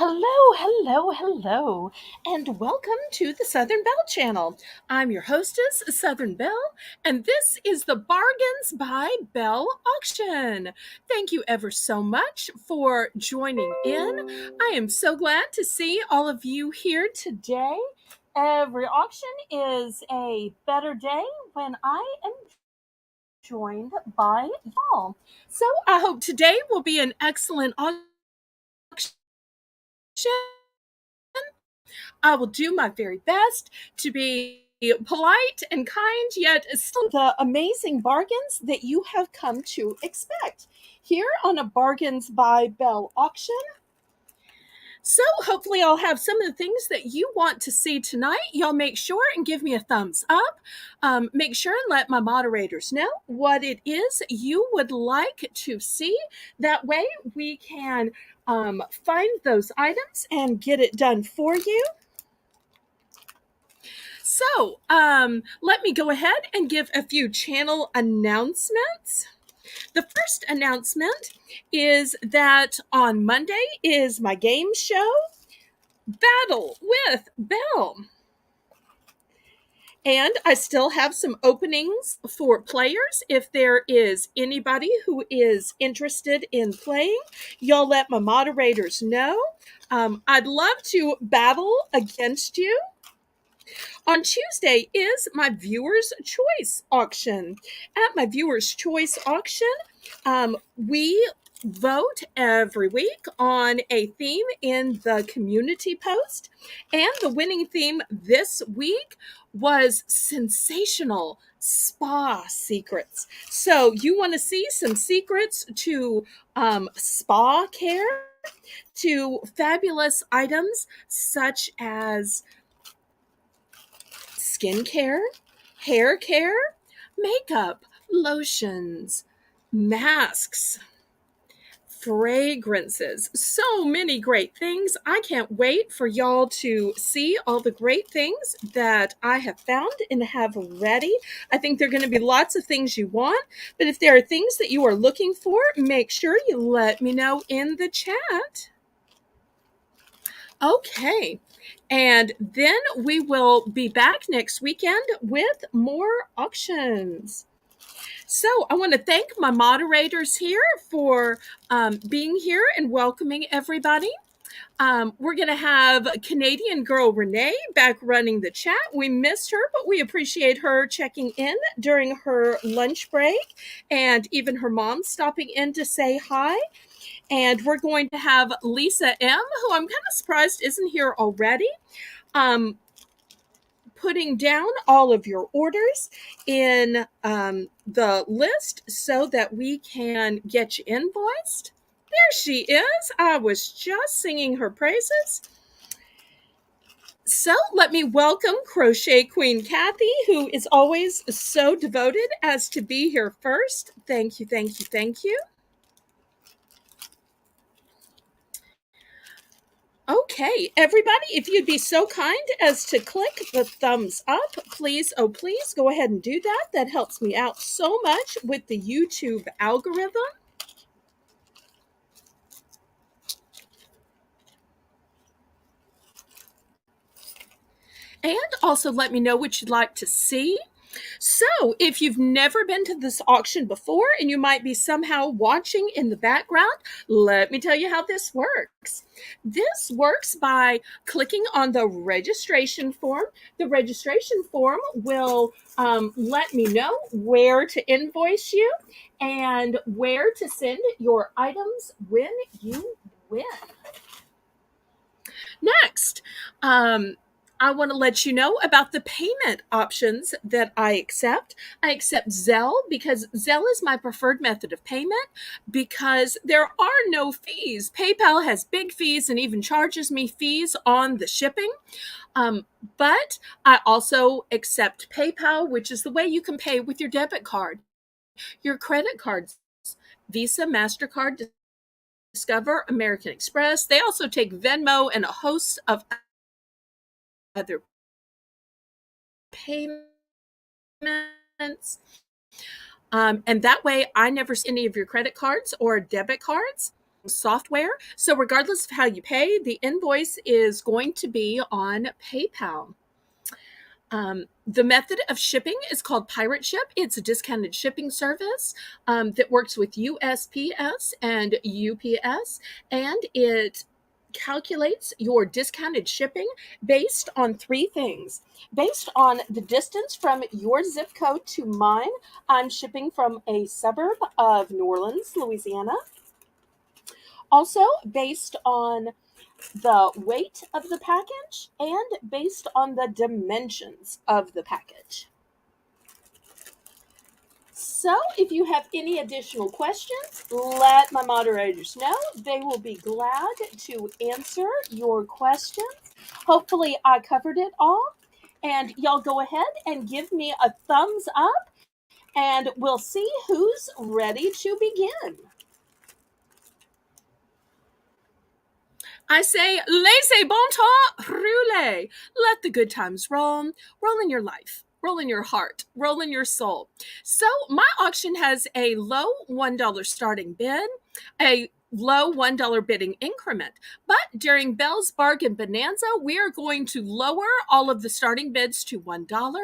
Hello, and welcome to the Southern Belle channel. I'm your hostess, Southern Belle, and this is the Bargains by Belle auction. Thank you ever so much for joining in. I am so glad to see all of you here today. Every auction is a better day when I am joined by y'all. So I hope today will be an excellent auction. I will do my very best to be polite and kind, yet still the amazing bargains that you have come to expect here on a Bargains by Belle auction. So hopefully I'll have some of the things that you want to see tonight. Y'all make sure and give me a thumbs up. Make sure and let my moderators know what it is you would like to see. That way we can find those items and get it done for you. So let me go ahead and give a few channel announcements. The first announcement is that on Monday is my game show, Battle with Belle. And I still have some openings for players. If there is anybody who is interested in playing, y'all let my moderators know. I'd love to battle against you. On Tuesday is my Viewer's Choice auction. At my Viewer's Choice auction, we vote every week on a theme in the community post. And the winning theme this week was sensational spa secrets. So you want to see some secrets to spa care, to fabulous items such as skincare, hair care, makeup, lotions, masks, fragrances, so many great things. I can't wait for y'all to see all the great things that I have found and have ready. I think there are going to be lots of things you want, but if there are things that you are looking for, make sure you let me know in the chat. Okay. And then we will be back next weekend with more auctions. So I want to thank my moderators here for being here and welcoming everybody. We're going to have Canadian girl Renee back running the chat. We missed her, but we appreciate her checking in during her lunch break, and even her mom stopping in to say hi. And we're going to have Lisa M., who I'm kind of surprised isn't here already, putting down all of your orders in the list so that we can get you invoiced. There she is. I was just singing her praises. So let me welcome Crochet Queen Kathy, who is always so devoted as to be here first. Thank you, thank you, thank you. Okay, everybody, if you'd be so kind as to click the thumbs up, please, oh please, go ahead and do that. That helps me out so much with the YouTube algorithm. And also let me know what you'd like to see. So, if you've never been to this auction before and you might be somehow watching in the background, let me tell you how this works. This works by clicking on the registration form. The registration form will let me know where to invoice you and where to send your items when you win. Next, I want to let you know about the payment options that I accept. I accept Zelle because Zelle is my preferred method of payment because there are no fees. PayPal has big fees and even charges me fees on the shipping. But I also accept PayPal, which is the way you can pay with your debit card, your credit cards, Visa, MasterCard, Discover, American Express. They also take Venmo and a host of other payments. And that way, I never see any of your credit cards or debit cards. software. So regardless of how you pay, the invoice is going to be on PayPal. The method of shipping is called Pirate Ship. It's a discounted shipping service that works with USPS and UPS, and it calculates your discounted shipping based on three things. Based on the distance from your zip code to mine, I'm shipping from a suburb of New Orleans, Louisiana. Also, based on the weight of the package and based on the dimensions of the package. So, if you have any additional questions, let my moderators know. They will be glad to answer your questions. Hopefully, I covered it all. And y'all go ahead and give me a thumbs up, and we'll see who's ready to begin. I say, laissez bon temps rouler. Let the good times roll. Roll in your life, roll in your heart, roll in your soul. So my auction has a low $1 starting bid, a low $1 bidding increment. But during Belle's Bargain Bonanza, we are going to lower all of the starting bids to $1,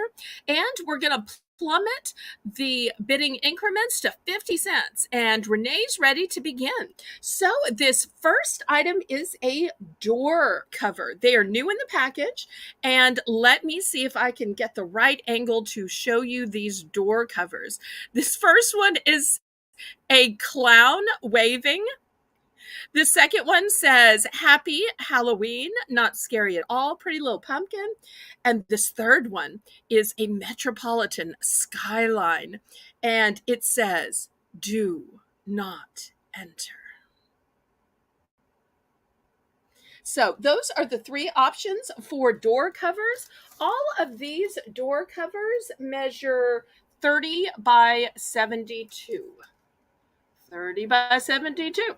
and we're going to plummet the bidding increments to 50 cents. And Renee's ready to begin. So this first item is a door cover. They are new in the package, and let me see if I can get the right angle to show you these door covers. This first one is a clown waving. The second one says, Happy Halloween, not scary at all, pretty little pumpkin. And this third one is a metropolitan skyline, and it says, Do not enter. So those are the three options for door covers. All of these door covers measure 30 by 72. 30 by 72.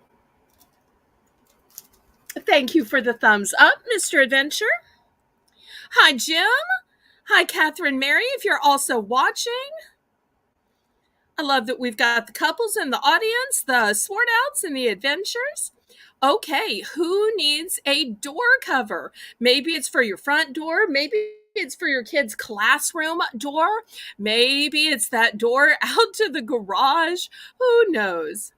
Thank you for the thumbs up, Mr. Adventure. Hi, Jim. Hi, Catherine Mary, if you're also watching. I love that we've got the couples in the audience, the sword outs and the adventures. Okay, who needs a door cover? Maybe it's for your front door. Maybe it's for your kid's classroom door. Maybe it's that door out to the garage. Who knows?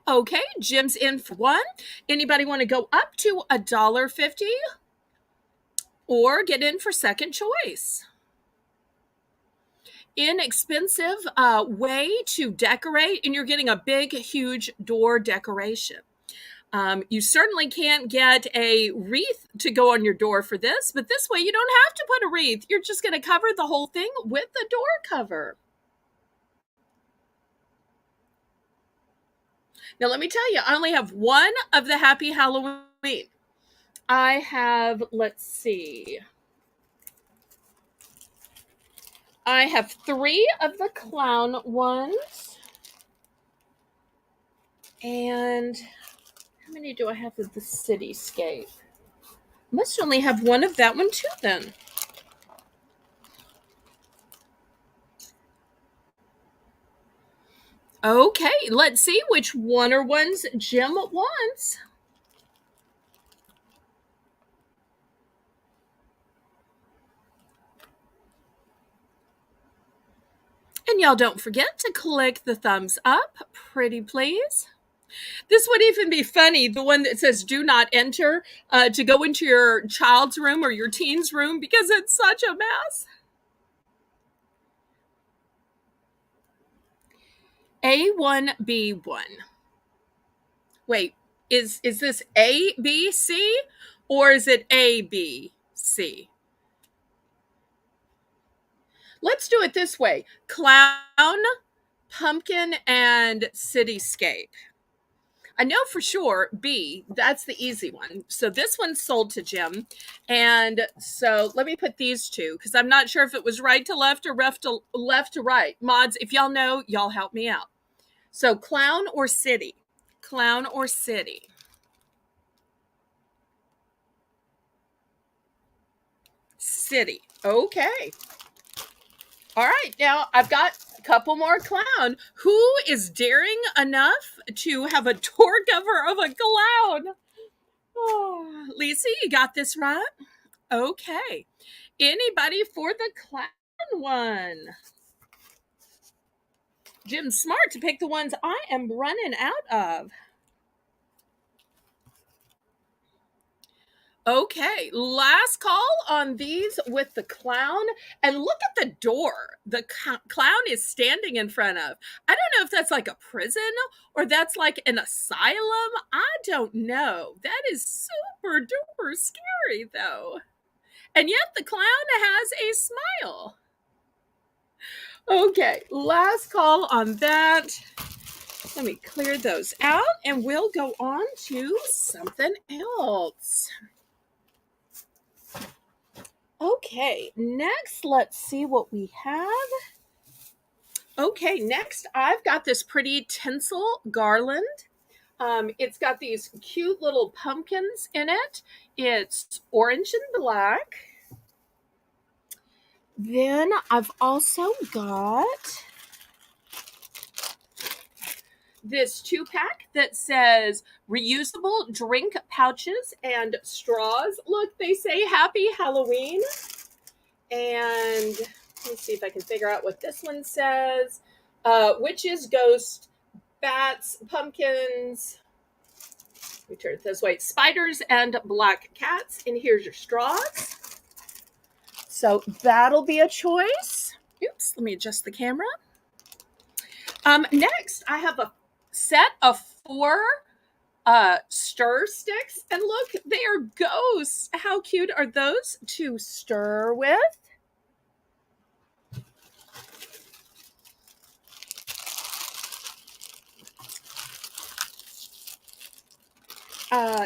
Okay, Jim's in for one. Anybody want to go up to $1.50 or get in for second choice? Inexpensive way to decorate, and you're getting a big, huge door decoration. You certainly can't get a wreath to go on your door for this, but this way you don't have to put a wreath. You're just going to cover the whole thing with the door cover. Now, let me tell you, I only have one of the Happy Halloween. I have, let's see, I have 3 of the clown ones. And how many do I have of the cityscape? Must only have one of that one too, then. Okay, let's see which one or ones Jim wants. And y'all don't forget to click the thumbs up, pretty please. This would even be funny, the one that says do not enter, to go into your child's room or your teen's room because it's such a mess. A1B1. Wait, is this A, B, C, or is it A, B, C? Let's do it this way. Clown, pumpkin, and cityscape. I know for sure B, that's the easy one. So this one's sold to Jim. And so let me put these two because I'm not sure if it was right to left or left to right. Mods, if y'all know, y'all help me out. So clown or city? Clown or city? City. Okay. All right. Now I've got Couple more clown. Who is daring enough to have a door cover of a clown? Oh, Lisa, you got this right. Okay. Anybody for the clown one? Jim's smart to pick the ones I am running out of. Okay, last call on these with the clown. And look at the door the clown is standing in front of. I don't know if that's like a prison or that's like an asylum. I don't know. That is super duper scary, though. And yet the clown has a smile. Okay, last call on that. Let me clear those out and we'll go on to something else. Okay, next, let's see what we have. Okay, next, I've got this pretty tinsel garland. It's got these cute little pumpkins in it. It's orange and black. Then I've also got this 2-pack that says reusable drink pouches and straws. Look, they say Happy Halloween. And let's see if I can figure out what this one says. Witches, ghosts, bats, pumpkins. Let me turn it this way. Spiders and black cats. And here's your straws. So that'll be a choice. Oops, let me adjust the camera. Next, I have a set of 4 stir sticks. And look, they are ghosts. How cute are those to stir with?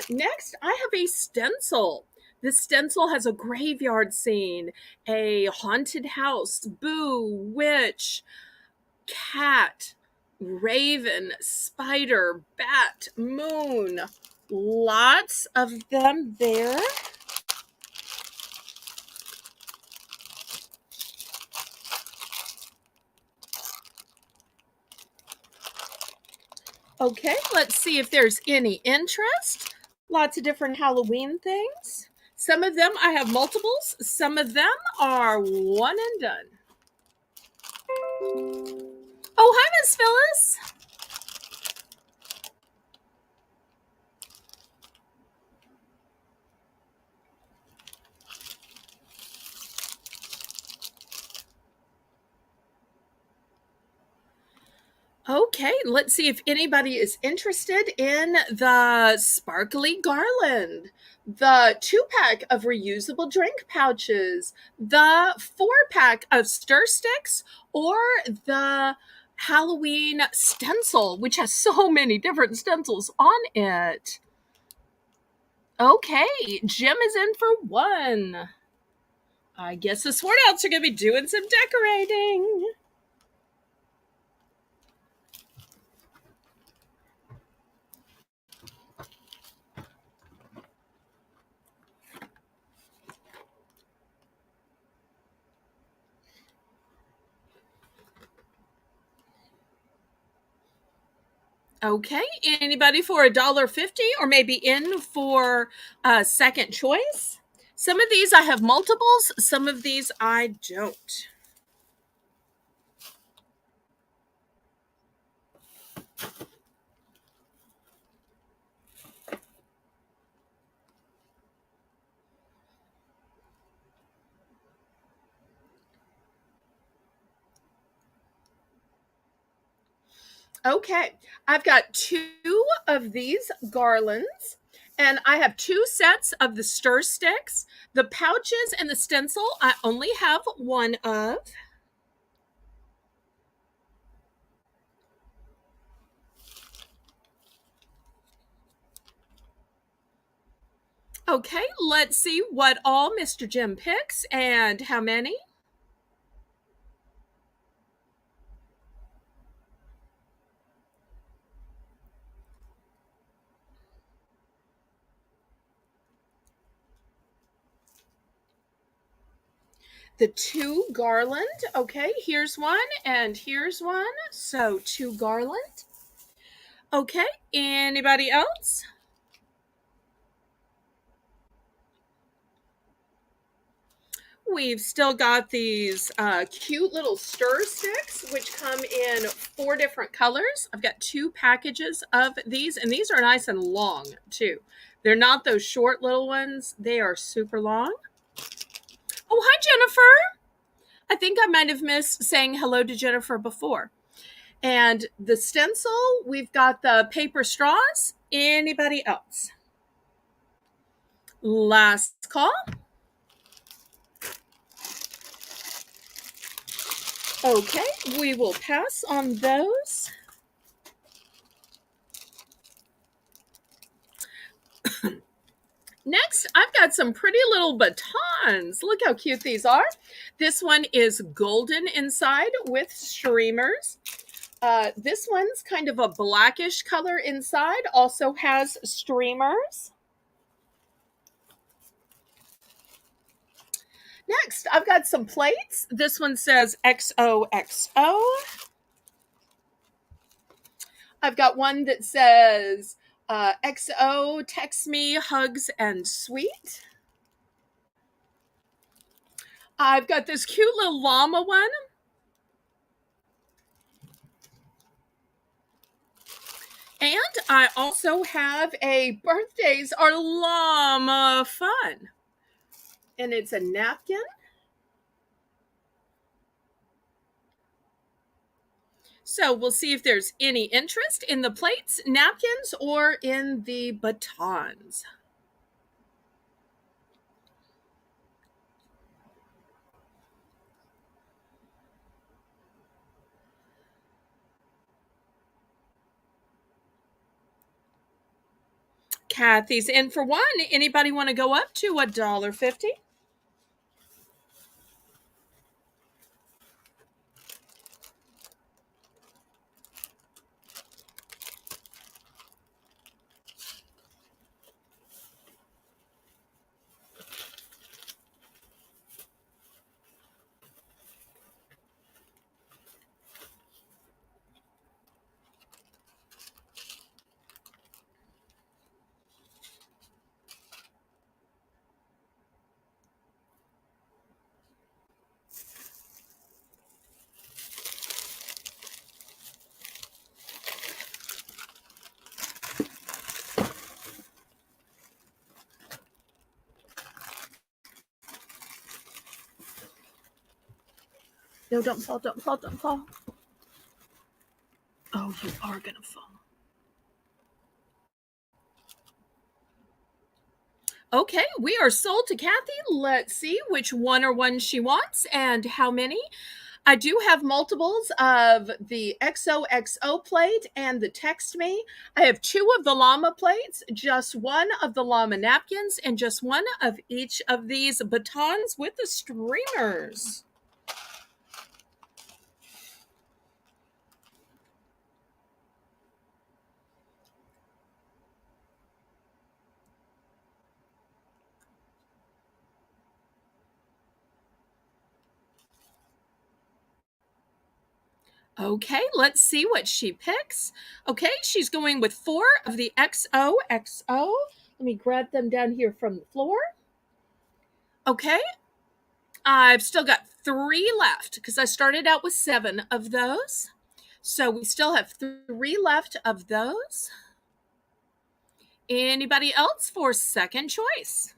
Next, I have a stencil. This stencil has a graveyard scene, a haunted house, boo, witch, cat, raven, spider, bat, moon. Lots of them there. Okay, let's see if there's any interest. Lots of different Halloween things. Some of them I have multiples, some of them are one and done. Oh, hi, Miss Phyllis. Okay, let's see if anybody is interested in the sparkly garland, the 2-pack of reusable drink pouches, the 4-pack of stir sticks, or the Halloween stencil, which has so many different stencils on it. Okay, Jim is in for one. I guess the Sword Outs are going to be doing some decorating. Okay, anybody for $1.50 or maybe in for a second choice? Some of these I have multiples, some of these I don't. Okay, I've got 2 of these garlands, and I have 2 sets of the stir sticks. The pouches and the stencil, I only have one of. Okay, let's see what all Mr. Jim picks and how many. the two garland. Okay, here's one and here's one. So two garland. Okay, anybody else? We've still got these cute little stir sticks, which come in 4 different colors. I've got 2 packages of these, and these are nice and long, too. They're not those short little ones. They are super long. Oh, hi, Jennifer. I think I might have missed saying hello to Jennifer before. And the stencil, we've got the paper straws. Anybody else? Last call. Okay, we will pass on those. Next, I've got some pretty little batons. Look how cute these are. This one is golden inside with streamers. This one's kind of a blackish color inside, also has streamers. Next, I've got some plates. This one says XOXO. I've got one that says XO, text me, hugs, and sweet. I've got this cute little llama one. And I also have a birthdays are llama fun. And it's a napkin. So we'll see if there's any interest in the plates, napkins, or in the batons. Kathy's in for one. Anybody want to go up to $1.50? No, don't fall, don't fall, don't fall. Oh, you are going to fall. Okay, we are sold to Kathy. Let's see which one or one she wants and how many. I do have multiples of the XOXO plate and the text me. I have 2 of the llama plates, just 1 of the llama napkins, and just 1 of each of these batons with the streamers. Okay, let's see what she picks. Okay, she's going with 4 of the XOXO. Let me grab them down here from the floor. Okay, I've still got 3 left because I started out with 7 of those. So we still have 3 left of those. Anybody else for second choice?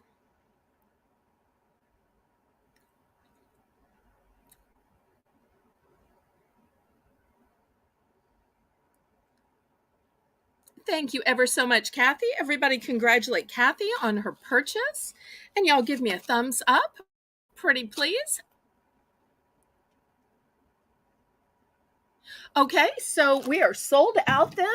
Thank you ever so much, Kathy. Everybody congratulate Kathy on her purchase. And y'all give me a thumbs up, pretty please. Okay, so we are sold out then.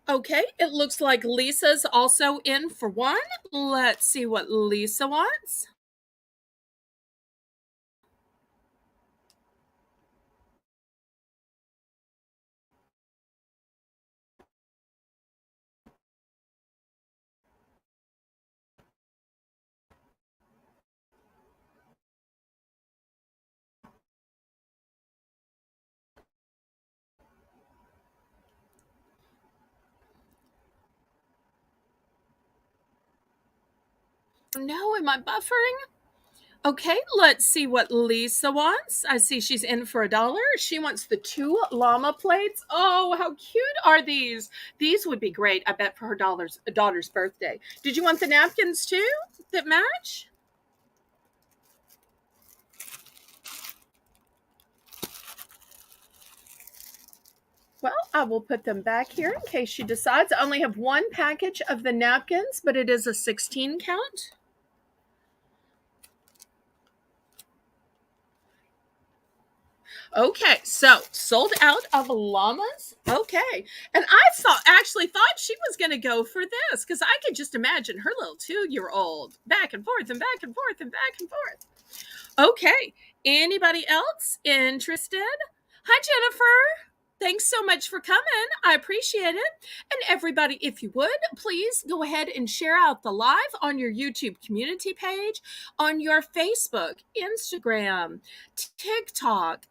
Okay, it looks like Lisa's also in for one. Let's see what Lisa wants. No, am I buffering? Okay, let's see what Lisa wants. I see she's in for $1. She wants the 2 llama plates. Oh, how cute are these? These would be great, I bet, for her daughter's birthday. Did you want the napkins too that match? Well, I will put them back here in case she decides. I only have one package of the napkins, but it is a 16 count. Okay, so sold out of llamas. Okay, and actually thought she was going to go for this because I could just imagine her little 2-year-old back and forth and back and forth and back and forth. Okay, anybody else interested? Hi, Jennifer. Thanks so much for coming. I appreciate it. And everybody, if you would, please go ahead and share out the live on your YouTube community page, on your Facebook, Instagram, TikTok,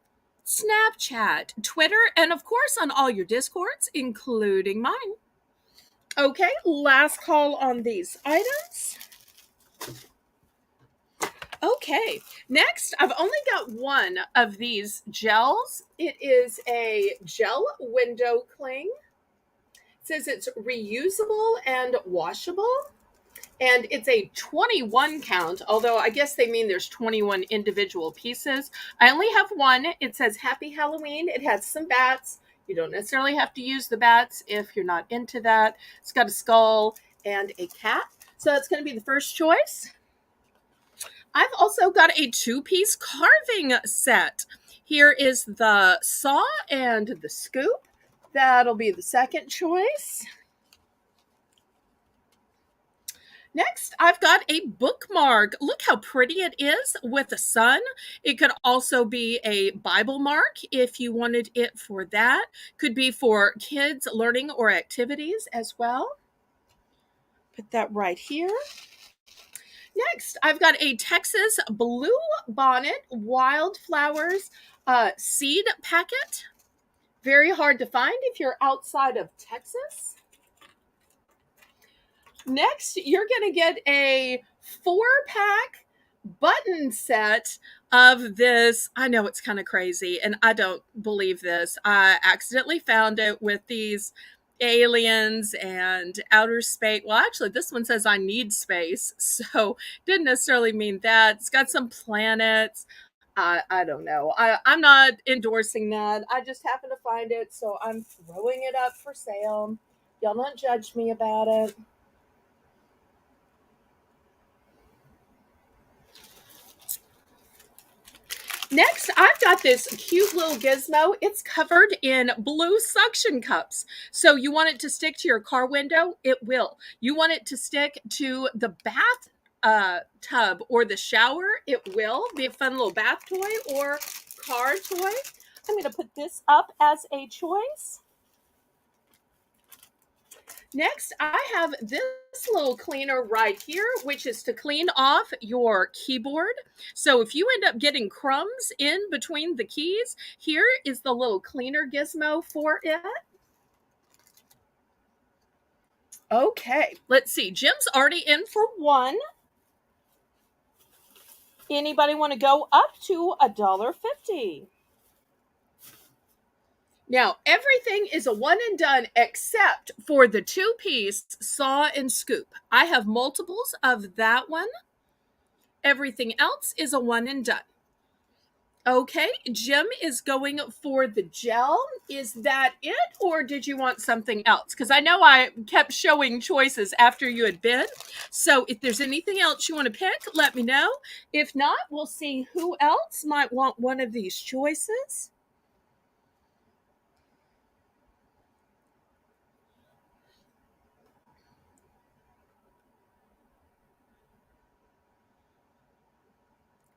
Snapchat, Twitter, and of course on all your Discords, including mine. Okay, last call on these items. Okay, next, I've only got one of these gels. It is a gel window cling. It says it's reusable and washable. And it's a 21 count, although I guess they mean there's 21 individual pieces. I only have one. It says Happy Halloween. It has some bats. You don't necessarily have to use the bats if you're not into that. It's got a skull and a cat. So that's going to be the first choice. I've also got a 2-piece carving set. Here is the saw and the scoop. That'll be the second choice. Next, I've got a bookmark. Look how pretty it is with the sun. It could also be a Bible mark if you wanted it for that. Could be for kids learning or activities as well. Put that right here. Next, I've got a Texas Blue Bonnet Wildflowers seed packet. Very hard to find if you're outside of Texas. Next, you're going to get a 4-pack button set of this. I know it's kind of crazy, and I don't believe this. I accidentally found it with these aliens and outer space. Well, actually, this one says I need space, so didn't necessarily mean that. It's got some planets. I don't know. I'm not endorsing that. I just happened to find it, so I'm throwing it up for sale. Y'all don't judge me about it. Next, I've got this cute little gizmo. It's covered in blue suction cups. So you want it to stick to your car window? It will. You want it to stick to the bath tub or the shower? It will. Be a fun little bath toy or car toy. I'm going to put this up as a choice. Next, I have this little cleaner right here, which is to clean off your keyboard. So if you end up getting crumbs in between the keys, here is the little cleaner gizmo for it. Okay, let's see. Jim's already in for one. Anybody want to go up to $1.50? Now, everything is a one and done except for the 2-piece saw and scoop. I have multiples of that one. Everything else is a one and done. Okay, Jim is going for the gel. Is that it, or did you want something else? Because I know I kept showing choices after you had been. So if there's anything else you want to pick, let me know. If not, we'll see who else might want one of these choices.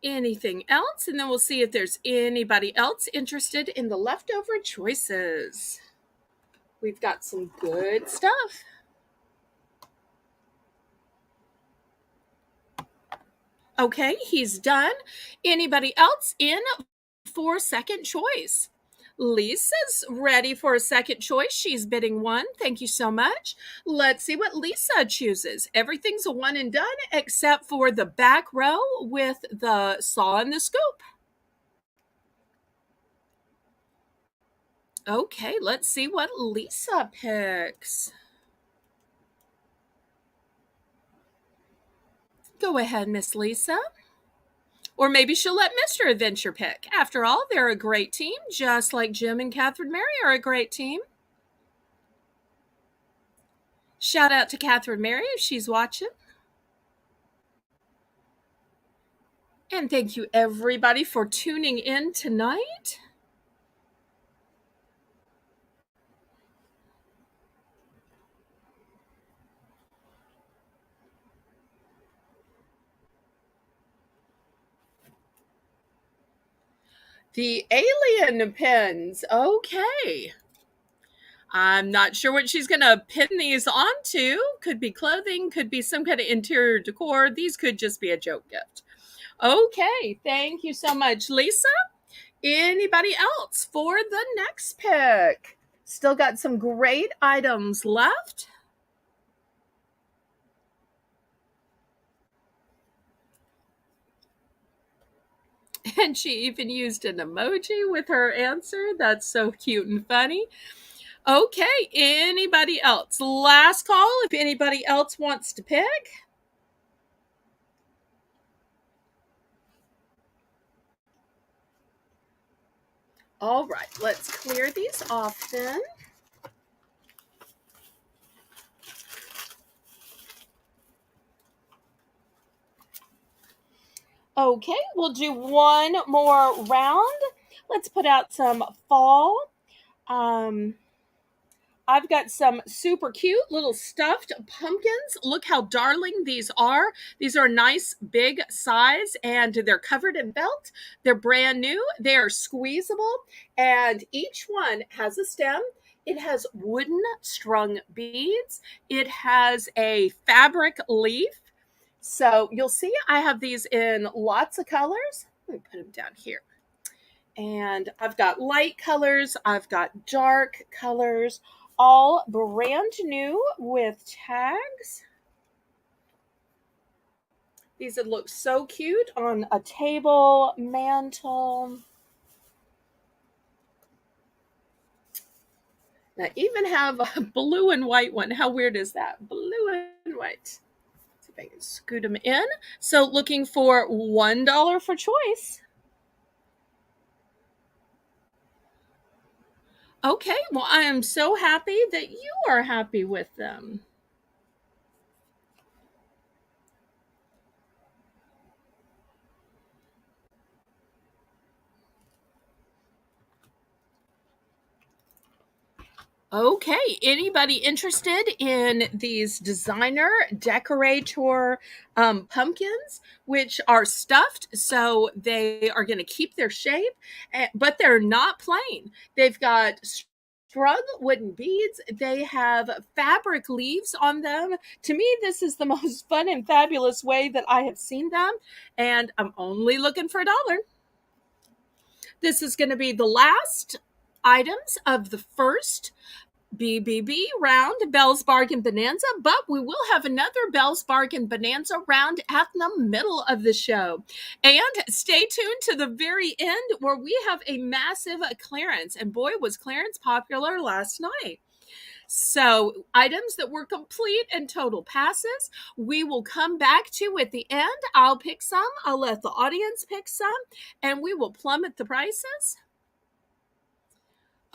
Anything else, and then we'll see if there's anybody else interested in the leftover choices. We've got some good stuff. Okay, he's done. Anybody else in for second choice? Lisa's ready for a second choice. She's bidding one. Thank you so much. Let's see what Lisa chooses. Everything's a one and done except for the back row with the saw and the scoop. Okay, let's see what Lisa picks. Go ahead, Miss Lisa. Or maybe she'll let Mr. Adventure pick. After all, they're a great team, just like Jim and Catherine Mary are a great team. Shout out to Catherine Mary if she's watching. And thank you, everybody, for tuning in tonight. The alien pins. Okay. I'm not sure what she's going to pin these onto. Could be clothing, could be some kind of interior decor. These could just be a joke gift. Okay. Thank you so much, Lisa. Anybody else for the next pick? Still got some great items left. And she even used an emoji with her answer. That's so cute and funny. Okay, anybody else? Last call if anybody else wants to pick. All right, let's clear these off then. Okay, we'll do one more round. Let's put out some fall. I've got some super cute little stuffed pumpkins. Look how darling these are. These are a nice big size and they're covered in felt. They're brand new. They are squeezable and each one has a stem. It has wooden strung beads. It has a fabric leaf. So you'll see I have these in lots of colors. Let me put them down here. And I've got light colors, I've got dark colors, all brand new with tags. These would look so cute on a table, mantle. Now, even have a blue and white one. How weird is that? Blue and white. See if I can scoot them in. So, looking for $1 for choice. Okay, well, I am so happy that you are happy with them. Okay, anybody interested in these designer decorator pumpkins, which are stuffed, so they are going to keep their shape, but they're not plain. They've got strung wooden beads. They have fabric leaves on them. To me, this is the most fun and fabulous way that I have seen them, and I'm only looking for $1. This is going to be the last items of the first BBB round, Belle's Bargain Bonanza, but we will have another Belle's Bargain Bonanza round at the middle of the show. And stay tuned to the very end where we have a massive clearance. And boy, was clearance popular last night. So, items that were complete and total passes, we will come back to at the end. I'll pick some, I'll let the audience pick some, and we will plummet the prices.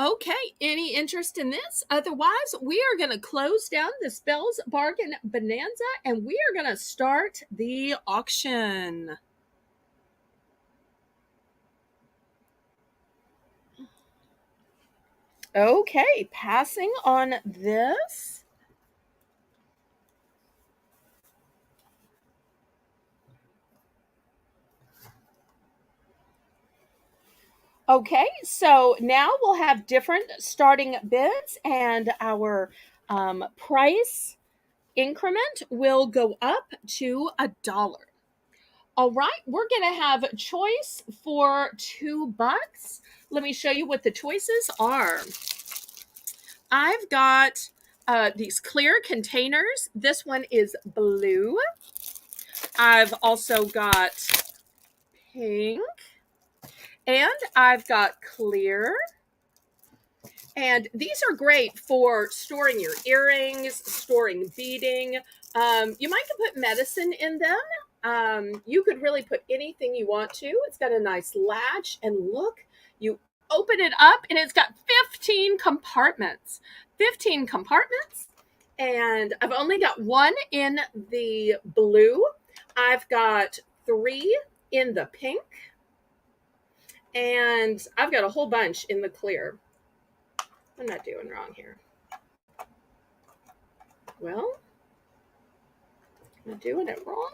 Okay, any interest in this? Otherwise, we are going to close down this Belle's Bargain Bonanza and we are going to start the auction. Okay, passing on this. Okay, so now we'll have different starting bids and our price increment will go up to $1. All right, we're going to have a choice for $2. Let me show you what the choices are. I've got these clear containers. This one is blue. I've also got pink. And I've got clear. And these are great for storing your earrings, storing beading. You might could put medicine in them. You could really put anything you want to. It's got a nice latch, and look, you open it up and it's got 15 compartments. 15 compartments. And I've only got one in the blue. I've got 3 in the pink. And I've got a whole bunch in the clear. I'm not doing wrong here. Well, am I doing it wrong?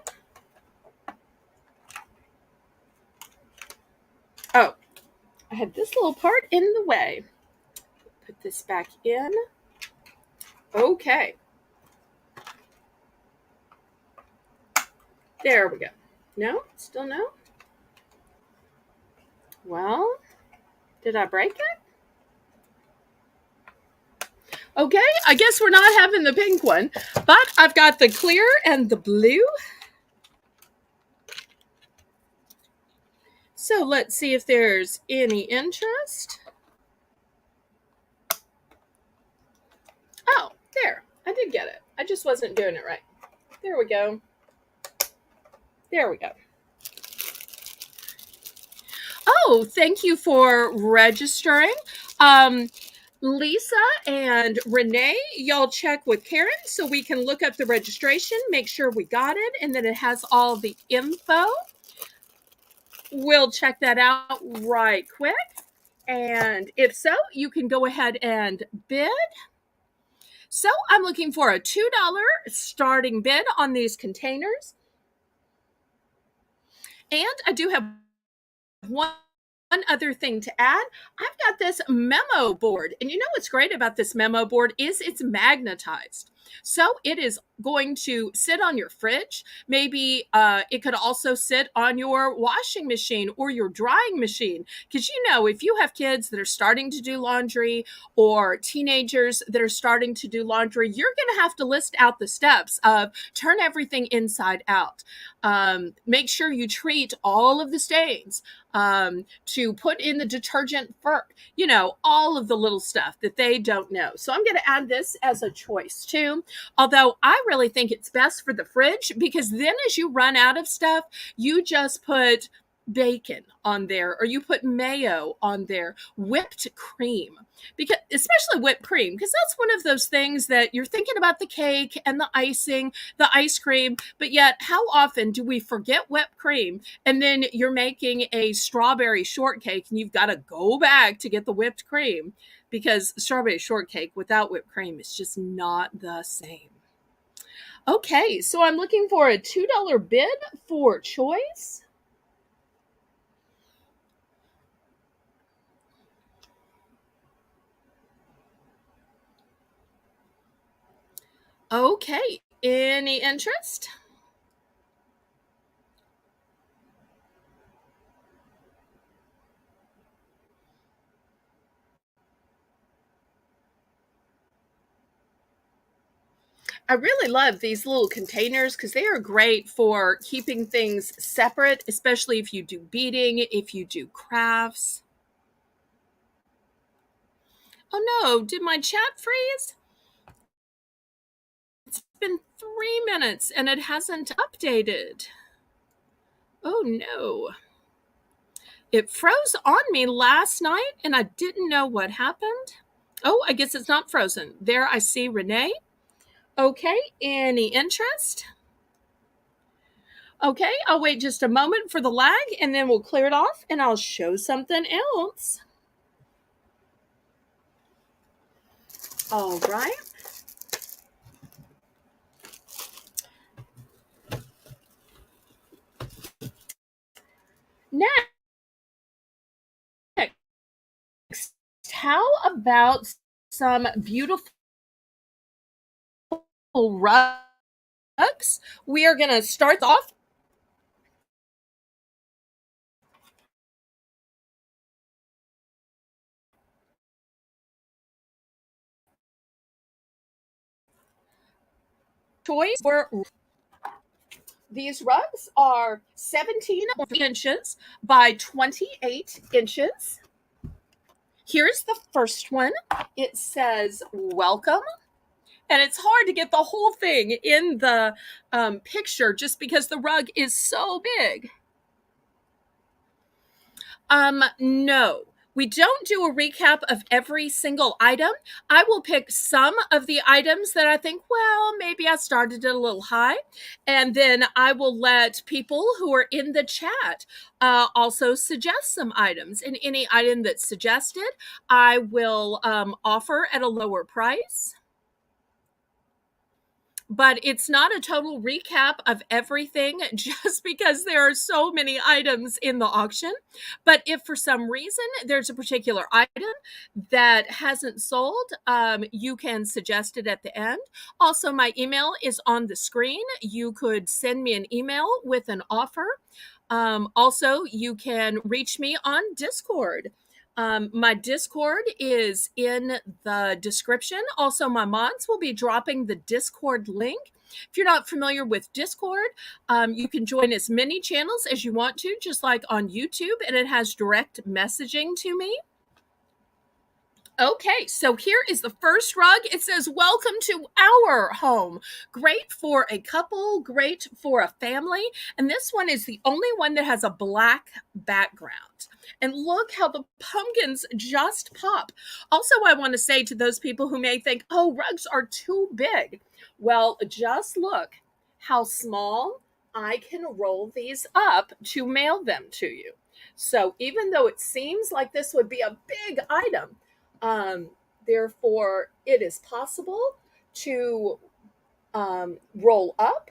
Oh, I had this little part in the way. Put this back in. Okay. There we go. No? Still no? Well, did I break it? Okay, I guess we're not having the pink one, but I've got the clear and the blue. So let's see if there's any interest. Oh, there. I did get it. I just wasn't doing it right. There we go. There we go. Oh, thank you for registering. Lisa and Renee, y'all check with Karen so we can look up the registration, make sure we got it, and that it has all the info. We'll check that out right quick. And if so, you can go ahead and bid. So I'm looking for a $2 starting bid on these containers. And I do have one other thing to add. I've got this memo board, and you know what's great about this memo board is it's magnetized. So it is going to sit on your fridge. Maybe it could also sit on your washing machine or your drying machine. Because you know, if you have kids that are starting to do laundry or teenagers that are starting to do laundry, you're going to have to list out the steps of turn everything inside out. Make sure you treat all of the stains, to put in the detergent first, you know, all of the little stuff that they don't know. So I'm going to add this as a choice too. Although I really think it's best for the fridge, because then as you run out of stuff, you just put bacon on there, or you put mayo on there, whipped cream, because especially whipped cream, because that's one of those things that you're thinking about the cake and the icing, the ice cream, but yet how often do we forget whipped cream, and then you're making a strawberry shortcake and you've got to go back to get the whipped cream, because strawberry shortcake without whipped cream is just not the same. Okay, so I'm looking for a $2 bid for choice. Okay, any interest? I really love these little containers because they are great for keeping things separate, especially if you do beading, if you do crafts. Oh no, did my chat freeze? It's been 3 minutes and it hasn't updated. Oh no. It froze on me last night and I didn't know what happened. Oh, I guess it's not frozen. There I see Renee. Okay, any interest? Okay, I'll wait just a moment for the lag and then we'll clear it off and I'll show something else. All right. Next, how about some beautiful rugs? We are going to start off choice for these rugs are 17 inches by 28 inches. Here's the first one. It says welcome. And it's hard to get the whole thing in the picture just because the rug is so big. No, we don't do a recap of every single item. I will pick some of the items that I think, well, maybe I started it a little high. And then I will let people who are in the chat also suggest some items. And any item that's suggested, I will offer at a lower price. But it's not a total recap of everything just because there are so many items in the auction. But if for some reason there's a particular item that hasn't sold, you can suggest it at the end. Also, my email is on the screen. You could send me an email with an offer. Also, you can reach me on Discord. My Discord is in the description. Also, my mods will be dropping the Discord link. If you're not familiar with Discord, you can join as many channels as you want to, just like on YouTube, and it has direct messaging to me. Okay, so here is the first rug. It says, welcome to our home. Great for a couple, great for a family. And this one is the only one that has a black background. And look how the pumpkins just pop. Also, I want to say to those people who may think, oh, rugs are too big. Well, just look how small I can roll these up to mail them to you. So even though it seems like this would be a big item, therefore, it is possible to roll up.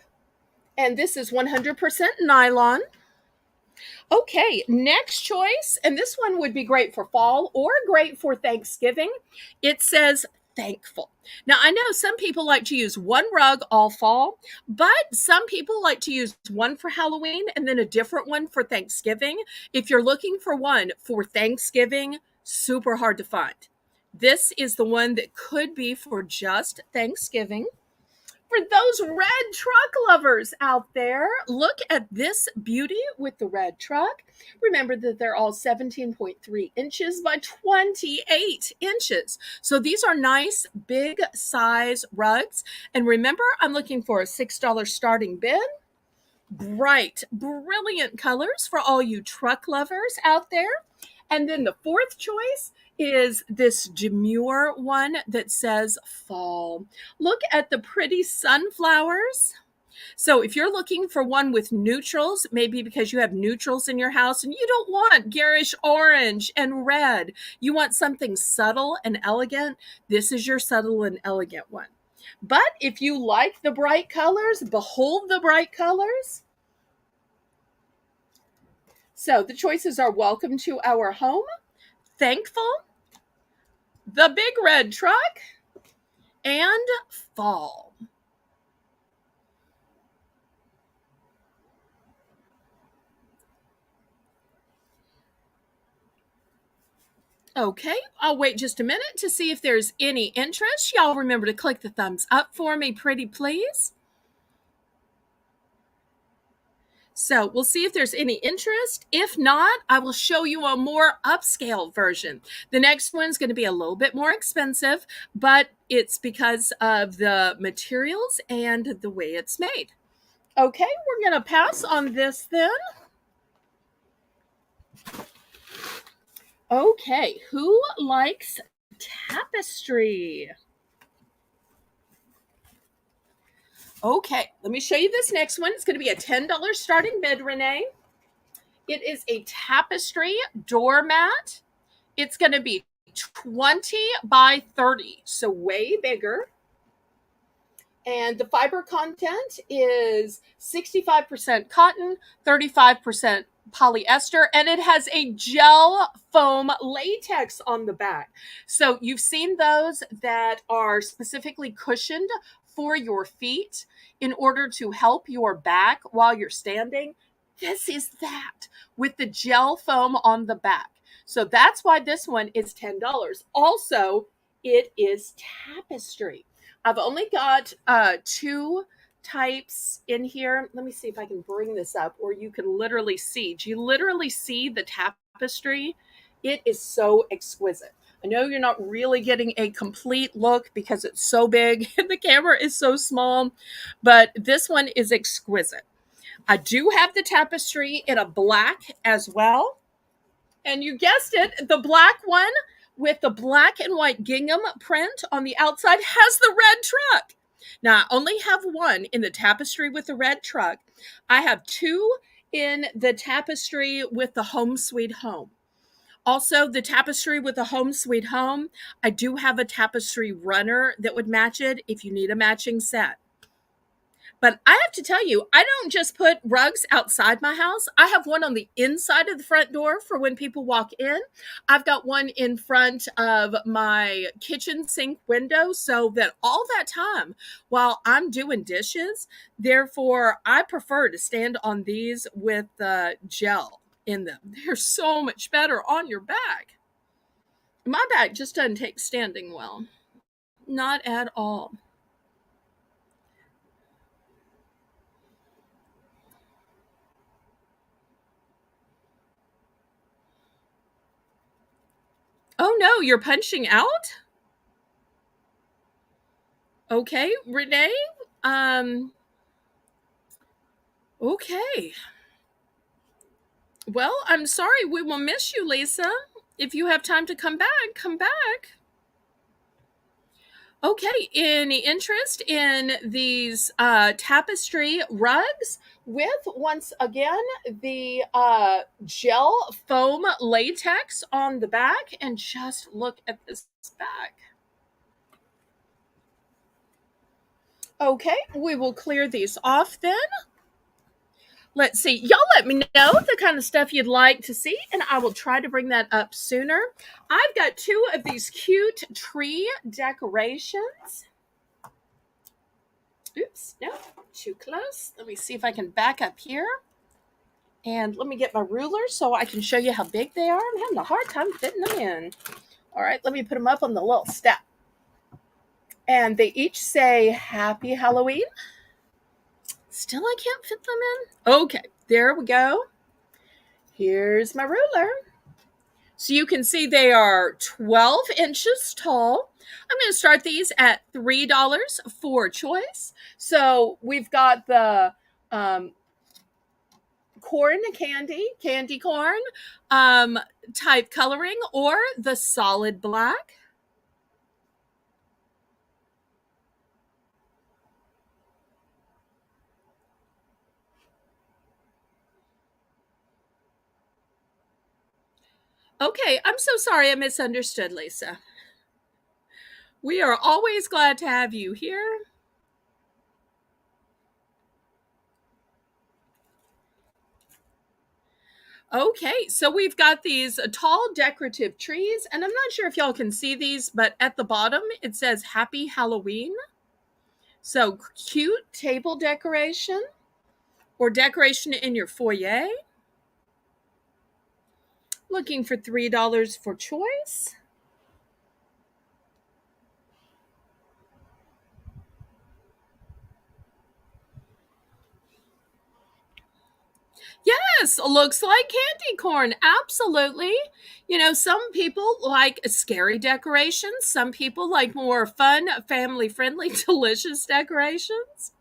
And this is 100% nylon. Okay, next choice. And this one would be great for fall or great for Thanksgiving. It says thankful. Now, I know some people like to use one rug all fall, but some people like to use one for Halloween and then a different one for Thanksgiving. If you're looking for one for Thanksgiving, super hard to find. This is the one that could be for just Thanksgiving. For those red truck lovers out there, look at this beauty with the red truck. Remember that they're all 17.3 inches by 28 inches. So these are nice big size rugs. And remember, I'm looking for a $6 starting bid. Bright, brilliant colors for all you truck lovers out there. And then the fourth choice is this demure one that says fall. Look at the pretty sunflowers. So if you're looking for one with neutrals, maybe because you have neutrals in your house and you don't want garish orange and red, you want something subtle and elegant, this is your subtle and elegant one. But if you like the bright colors, behold the bright colors. So the choices are welcome to our home, thankful, the big red truck, and fall. Okay, I'll wait just a minute to see if there's any interest. Y'all remember to click the thumbs up for me, pretty please. So we'll see if there's any interest. If not, I will show you a more upscale version. The next one's going to be a little bit more expensive, but it's because of the materials and the way it's made. Okay, we're going to pass on this then. Okay, who likes tapestry? Okay, let me show you this next one. It's going to be a $10 starting bid, Renee. It is a tapestry doormat. It's going to be 20 by 30, so way bigger. And the fiber content is 65% cotton, 35% polyester, and it has a gel foam latex on the back. So you've seen those that are specifically cushioned for your feet in order to help your back while you're standing. This is that with the gel foam on the back. So that's why this one is $10. Also, it is tapestry. I've only got two types in here. Let me see if I can bring this up, or you can literally see. Do you literally see the tapestry? It is so exquisite. I know you're not really getting a complete look because it's so big and the camera is so small, but this one is exquisite. I do have the tapestry in a black as well. And you guessed it, the black one with the black and white gingham print on the outside has the red truck. Now, I only have one in the tapestry with the red truck. I have two in the tapestry with the home sweet home. Also, the tapestry with the home sweet home, I do have a tapestry runner that would match it if you need a matching set. But I have to tell you, I don't just put rugs outside my house. I have one on the inside of the front door for when people walk in. I've got one in front of my kitchen sink window so that all that time while I'm doing dishes, therefore, I prefer to stand on these with the gel in them. They're so much better on your back. My back just doesn't take standing well. Not at all. Oh no, you're punching out? Okay, Renee. Um, okay. Well, I'm sorry. We will miss you, Lisa. If you have time to come back, come back. Okay, any interest in these tapestry rugs with, once again, the gel foam latex on the back? And just look at this back. Okay, we will clear these off then. Let's see. Y'all let me know the kind of stuff you'd like to see, and I will try to bring that up sooner. I've got two of these cute tree decorations. Oops, no, too close. Let me see if I can back up here. And let me get my ruler so I can show you how big they are. I'm having a hard time fitting them in. All right, let me put them up on the little step. And they each say Happy Halloween. Still, I can't fit them in. Okay, there we go. Here's my ruler. So you can see they are 12 inches tall. I'm going to start these at $3 for choice. So we've got the corn candy corn type coloring, or the solid black. Okay, I'm so sorry I misunderstood, Lisa. We are always glad to have you here. Okay, so we've got these tall decorative trees, and I'm not sure if y'all can see these, but at the bottom it says Happy Halloween. So cute table decoration or decoration in your foyer. Looking for $3 for choice. Yes, looks like candy corn. Absolutely. You know, some people like scary decorations. Some people like more fun, family friendly, delicious decorations.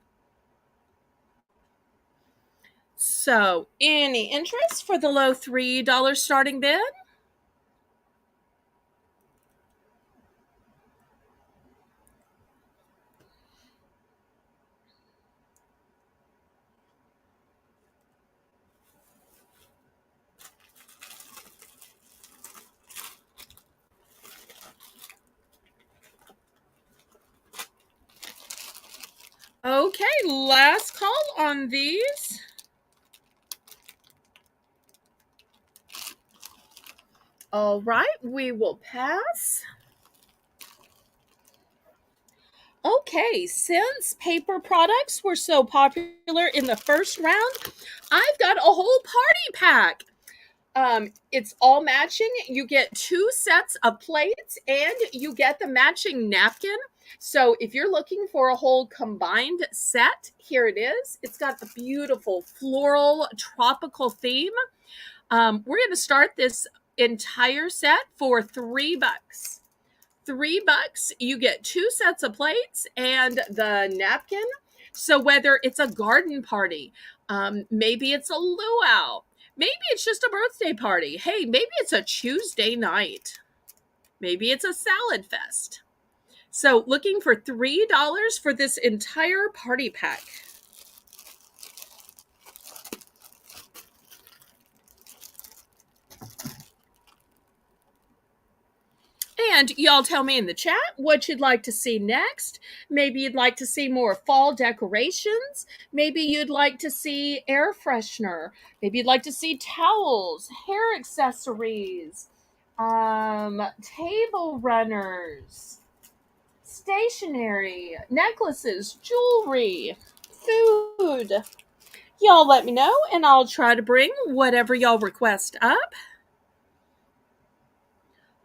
So, any interest for the low $3 starting bid? Okay, last call on these. All right, we will pass. Okay, since paper products were so popular in the first round, I've got a whole party pack It's all matching. You get 2 sets of plates and you get the matching napkin. So if you're looking for a whole combined set, here it is. It's got a beautiful floral tropical theme. We're going to start this entire set for $3. $3, you get 2 sets of plates and the napkin. So whether it's a garden party, maybe it's a luau, maybe it's just a birthday party. Hey, maybe it's a Tuesday night. Maybe it's a salad fest. So looking for $3 for this entire party pack. And y'all tell me in the chat what you'd like to see next. Maybe you'd like to see more fall decorations. Maybe you'd like to see air freshener. Maybe you'd like to see towels, hair accessories, table runners, stationery, necklaces, jewelry, food. Y'all let me know and I'll try to bring whatever y'all request up.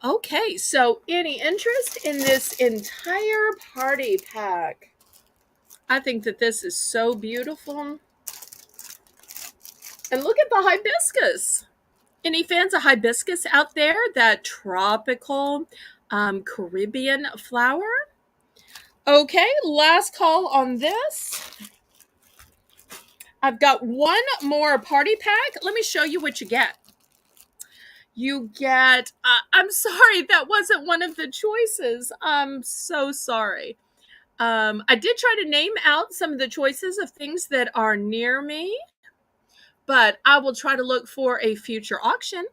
Okay, so any interest in this entire party pack? I think that this is so beautiful. And look at the hibiscus. Any fans of hibiscus out there? That tropical Caribbean flower? Okay, last call on this. I've got one more party pack. Let me show you what you get. You get, I'm sorry, that wasn't one of the choices. I'm so sorry. I did try to name out some of the choices of things that are near me, but I will try to look for a future auction.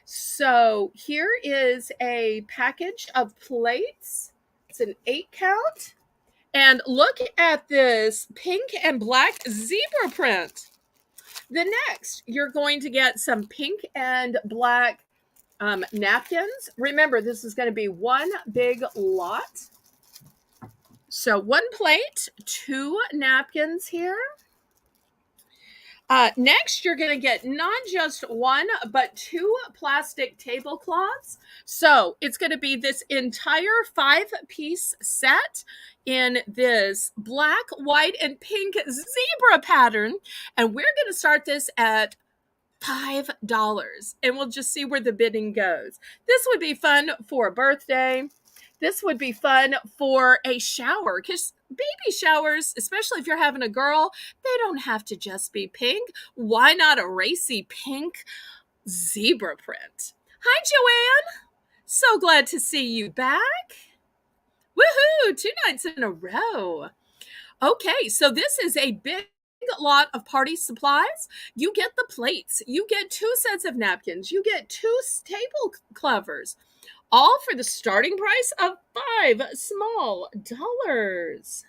So here is a package of plates. It's an 8 count. And look at this pink and black zebra print. The next, you're going to get some pink and black napkins. Remember, this is going to be one big lot. So 1 plate, 2 napkins here. Next, you're going to get not just 1, but 2 plastic tablecloths. So it's going to be this entire 5-piece set in this black, white, and pink zebra pattern. And we're going to start this at $5, and we'll just see where the bidding goes. This would be fun for a birthday. This would be fun for a shower, because baby showers, especially if you're having a girl, they don't have to just be pink. Why not a racy pink zebra print? Hi, Joanne. So glad to see you back. Woohoo! 2 nights in a row. Okay, so this is a big lot of party supplies. You get the plates. You get 2 sets of napkins. You get 2 table covers. All for the starting price of $5 small dollars.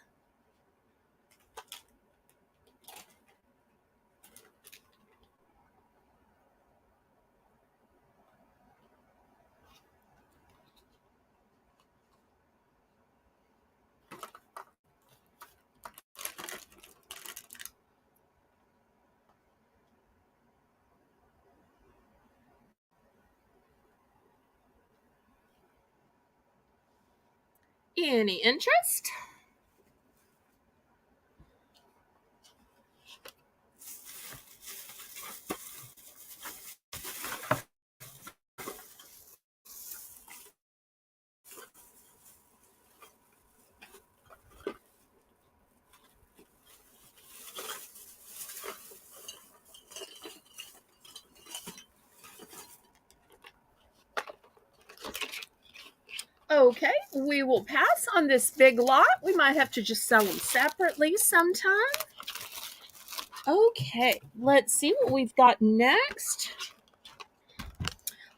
Any interest? Okay, we will pass on this big lot. We might have to just sell them separately sometime. Okay, let's see what we've got next.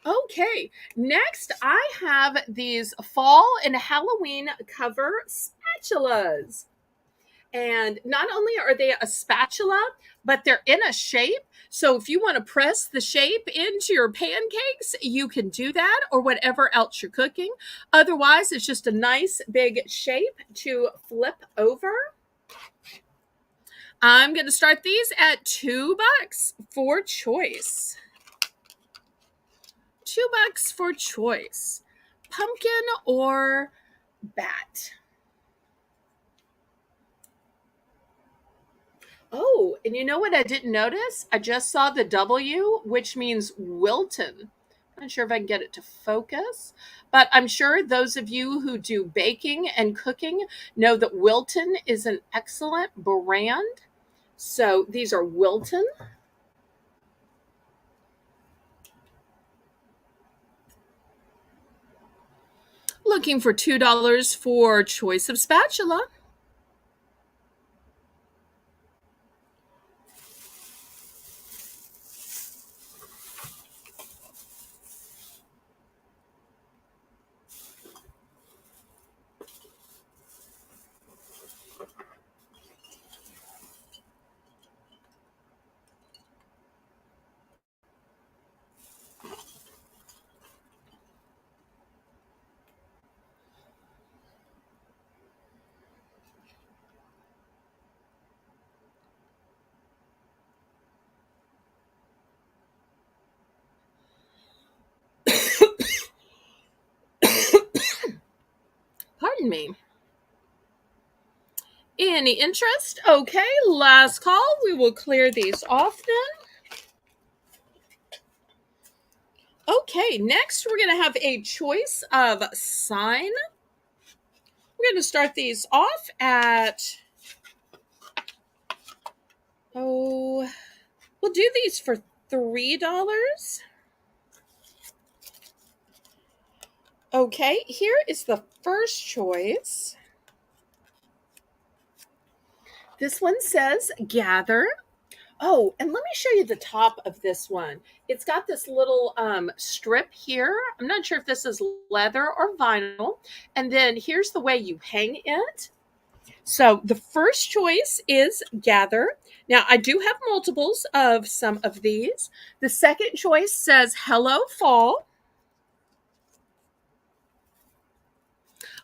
Okay, next I have these fall and Halloween cover spatulas. And not only are they a spatula, but they're in a shape. So if you want to press the shape into your pancakes, you can do that, or whatever else you're cooking. Otherwise, it's just a nice big shape to flip over. I'm going to start these at $2 for choice. $2 for choice. Pumpkin or bat? Oh, and you know what I didn't notice? I just saw the W, which means Wilton. Not sure if I can get it to focus, but I'm sure those of you who do baking and cooking know that Wilton is an excellent brand. So these are Wilton. Looking for $2 for choice of spatula. Pardon me. Any interest? Okay, last call. We will clear these off then. Okay, next we're going to have a choice of sign. We're going to start these off at, oh, we'll do these for $3. Okay, here is the first choice. This one says gather. Oh, and let me show you the top of this one. It's got this little strip here. I'm not sure if this is leather or vinyl. And then here's the way you hang it. So the first choice is gather. Now, I do have multiples of some of these. The second choice says hello fall.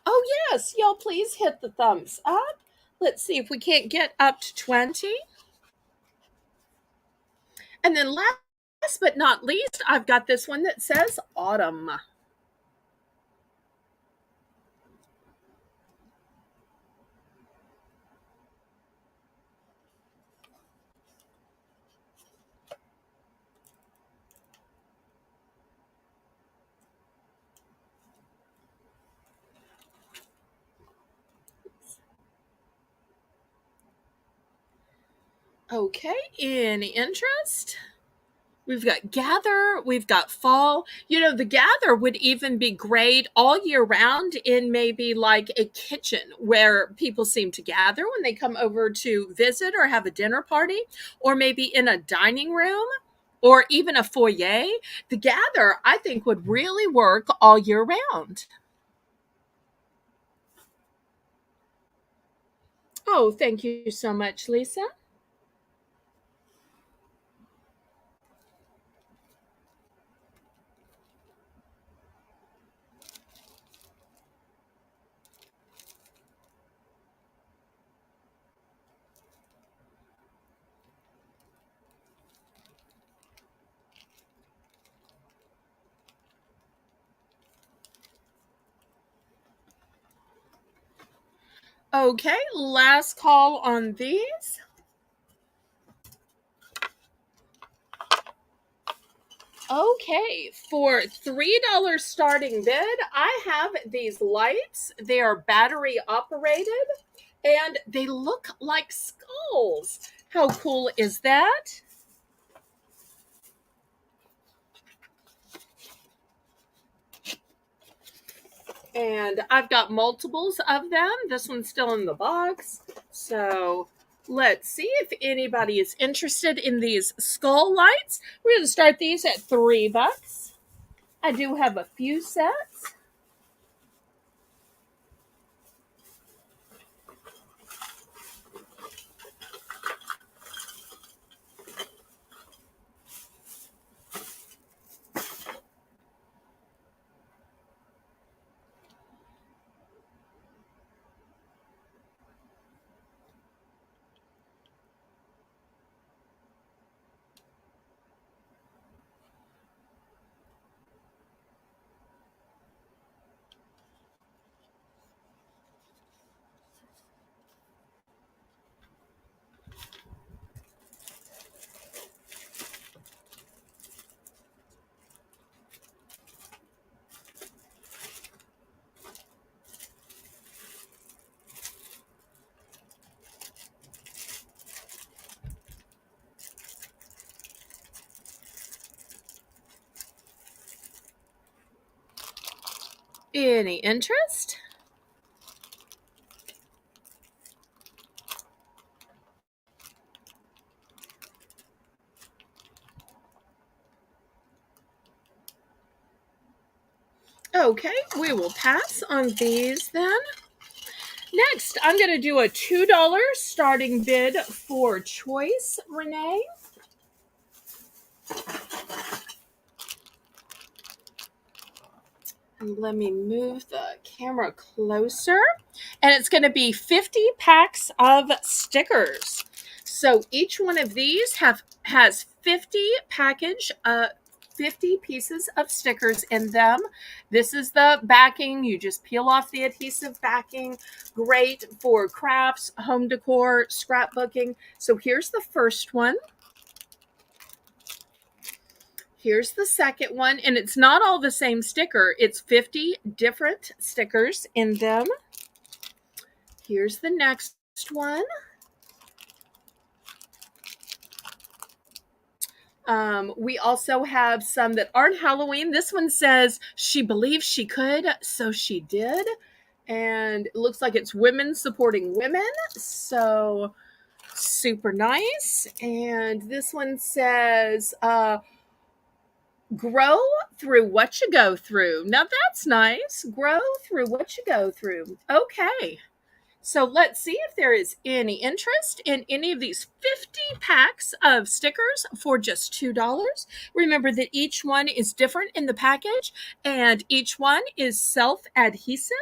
Oh, yes, y'all please hit the thumbs up. Let's see if we can't get up to 20. And then last but not least, I've got this one that says autumn. Okay, any interest? We've got gather, we've got fall. You know, the gather would even be great all year round in maybe like a kitchen where people seem to gather when they come over to visit or have a dinner party, or maybe in a dining room or even a foyer. The gather, I think, would really work all year round. Oh, thank you so much, Lisa. Okay, last call on these. Okay, for $3 starting bid, I have these lights. They are battery operated and they look like skulls. How cool is that? And I've got multiples of them. This one's still in the box. So let's see if anybody is interested in these skull lights. We're going to start these at $3. I do have a few sets. Any interest? Okay, we will pass on these then. Next, I'm going to do a $2 starting bid for choice, Renee. And let me move the camera closer. And it's going to be 50 packs of stickers. So each one of these has 50 pieces of stickers in them. This is the backing. You just peel off the adhesive backing. Great for crafts, home decor, scrapbooking. So here's the first one. Here's the second one, and it's not all the same sticker. It's 50 different stickers in them. Here's the next one. We also have some that aren't Halloween. This one says she believed she could, so she did. And it looks like it's women supporting women. So super nice. And this one says, grow through what you go through. Now that's nice. Grow through what you go through. Okay. So let's see if there is any interest in any of these 50 packs of stickers for just $2. Remember that each one is different in the package and each one is self-adhesive.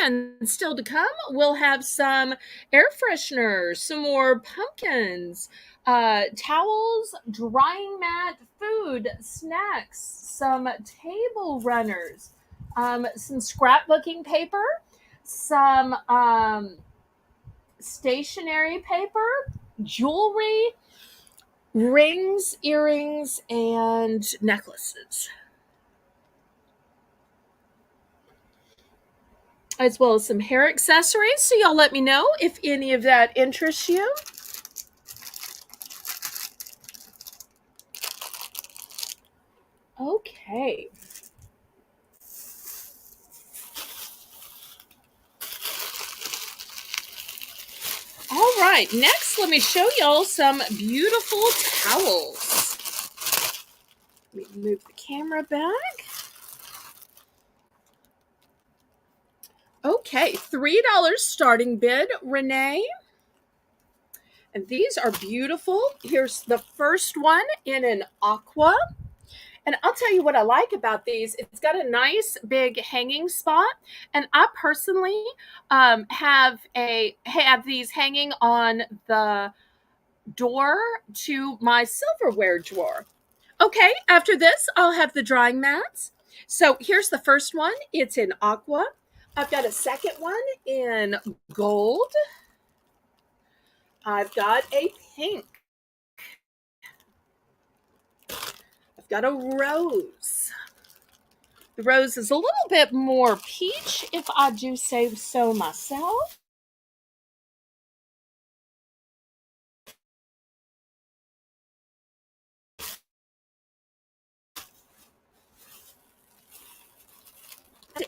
And still to come, we'll have some air fresheners, some more pumpkins, towels, drying mat, food, snacks, some table runners, some scrapbooking paper, some stationery paper, jewelry, rings, earrings, and necklaces, as well as some hair accessories. So y'all let me know if any of that interests you. Okay. All right, next let me show y'all some beautiful towels. Let me move the camera back. Okay, $3 starting bid, Renee. And these are beautiful. Here's the first one in an aqua. And I'll tell you what I like about these. It's got a nice big hanging spot, and I personally have these hanging on the door to my silverware drawer. Okay, after this, I'll have the drying mats. So here's the first one. It's in aqua. I've got a second one in gold. I've got a pink. I've got a rose. The rose is a little bit more peach, if I do say so myself.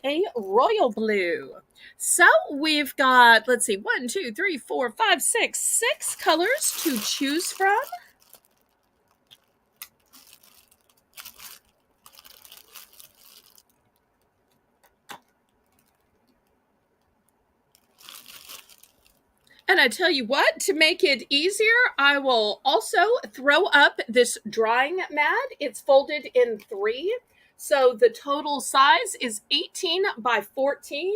A royal blue. So we've got, let's see, 1, 2, 3, 4, 5, 6 colors to choose from. And I tell you what, to make it easier, I will also throw up this drying mat. It's folded in 3. So the total size is 18 by 14.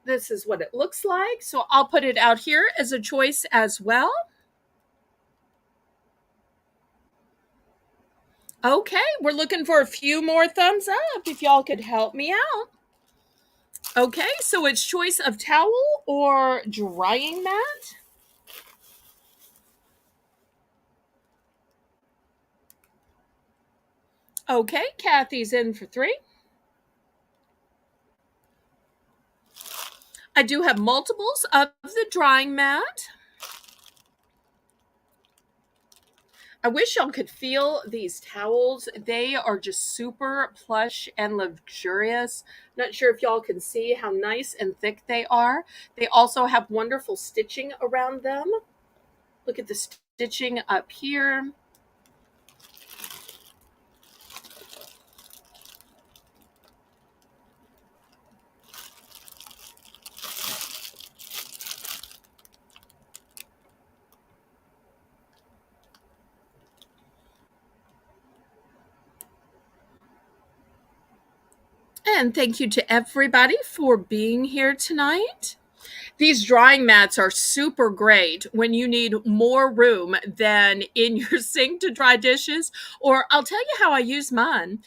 This is what it looks like. So I'll put it out here as a choice as well. Okay, we're looking for a few more thumbs up if y'all could help me out. Okay, so it's choice of towel or drying mat. Okay, Kathy's in for 3. I do have multiples of the drying mat. I wish y'all could feel these towels. They are just super plush and luxurious. Not sure if y'all can see how nice and thick they are. They also have wonderful stitching around them. Look at the stitching up here. And thank you to everybody for being here tonight. These drying mats are super great when you need more room than in your sink to dry dishes. Or I'll tell you how I use mine.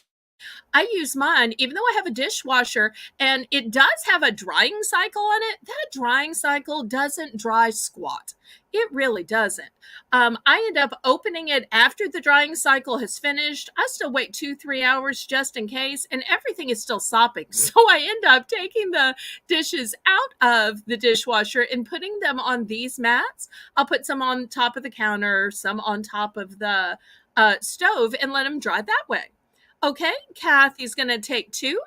I use mine, even though I have a dishwasher and it does have a drying cycle on it, that drying cycle doesn't dry squat. It really doesn't. I end up opening it after the drying cycle has finished. I still wait 2-3 hours just in case, and everything is still sopping. So I end up taking the dishes out of the dishwasher and putting them on these mats. I'll put some on top of the counter, some on top of the stove, and let them dry that way. Okay, Kathy's going to take 2.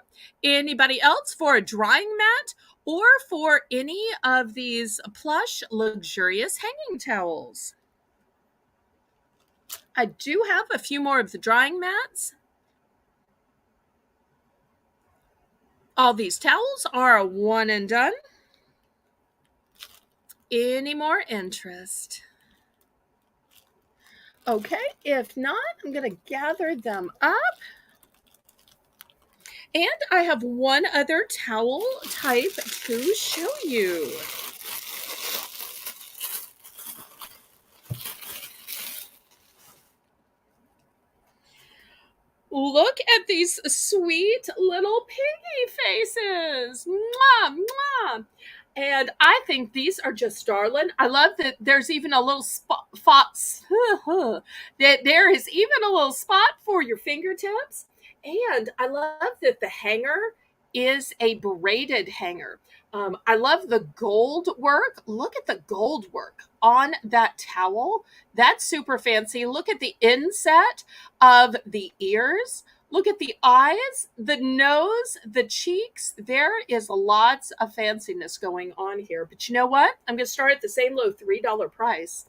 Anybody else for a drying mat or for any of these plush, luxurious hanging towels? I do have a few more of the drying mats. All these towels are a one and done. Any more interest? Okay, if not, I'm going to gather them up. And I have one other towel type to show you. Look at these sweet little piggy faces. Mwah, mwah. And I think these are just darling. I love that there's even a little spot. That there is even a little spot for your fingertips. And I love that the hanger is a braided hanger. I love the gold work. Look at the gold work on that towel. That's super fancy. Look at the inset of the ears. Look at the eyes, the nose, the cheeks. There is lots of fanciness going on here. But you know what? I'm going to start at the same low $3 price.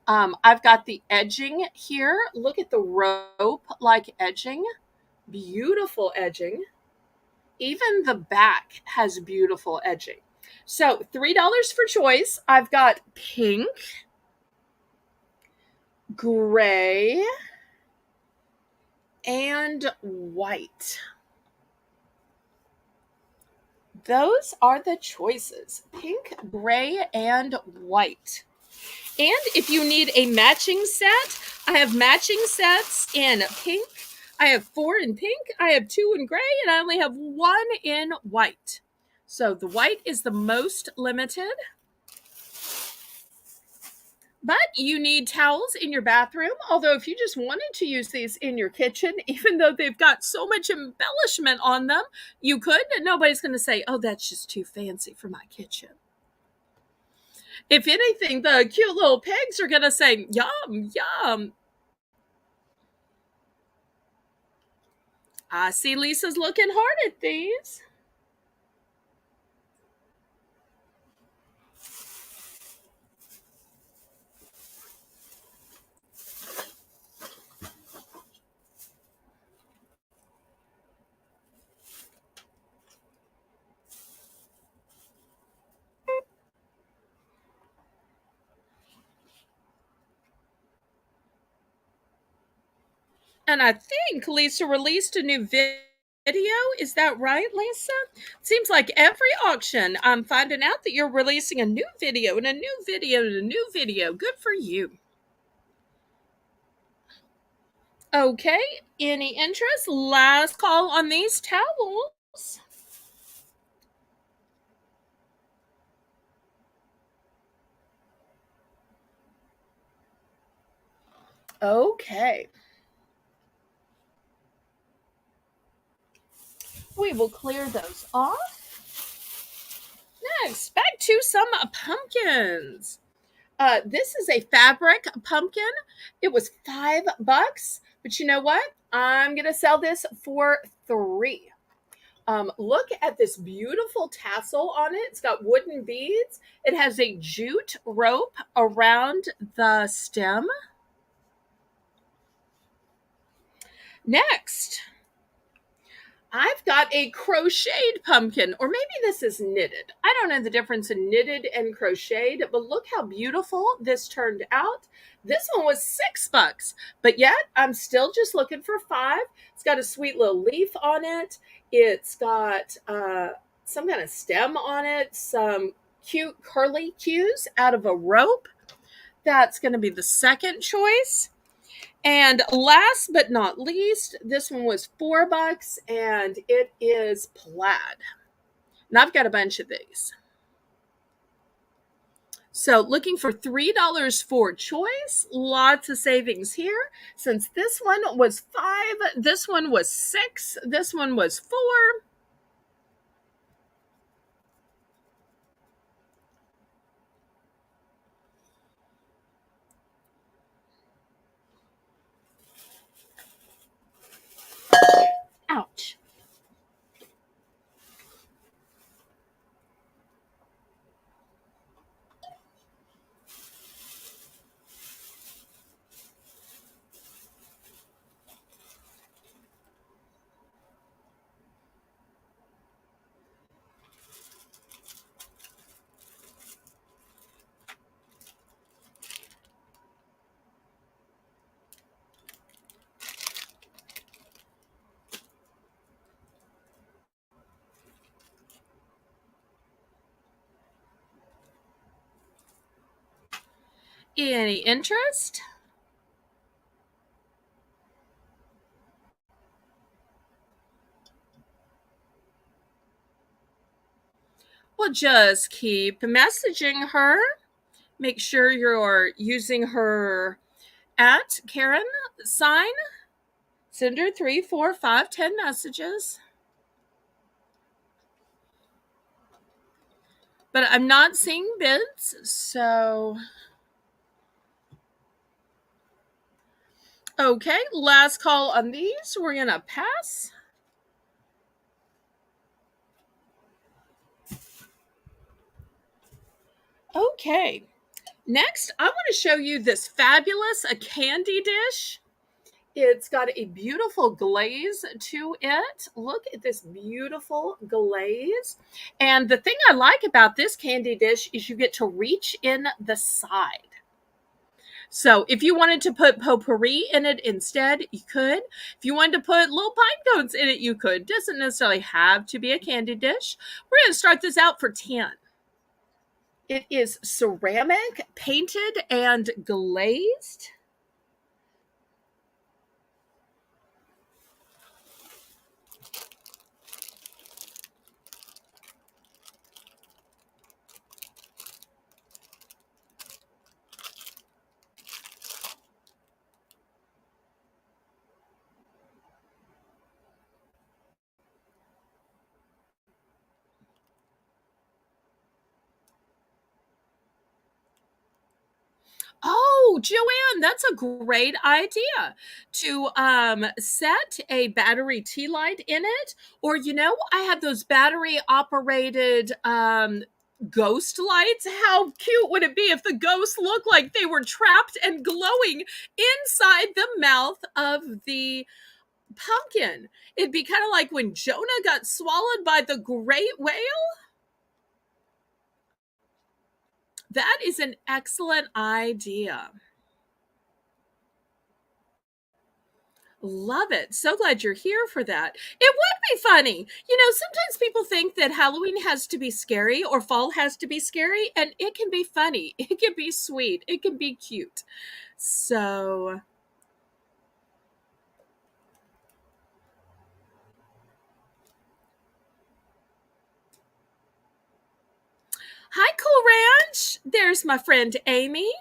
I've got the edging here. Look at the rope-like edging. Beautiful edging. Even the back has beautiful edging. So $3 for choice. I've got pink, gray, and white. Those are the choices. Pink, gray, and white. And if you need a matching set, I have matching sets in pink. I have 4 in pink, I have 2 in gray, and I only have 1 in white. So the white is the most limited. But you need towels in your bathroom. Although if you just wanted to use these in your kitchen, even though they've got so much embellishment on them, you could. Nobody's going to say, oh, that's just too fancy for my kitchen. If anything, the cute little pigs are going to say, yum, yum. I see Lisa's looking hard at these. And I think Lisa released a new video. Is that right, Lisa? Seems like every auction I'm finding out that you're releasing a new video and a new video and a new video. Good for you. Okay, any interest? Last call on these towels. Okay. We will clear those off. Next, back to some pumpkins. This is a fabric pumpkin. It was $5, but you know what? I'm gonna sell this for 3. Look at this beautiful tassel on it. It's got wooden beads. It has a jute rope around the stem. Next, I've got a crocheted pumpkin, or maybe this is knitted. I don't know the difference in knitted and crocheted, but look how beautiful this turned out. This one was $6, but yet I'm still just looking for 5. It's got a sweet little leaf on it. It's got some kind of stem on it, some cute curly cues out of a rope. That's going to be the second choice. And last but not least, this one was $4 and it is plaid. And I've got a bunch of these. So looking for $3 for choice. Lots of savings here. Since this one was 5, this one was 6, this one was 4. Ouch. Any interest? Well, just keep messaging her. Make sure you're using her at Karen sign. Send her 3, 4, 5, 10 messages. But I'm not seeing bids, so okay. Last call on these. We're gonna pass. Okay. Next, I want to show you this fabulous a candy dish. It's got a beautiful glaze to it. Look at this beautiful glaze. And the thing I like about this candy dish is you get to reach in the side. So if you wanted to put potpourri in it instead, you could. If you wanted to put little pine cones in it, you could. Doesn't necessarily have to be a candy dish. We're going to start this out for 10. It is ceramic, painted, and glazed. Oh, Joanne, that's a great idea to set a battery tea light in it. Or, I have those battery operated ghost lights. How cute would it be if the ghosts looked like they were trapped and glowing inside the mouth of the pumpkin? It'd be kind of like when Jonah got swallowed by the great whale. That is an excellent idea. Love it. So glad you're here for that. It would be funny. Sometimes people think that Halloween has to be scary or fall has to be scary, and it can be funny. It can be sweet. It can be cute. So, hi, Cool Ranch. There's my friend Amy.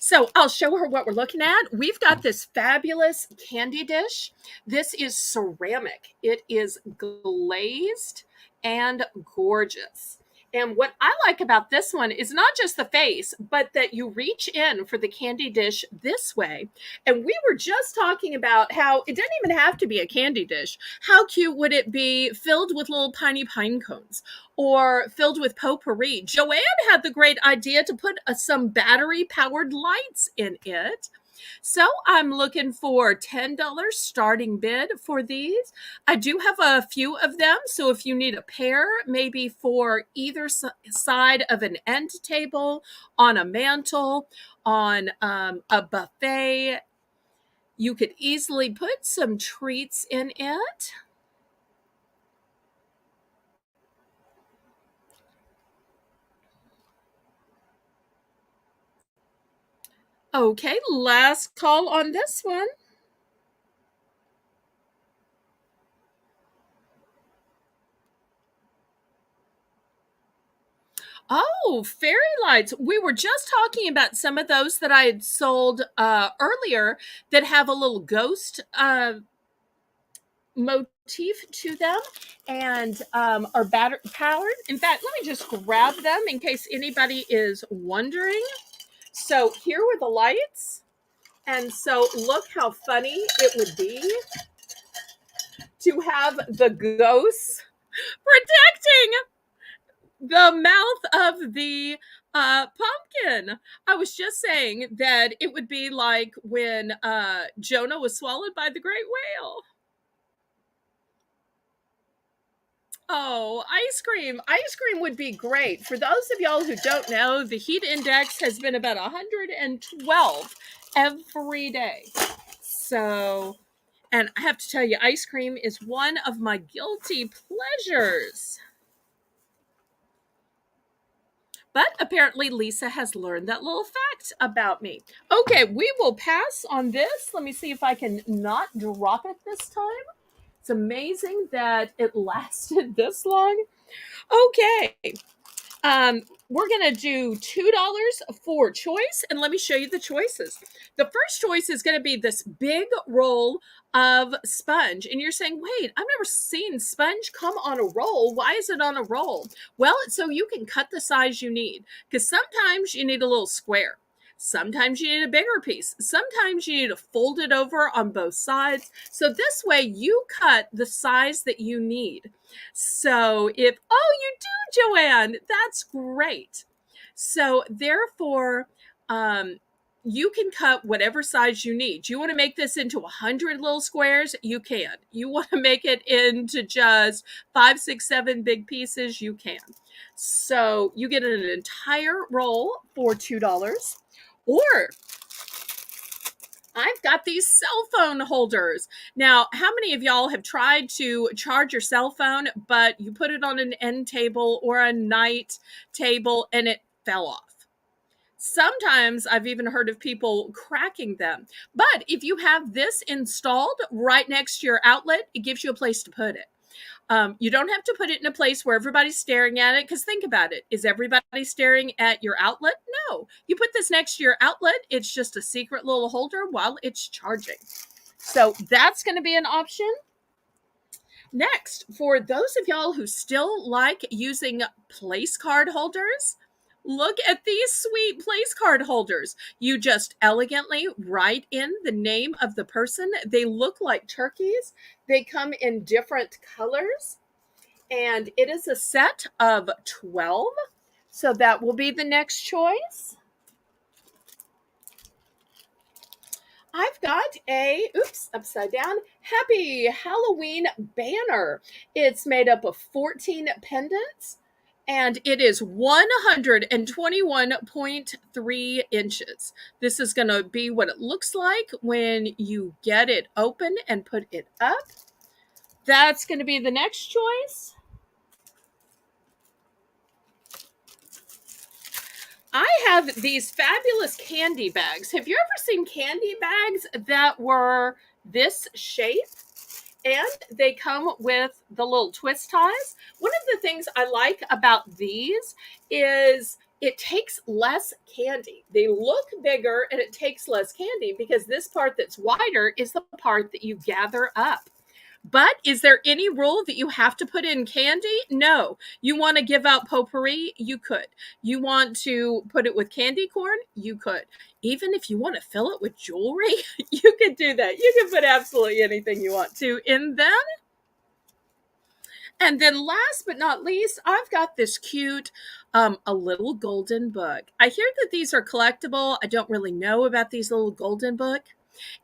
So I'll show her what we're looking at. We've got this fabulous candy dish. This is ceramic. It is glazed and gorgeous. And what I like about this one is not just the face, but that you reach in for the candy dish this way. And we were just talking about how it doesn't even have to be a candy dish. How cute would it be filled with little tiny pine cones or filled with potpourri? Joanne had the great idea to put some battery powered lights in it. So I'm looking for $10 starting bid for these. I do have a few of them. So if you need a pair, maybe for either side of an end table, on a mantle, on a buffet, you could easily put some treats in it. Okay, last call on this one. Oh, fairy lights. We were just talking about some of those that I had sold earlier that have a little ghost motif to them and are battery powered. In fact, let me just grab them in case anybody is wondering. So here were the lights. And so look how funny it would be to have the ghosts protecting the mouth of the pumpkin. I was just saying that it would be like when Jonah was swallowed by the great whale. Oh, ice cream. Ice cream would be great. For those of y'all who don't know, the heat index has been about 112 every day. So, and I have to tell you, ice cream is one of my guilty pleasures. But apparently Lisa has learned that little fact about me. Okay, we will pass on this. Let me see if I can not drop it this time. It's amazing that it lasted this long. Okay. We're going to do $2 for choice, and let me show you the choices. The first choice is going to be this big roll of sponge, and you're saying, wait, I've never seen sponge come on a roll. Why is it on a roll? Well, it's so you can cut the size you need, because sometimes you need a little square. Sometimes you need a bigger piece. Sometimes you need to fold it over on both sides. So this way you cut the size that you need. So if, oh, you do, Joanne, that's great. So therefore, you can cut whatever size you need. You want to make this into 100 little squares? You can. You want to make it into just 5, 6, 7 big pieces? You can. So you get an entire roll for $2. Or I've got these cell phone holders. Now, how many of y'all have tried to charge your cell phone, but you put it on an end table or a night table and it fell off? Sometimes I've even heard of people cracking them. But if you have this installed right next to your outlet, it gives you a place to put it. You don't have to put it in a place where everybody's staring at it, because think about it. Is everybody staring at your outlet? No. You put this next to your outlet, it's just a secret little holder while it's charging. So that's going to be an option. Next, for those of y'all who still like using place card holders, look at these sweet place card holders. You just elegantly write in the name of the person. They look like turkeys. They come in different colors. And it is a set of 12. So that will be the next choice. I've got a, oops, upside down, Happy Halloween banner. It's made up of 14 pendants, and it is 121.3 inches. This is going to be what it looks like when you get it open and put it up. That's going to be the next choice. I have these fabulous candy bags. Have you ever seen candy bags that were this shape? And they come with the little twist ties. One of the things I like about these is it takes less candy. They look bigger and it takes less candy because this part that's wider is the part that you gather up. But is there any rule that you have to put in candy? No. You want to give out potpourri? You could. You want to put it with candy corn? You could. Even if you want to fill it with jewelry, you could do that. You can put absolutely anything you want to in them. And then last but not least, I've got this cute, a little golden book. I hear that these are collectible. I don't really know about these little golden book.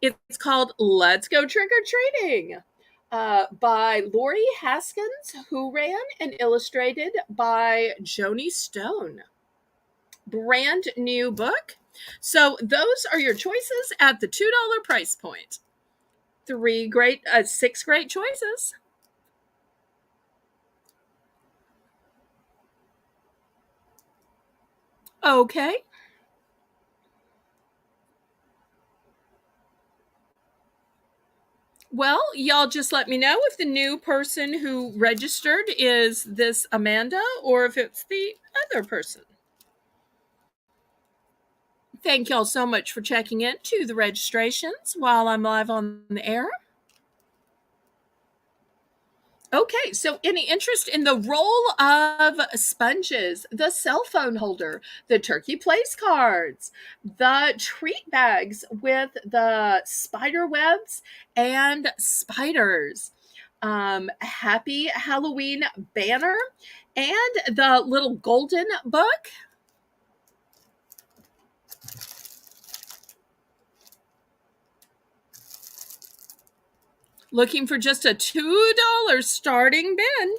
It's called Let's Go Trick or Treating by Lori Haskins, who ran and illustrated by Joni Stone. Brand new book. So those are your choices at the $2 price point. Six great choices. Okay. Well, y'all just let me know if the new person who registered is this Amanda or if it's the other person. Thank y'all so much for checking in to the registrations while I'm live on the air. Okay, so any interest in the roll of sponges, the cell phone holder, the turkey place cards, the treat bags with the spider webs and spiders, happy Halloween banner, and the little golden book? Looking for just a $2 starting bin.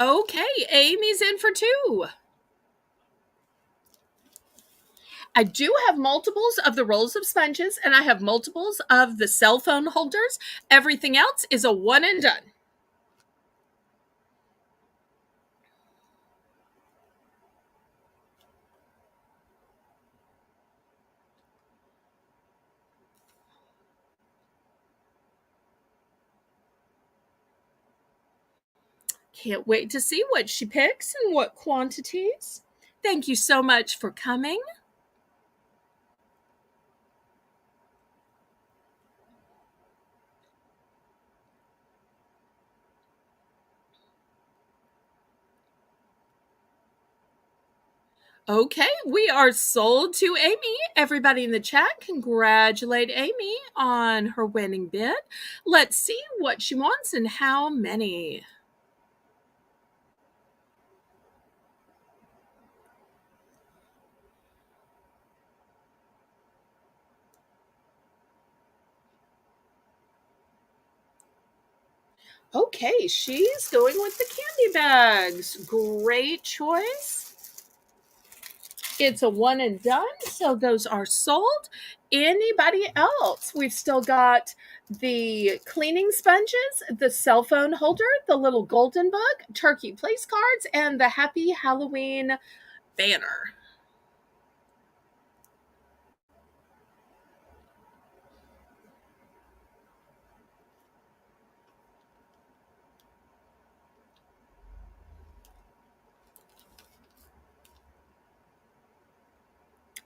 Okay, Amy's in for two. I do have multiples of the rolls of sponges and I have multiples of the cell phone holders. Everything else is a one and done. Can't wait to see what she picks and what quantities. Thank you so much for coming. Okay, we are sold to Amy. Everybody in the chat, congratulate Amy on her winning bid. Let's see what she wants and how many. Okay, she's going with the candy bags. Great choice. It's a one and done, so those are sold. Anybody else? We've still got the cleaning sponges, the cell phone holder, the little golden book, turkey place cards, and the Happy Halloween banner.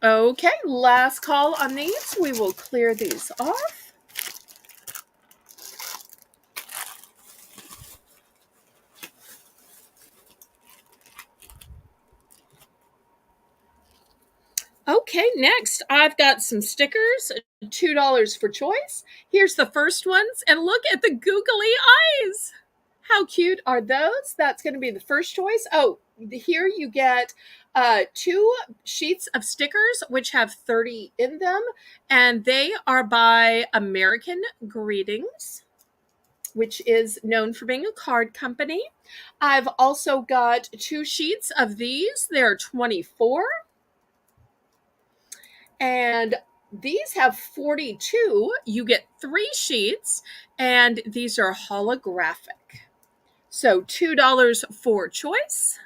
Okay, last call on these. We will clear these off. Okay, next I've got some stickers, $2 for choice. Here's the first ones, and look at the googly eyes. How cute are those? That's going to be the first choice. Oh, here you get two sheets of stickers, which have 30 in them, and they are by American Greetings, which is known for being a card company. I've also got two sheets of these. They're 24. And these have 42. You get three sheets, and these are holographic. So $2 for choice.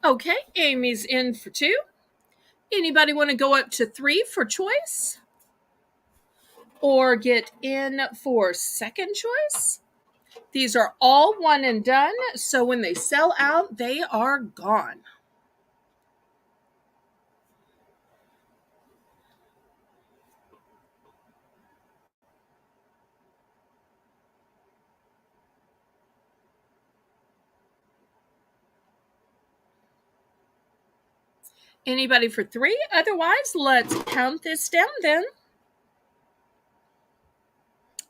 Okay, Amy's in for 2. Anybody want to go up to 3 for choice? Or get in for second choice? These are all one and done, so when they sell out, they are gone. Anybody for 3? Otherwise, let's count this down then.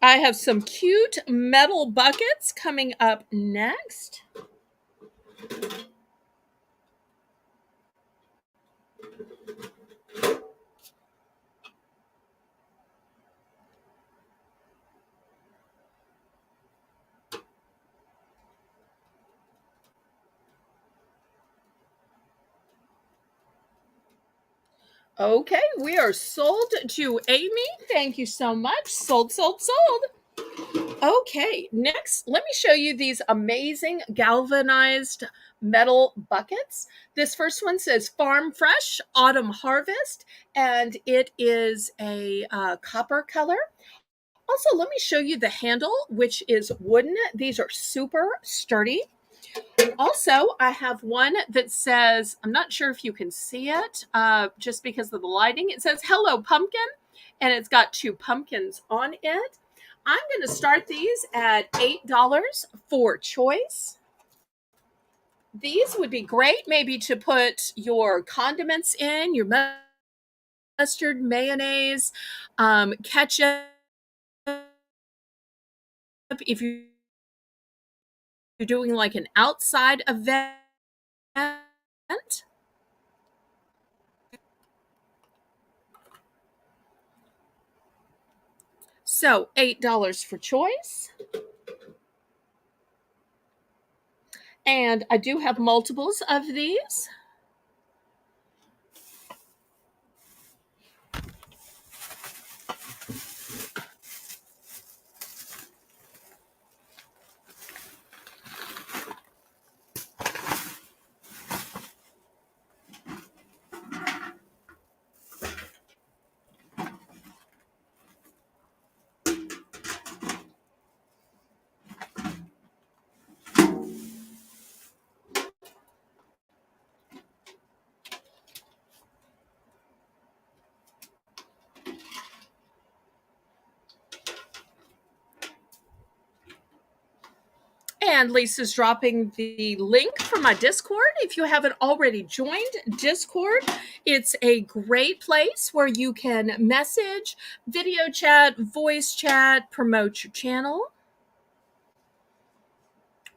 I have some cute metal buckets coming up next. Okay, we are sold to Amy. Thank you so much. Sold, sold, sold. Okay, next, let me show you these amazing galvanized metal buckets. This first one says Farm Fresh Autumn Harvest, and it is a copper color. Also, let me show you the handle, which is wooden. These are super sturdy. Also, I have one that says, I'm not sure if you can see it just because of the lighting. It says, Hello Pumpkin, and it's got 2 pumpkins on it. I'm going to start these at $8 for choice. These would be great maybe to put your condiments in, your mustard, mayonnaise, ketchup. If you're doing like an outside event. So $8 for choice. And I do have multiples of these. And Lisa's dropping the link for my Discord. If you haven't already joined Discord, it's a great place where you can message, video chat, voice chat, promote your channel.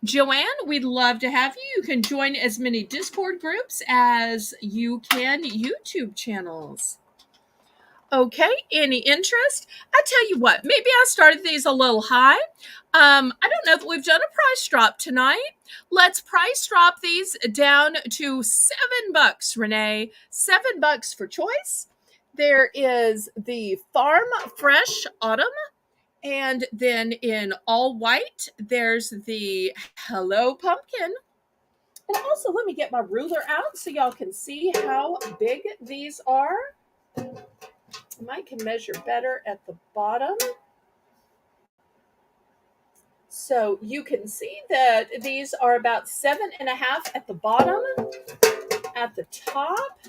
Joanne, we'd love to have you. You can join as many Discord groups as you can YouTube channels. Okay, any interest? I tell you what, maybe I started these a little high. I don't know that we've done a price drop tonight. Let's price drop these down to $7, Renee. $7 for choice. There is the Farm Fresh Autumn, and then in all white, there's the Hello Pumpkin. And also, let me get my ruler out so y'all can see how big these are. I can measure better at the bottom. So you can see that these are about 7.5 at the bottom. At the top,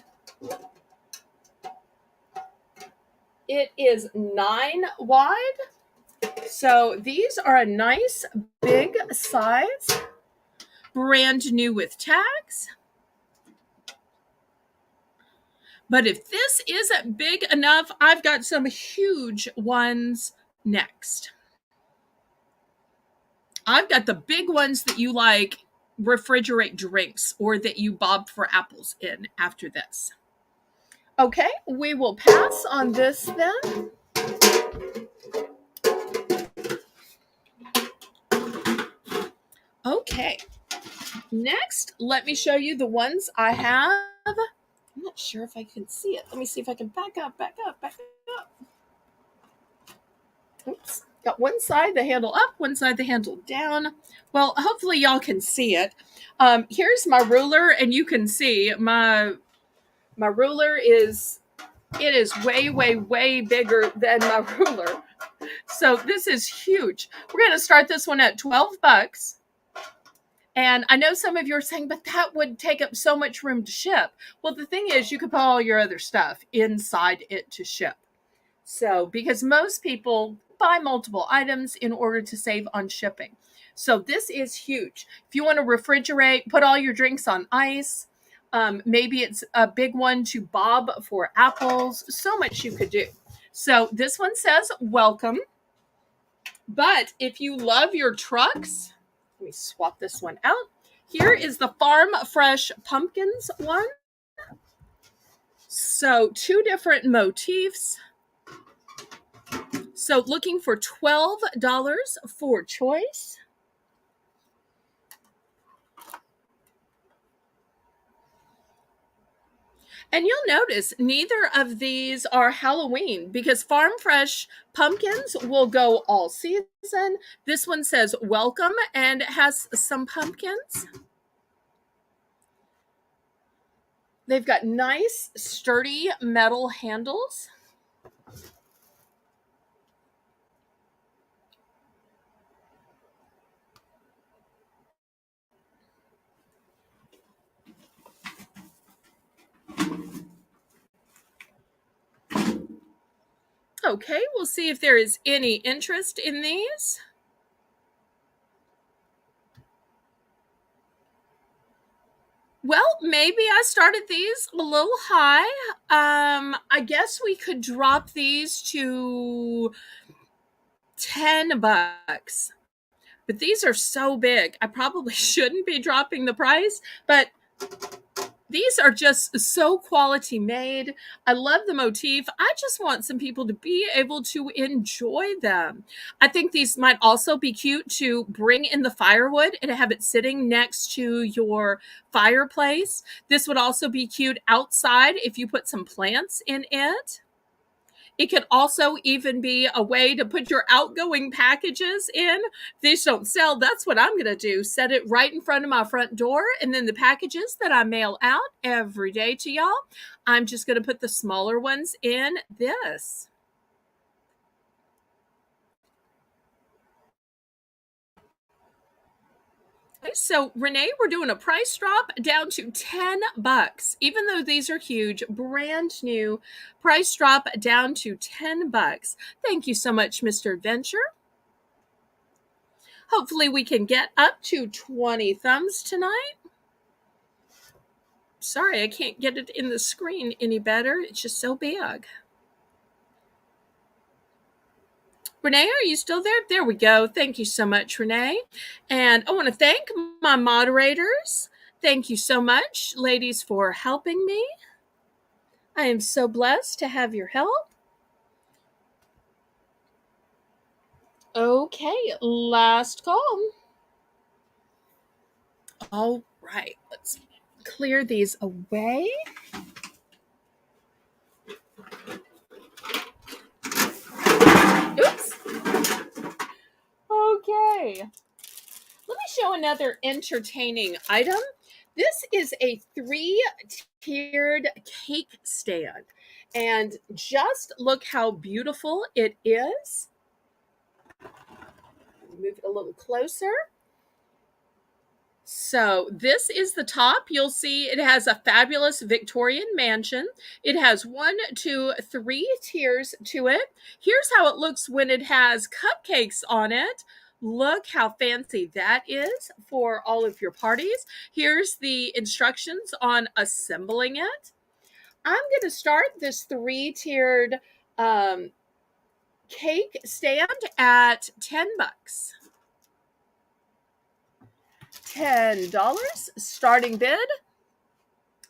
it is 9 wide. So these are a nice big size, brand new with tags. But if this isn't big enough, I've got some huge ones next. I've got the big ones that you like refrigerate drinks or that you bob for apples in after this. Okay, we will pass on this then. Okay, next, let me show you the ones I have. I'm not sure if I can see it. Let me see if I can back up. Oops. Got one side the handle up, one side the handle down. Well, hopefully y'all can see it. Here's my ruler, and you can see my ruler is, it is way, way, way bigger than my ruler. So this is huge. We're going to start this one at $12. And I know some of you are saying, but that would take up so much room to ship. Well, the thing is, you could put all your other stuff inside it to ship. So, because most people buy multiple items in order to save on shipping. So this is huge. If you want to refrigerate, put all your drinks on ice. Maybe it's a big one to bob for apples. So much you could do. So this one says welcome. But if you love your trucks, let me swap this one out. Here is the Farm Fresh Pumpkins one. So 2 different motifs. So looking for $12 for choice. And you'll notice neither of these are Halloween because Farm Fresh pumpkins will go all season. This one says welcome and it has some pumpkins. They've got nice, sturdy metal handles. Okay, we'll see if there is any interest in these. Well, maybe I started these a little high. I guess we could drop these to $10. But these are so big. I probably shouldn't be dropping the price, but these are just so quality made. I love the motif. I just want some people to be able to enjoy them. I think these might also be cute to bring in the firewood and have it sitting next to your fireplace. This would also be cute outside if you put some plants in it. It could also even be a way to put your outgoing packages in. If these don't sell, that's what I'm going to do. Set it right in front of my front door. And then the packages that I mail out every day to y'all, I'm just going to put the smaller ones in this. Okay, so Renee, we're doing a price drop down to $10. Even though these are huge, brand new, price drop down to $10. Thank you so much, Mr. Adventure. Hopefully we can get up to 20 thumbs tonight. Sorry, I can't get it in the screen any better. It's just so big. Renee, are you still there? There we go. Thank you so much, Renee. And I want to thank my moderators. Thank you so much, ladies, for helping me. I am so blessed to have your help. Okay, last call. All right, let's clear these away. Oops. Okay. Let me show another entertaining item. This is a 3-tiered cake stand. And just look how beautiful it is. Move it a little closer. So this is the top. You'll see it has a fabulous Victorian mansion. It has 1, 2, 3 tiers to it. Here's how it looks when it has cupcakes on it. Look how fancy that is for all of your parties. Here's the instructions on assembling it. I'm going to start this 3-tiered cake stand at $10. $10 starting bid.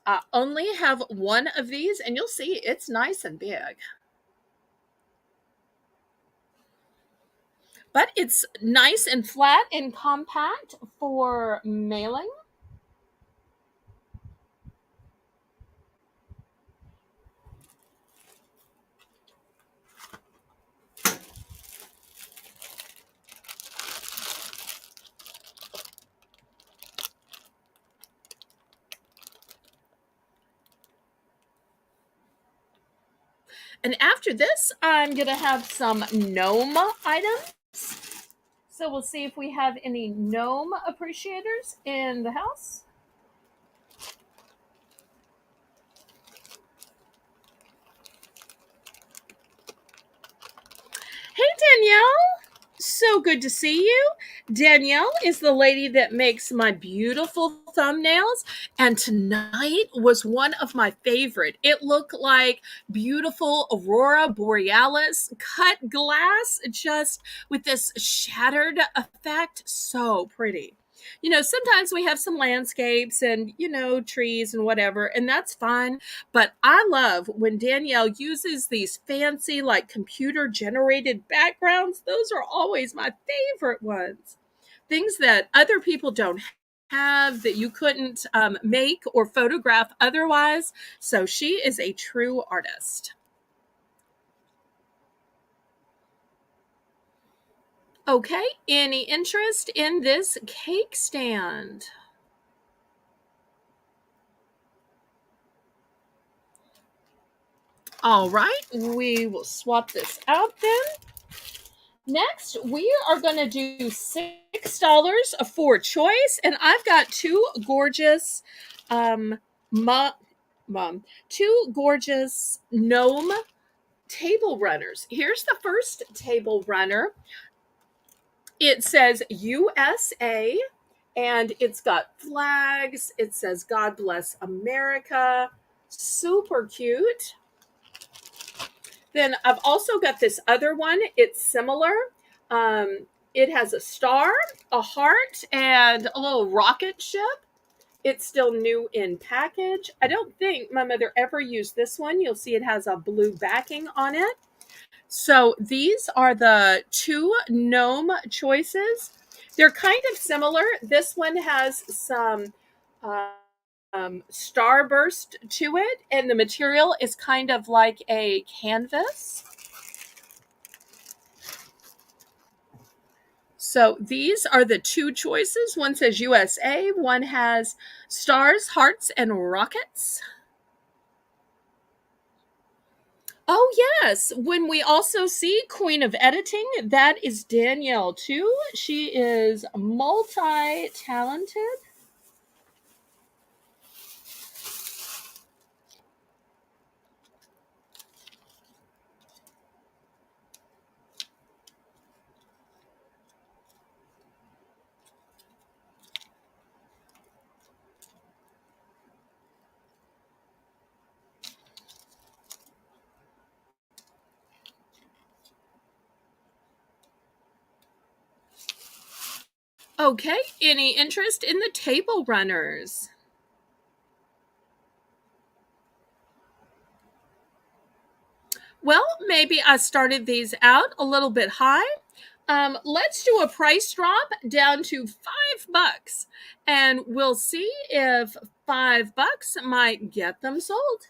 I only have one of these, and you'll see it's nice and big. But it's nice and flat and compact for mailing. And after this, I'm going to have some gnome items. So we'll see if we have any gnome appreciators in the house. Hey, Danielle. So good to see you. Danielle is the lady that makes my beautiful thumbnails, and tonight was one of my favorite. It looked like beautiful aurora borealis cut glass, just with this shattered effect. So pretty. You know, sometimes we have some landscapes and, trees and whatever, and that's fine. But I love when Danielle uses these fancy, like computer generated backgrounds. Those are always my favorite ones. Things that other people don't have, that you couldn't make or photograph otherwise. So she is a true artist. Okay, any interest in this cake stand? All right, we will swap this out then. Next, we are going to do $6 for choice, and I've got two gorgeous, mom, two gorgeous gnome table runners. Here's the first table runner. It says USA, and it's got flags. It says God bless America. Super cute. Then I've also got this other one. It's similar. It has a star, a heart, and a little rocket ship. It's still new in package. I don't think my mother ever used this one. You'll see it has a blue backing on it. So these are the two gnome choices. They're kind of similar. This one has some starburst to it, and the material is kind of like a canvas. So these are the two choices. One says USA, one has stars, hearts, and rockets. Oh, yes. When we also see Queen of Editing, that is Danielle, too. She is multi talented. Okay, any interest in the table runners? Well, maybe I started these out a little bit high. Let's do a price drop down to $5, and we'll see if $5 might get them sold.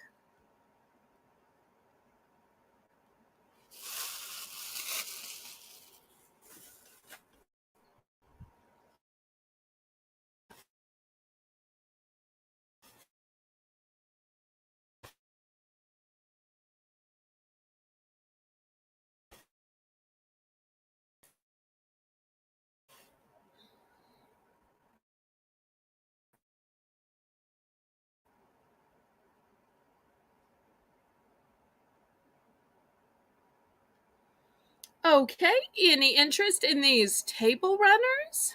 Okay, any interest in these table runners?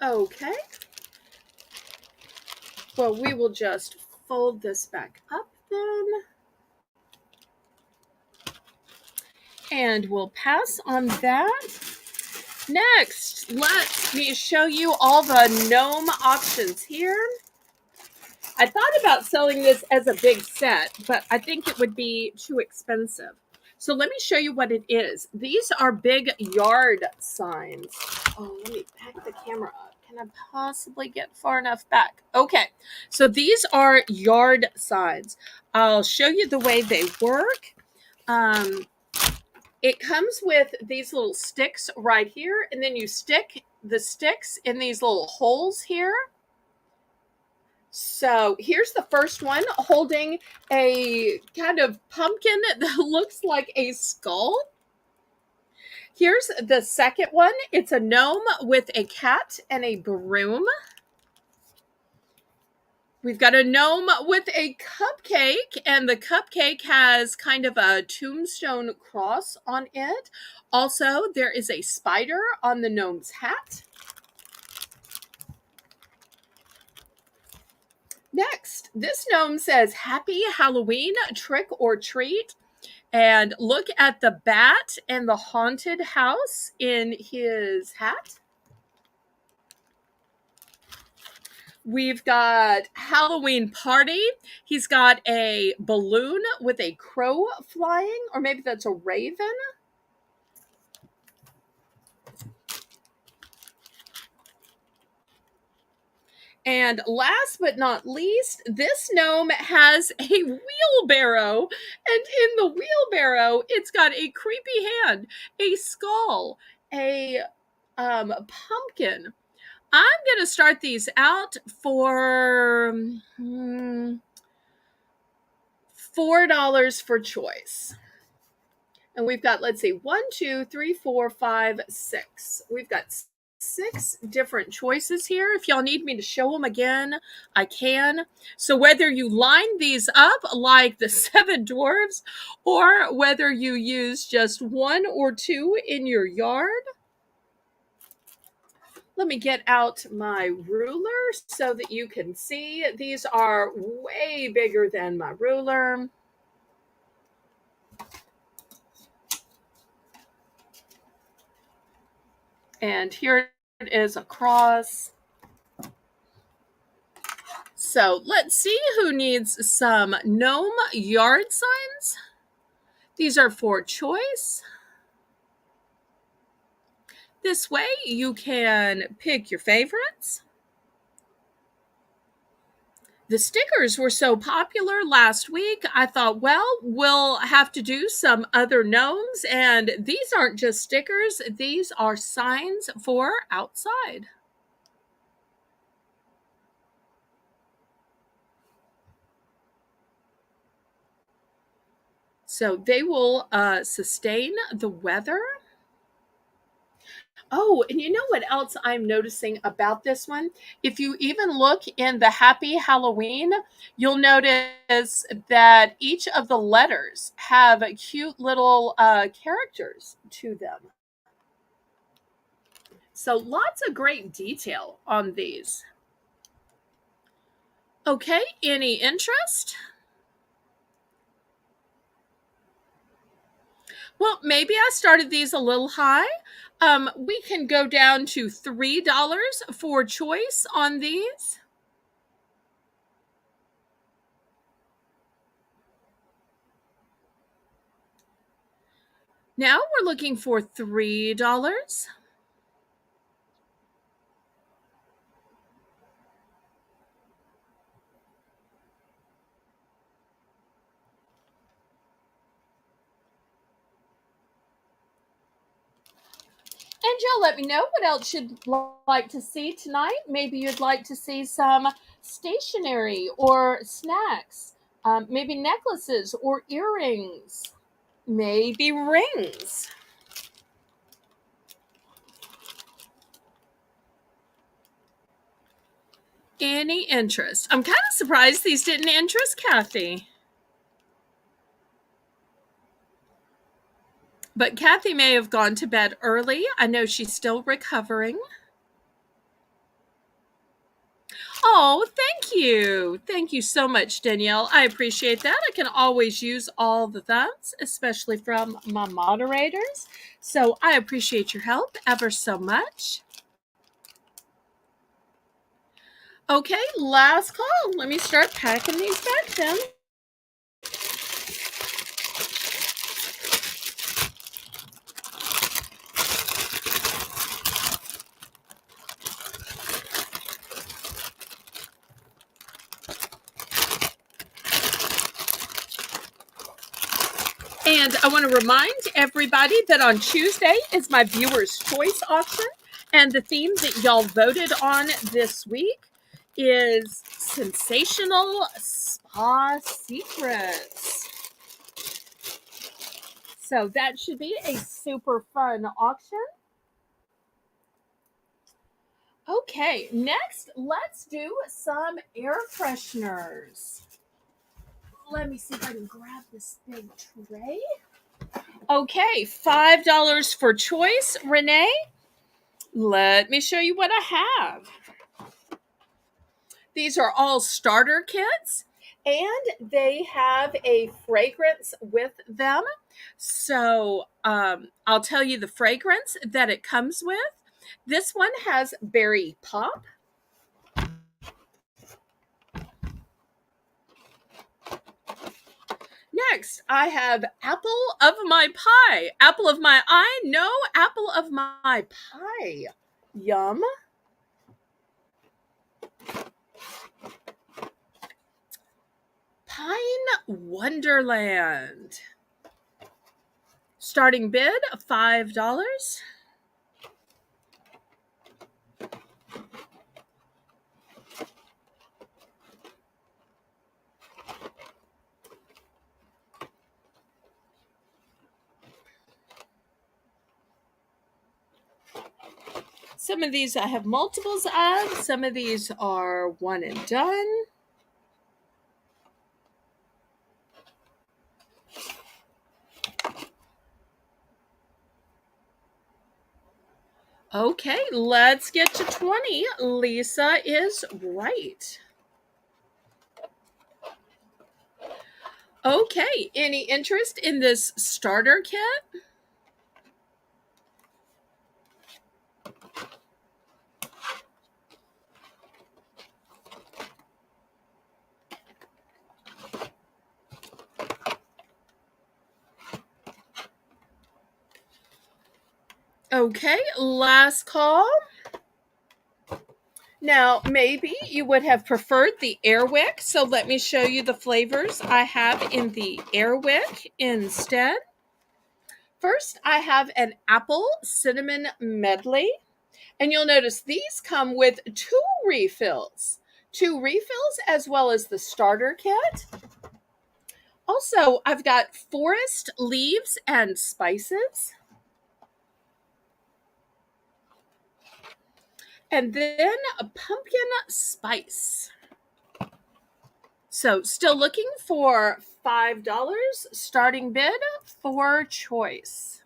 Okay, well, we will just fold this back up then. And we'll pass on that. Next, let me show you all the gnome options here. I thought about selling this as a big set, but I think it would be too expensive. So let me show you what it is. These are big yard signs. Oh, let me back the camera up. Can I possibly get far enough back? Okay, so these are yard signs. I'll show you the way they work. It comes with these little sticks right here, and then you stick the sticks in these little holes here. So here's the first one, holding a kind of pumpkin that looks like a skull. Here's the second one. It's a gnome with a cat and a broom. We've got a gnome with a cupcake, and the cupcake has kind of a tombstone cross on it. Also, there is a spider on the gnome's hat. Next, this gnome says, "Happy Halloween, trick or treat." And look at the bat and the haunted house in his hat. We've got Halloween party. He's got a balloon with a crow flying, or maybe that's a raven. And last but not least, this gnome has a wheelbarrow. And in the wheelbarrow, it's got a creepy hand, a skull, a pumpkin. I'm going to start these out for $4 for choice. And we've got, let's see, 1, 2, 3, 4, 5, 6. We've got 6 different choices here. If y'all need me to show them again, I can. So whether you line these up like the 7 dwarves, or whether you use just 1 or 2 in your yard. Let me get out my ruler so that you can see. These are way bigger than my ruler. And here it is across. So let's see who needs some gnome yard signs. These are for choice. This way you can pick your favorites. The stickers were so popular last week, I thought, well, we'll have to do some other gnomes. And these aren't just stickers, these are signs for outside. So they will sustain the weather. Oh, and you know what else I'm noticing about this one? If you even look in the Happy Halloween, you'll notice that each of the letters have cute little characters to them. So lots of great detail on these. Okay, any interest? Well, maybe I started these a little high. We can go down to $3 for choice on these. Now we're looking for $3. And y'all let me know what else you'd like to see tonight. Maybe you'd like to see some stationery or snacks, maybe necklaces or earrings, maybe rings. Any interest? I'm kind of surprised these didn't interest Kathy. But Kathy may have gone to bed early. I know she's still recovering. Oh, thank you. Thank you so much, Danielle. I appreciate that. I can always use all the thumbs, especially from my moderators. So I appreciate your help ever so much. Okay, last call. Let me start packing these back then. And I want to remind everybody that on Tuesday is my Viewer's Choice auction. And the theme that y'all voted on this week is Sensational Spa Secrets. So that should be a super fun auction. Okay, next, let's do some air fresheners. Let me see if I can grab this big tray. Okay, $5 for choice, Renee. Let me show you what I have. These are all starter kits, and they have a fragrance with them. So I'll tell you the fragrance that it comes with. This one has berry pop. Next, I have apple of my pie. Apple of my eye? No, apple of my pie. Yum. Pine Wonderland. Starting bid, $5. Some of these I have multiples of. Some of these are one and done. Okay, let's get to 20. Lisa is right. Okay, any interest in this starter kit? Okay, last call. Now, maybe you would have preferred the Airwick, so let me show you the flavors I have in the Airwick instead. First, I have an apple cinnamon medley, and you'll notice these come with two refills. Two refills as well as the starter kit. Also, I've got forest leaves and spices. And then a pumpkin spice. So still looking for $5, starting bid for choice.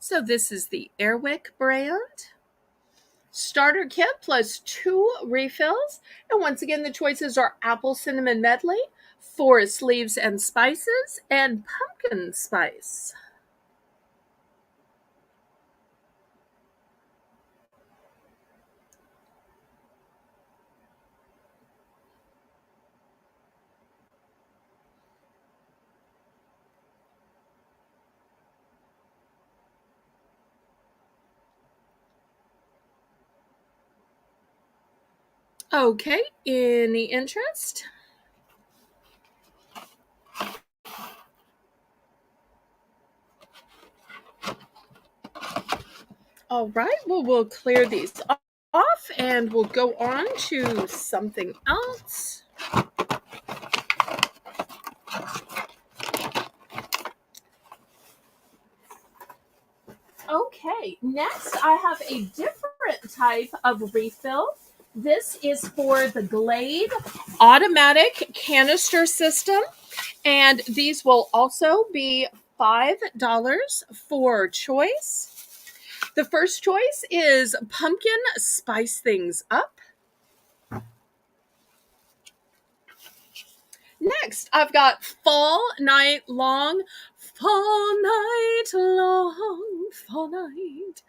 So this is the Airwick brand. Starter kit plus two refills. And once again, the choices are apple cinnamon medley, forest leaves and spices, and pumpkin spice. Okay, any interest? All right, well, we'll clear these off and we'll go on to something else. Okay, next I have a different type of refill. This is for the Glade automatic canister system, and these will also be $5 for choice. The first choice is pumpkin spice things up. Next, I've got fall night long, fall night long, fall night.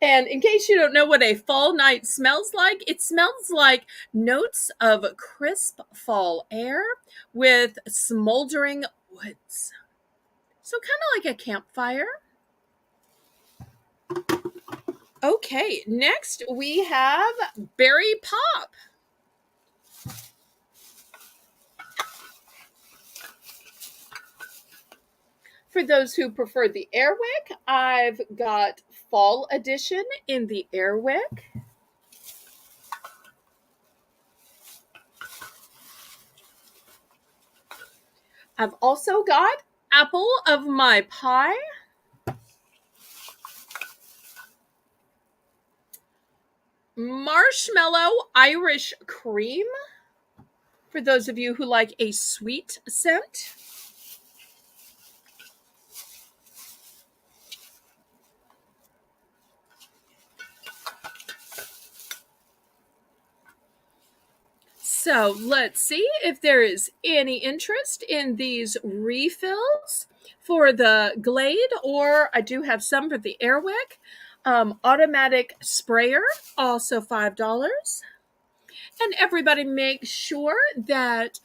And in case you don't know what a fall night smells like, it smells like notes of crisp fall air with smoldering woods. So kind of like a campfire. Okay, next we have Berry Pop. For those who prefer the Airwick, I've got Fall Edition in the Airwick. I've also got Apple of My Pie. Marshmallow Irish Cream, for those of you who like a sweet scent. So let's see if there is any interest in these refills for the Glade, or I do have some for the Airwick. Automatic sprayer, also $5. And everybody make sure that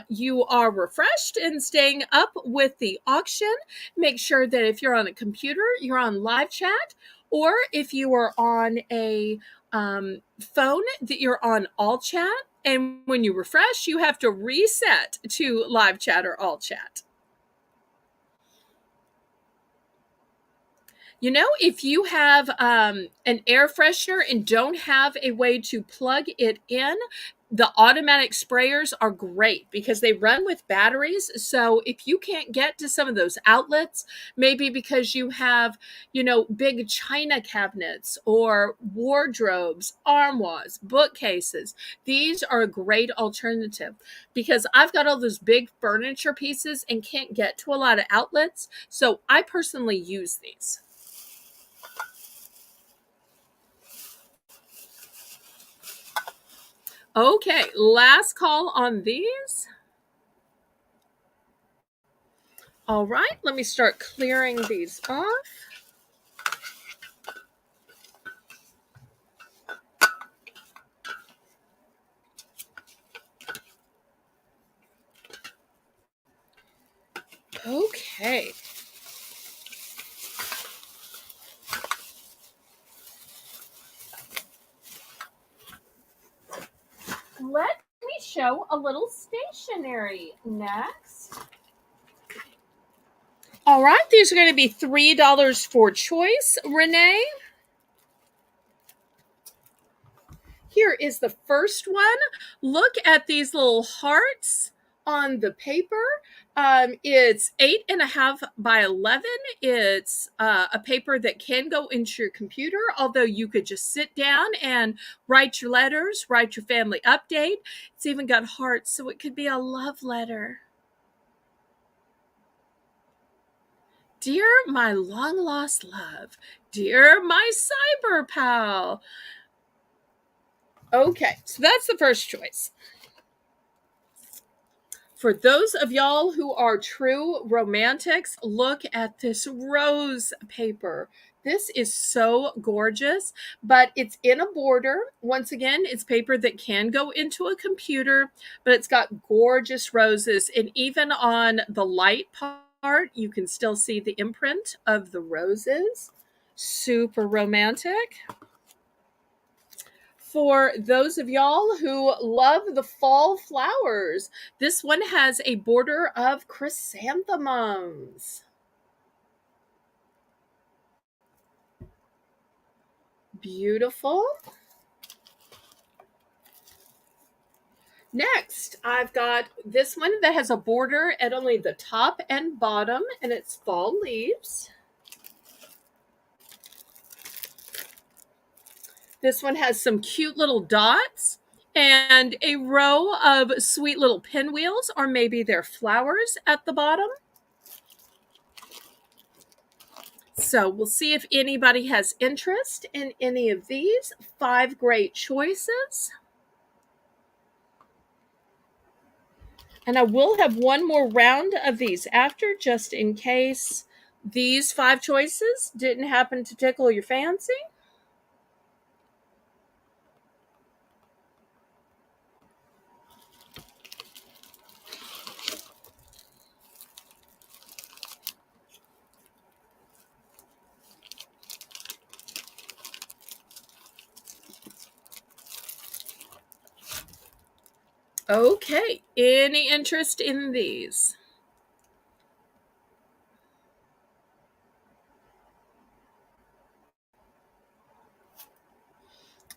you are refreshed and staying up with the auction. Make sure that if you're on a computer, you're on live chat, or if you are on a phone, that you're on all chat. And when you refresh, you have to reset to live chat or all chat. You know, if you have an air freshener and don't have a way to plug it in, the automatic sprayers are great because they run with batteries. So if you can't get to some of those outlets, maybe because you have, big china cabinets or wardrobes, armoires, bookcases, these are a great alternative because I've got all those big furniture pieces and can't get to a lot of outlets. So I personally use these. Okay, last call on these. All right, let me start clearing these off. Okay. Let me show a little stationery next. All right, these are going to be $3 for choice, Renee. Here is the first one. Look at these little hearts on the paper. It's 8.5 by 11. It's a paper that can go into your computer, although you could just sit down and write your letters, write your family update. It's even got hearts, so it could be a love letter. Dear my long lost love, dear my cyber pal. Okay, so that's the first choice. For those of y'all who are true romantics, look at this rose paper. This is so gorgeous, but it's in a border. Once again, it's paper that can go into a computer, but it's got gorgeous roses. And even on the light part, you can still see the imprint of the roses. Super romantic. For those of y'all who love the fall flowers, this one has a border of chrysanthemums. Beautiful. Next, I've got this one that has a border at only the top and bottom, and it's fall leaves. This one has some cute little dots and a row of sweet little pinwheels, or maybe they're flowers at the bottom. So we'll see if anybody has interest in any of these. 5 great choices. And I will have one more round of these after, just in case these 5 choices didn't happen to tickle your fancy. Okay, any interest in these?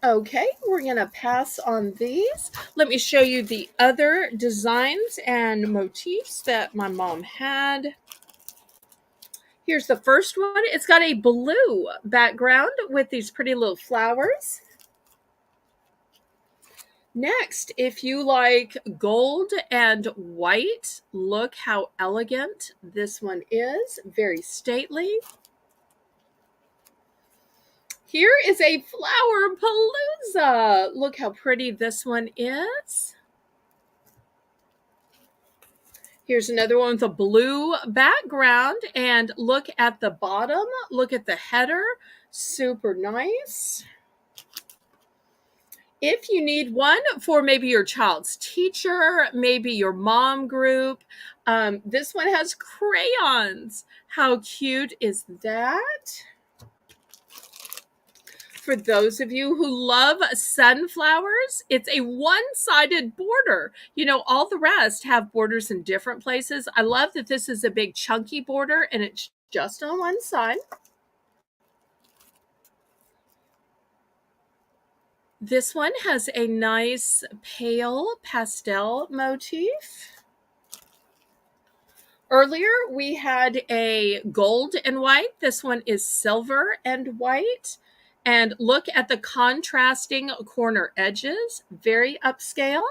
Okay, we're going to pass on these. Let me show you the other designs and motifs that my mom had. Here's the first one. It's got a blue background with these pretty little flowers. Next, if you like gold and white, look how elegant this one is. Very stately. Here is a flower palooza. Look how pretty this one is. Here's another one with a blue background, and look at the bottom. Look at the header. Super nice. If you need one for maybe your child's teacher, maybe your mom group, this one has crayons. How cute is that? For those of you who love sunflowers, it's a one-sided border. You know, all the rest have borders in different places. I love that this is a big chunky border and it's just on one side. This one has a nice pale pastel motif. Earlier, we had a gold and white. This one is silver and white. And look at the contrasting corner edges. Very upscale.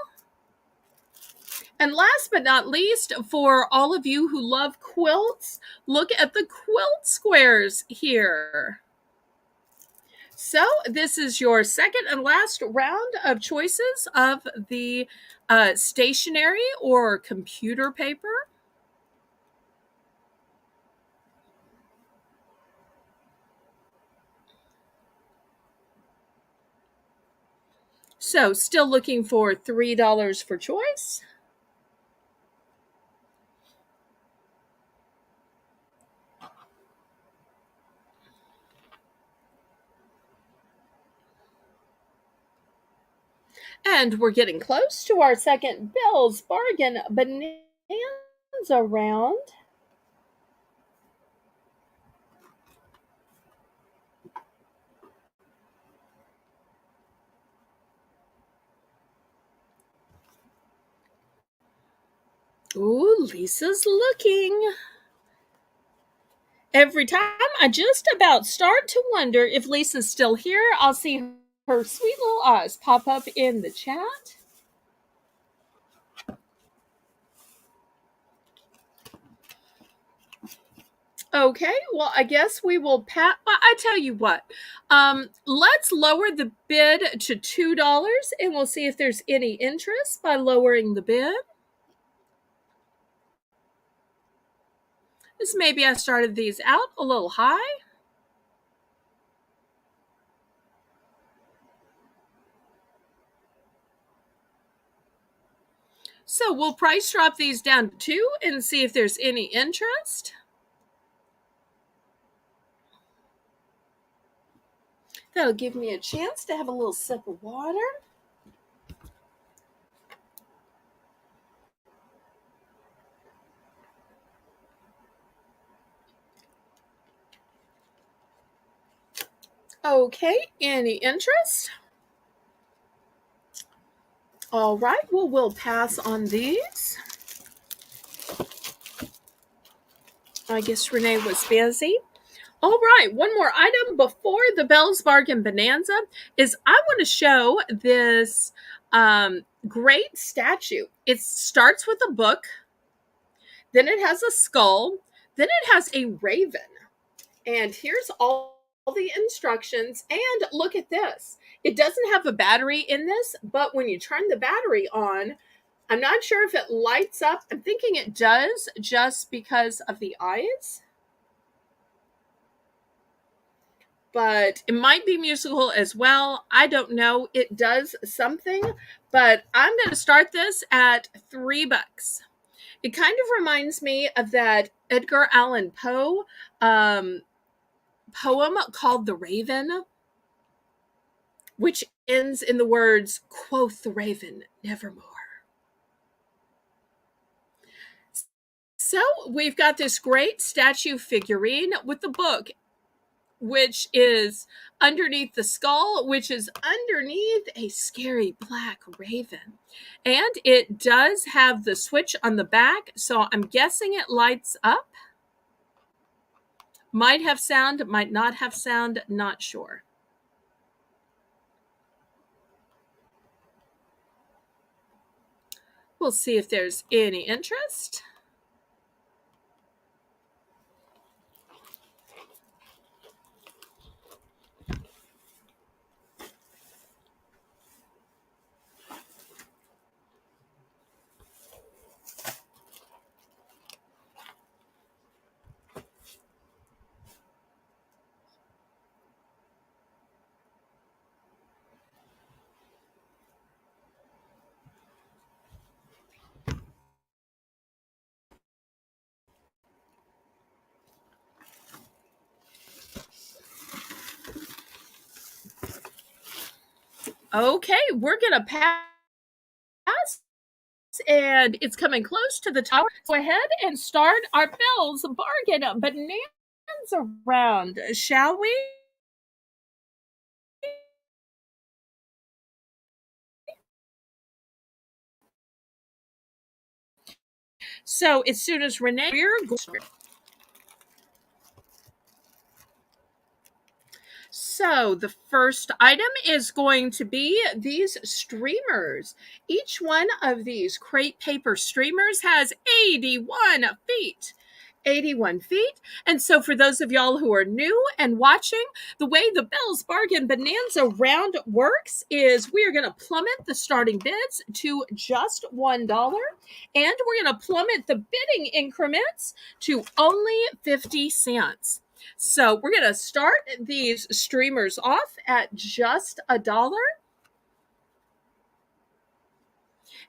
And last but not least, for all of you who love quilts, look at the quilt squares here. So this is your second and last round of choices of the stationery or computer paper. So still looking for $3 for choice. And we're getting close to our second Belle's Bargain Bonanza round. Ooh, Lisa's looking. Every time I just about start to wonder if Lisa's still here, I'll see her sweet little eyes pop up in the chat. Okay, well, I guess we will well, I tell you what, let's lower the bid to $2 and we'll see if there's any interest by lowering the bid. This maybe I started these out a little high. So we'll price drop these down to 2 and see if there's any interest. That'll give me a chance to have a little sip of water. Okay, any interest? All right, well, we'll pass on these. I guess Renee was busy. All right, one more item before the Belle's Bargain Bonanza is I want to show this great statue. It starts with a book, then it has a skull, then it has a raven. And here's all the instructions. And look at this. It doesn't have a battery in this, but when you turn the battery on, I'm not sure if it lights up. I'm thinking it does just because of the eyes. But it might be musical as well. I don't know. It does something, but I'm going to start this at $3. It kind of reminds me of that Edgar Allan Poe poem called The Raven, which ends in the words, "Quoth the raven, nevermore." So we've got this great statue figurine with the book, which is underneath the skull, which is underneath a scary black raven. And it does have the switch on the back, so I'm guessing it lights up. Might have sound, might not have sound, not sure. We'll see if there's any interest. Okay, we're going to pass, and it's coming close to the tower. Go ahead and start our Belle's Bargain Bonanza round, shall we? So as soon as Renee, we're going. So the first item is going to be these streamers. Each one of these crepe paper streamers has 81 feet. 81 feet. And so for those of y'all who are new and watching, the way the Belle's Bargain Bonanza round works is we are going to plummet the starting bids to just $1, and we're going to plummet the bidding increments to only 50 cents. So we're going to start these streamers off at just $1.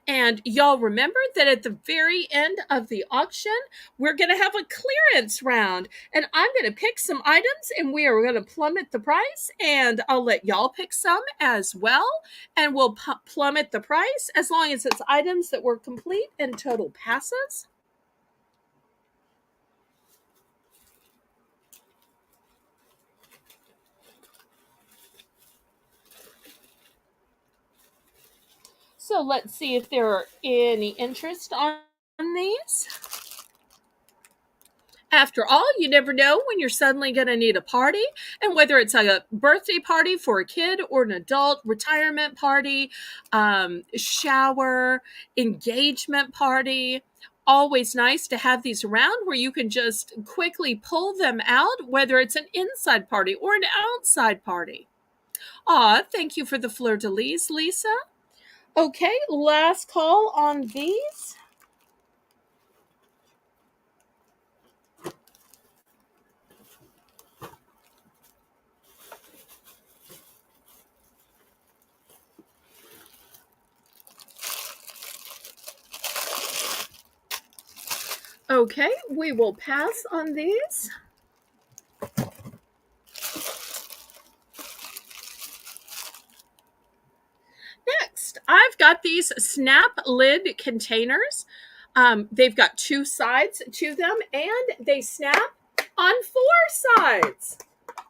And y'all remember that at the very end of the auction, we're going to have a clearance round. And I'm going to pick some items and we are going to plummet the price. And I'll let y'all pick some as well. And we'll plummet the price as long as it's items that were complete and total passes. So let's see if there are any interest on these. After all, you never know when you're suddenly going to need a party, and whether it's a birthday party for a kid or an adult, retirement party, shower, engagement party. Always nice to have these around where you can just quickly pull them out, whether it's an inside party or an outside party. Aw, thank you for the fleur-de-lis, Lisa. Okay, last call on these. Okay, we will pass on these. Next, I've got these snap lid containers. They've got 2 sides to them and they snap on 4 sides.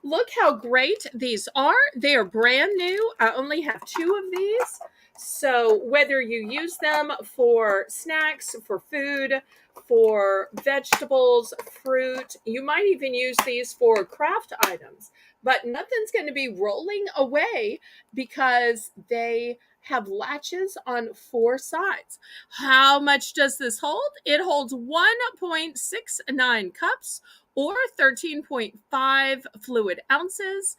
Look how great these are. They are brand new. I only have 2 of these. So whether you use them for snacks, for food, for vegetables, fruit, you might even use these for craft items. But nothing's going to be rolling away because they have latches on 4 sides. How much does this hold? It holds 1.69 cups or 13.5 fluid ounces.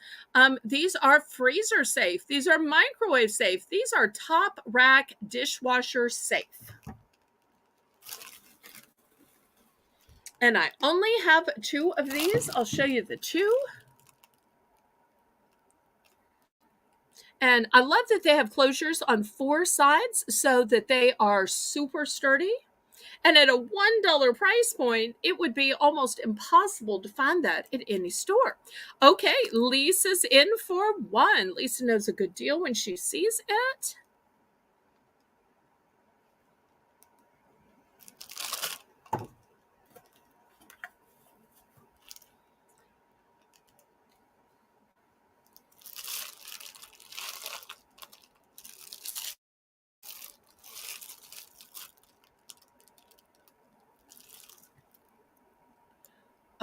These are freezer safe. These are microwave safe. These are top rack dishwasher safe. And I only have 2 of these. I'll show you the 2. And I love that they have closures on 4 sides so that they are super sturdy. And at a $1 price point, it would be almost impossible to find that at any store. Okay, Lisa's in for 1. Lisa knows a good deal when she sees it.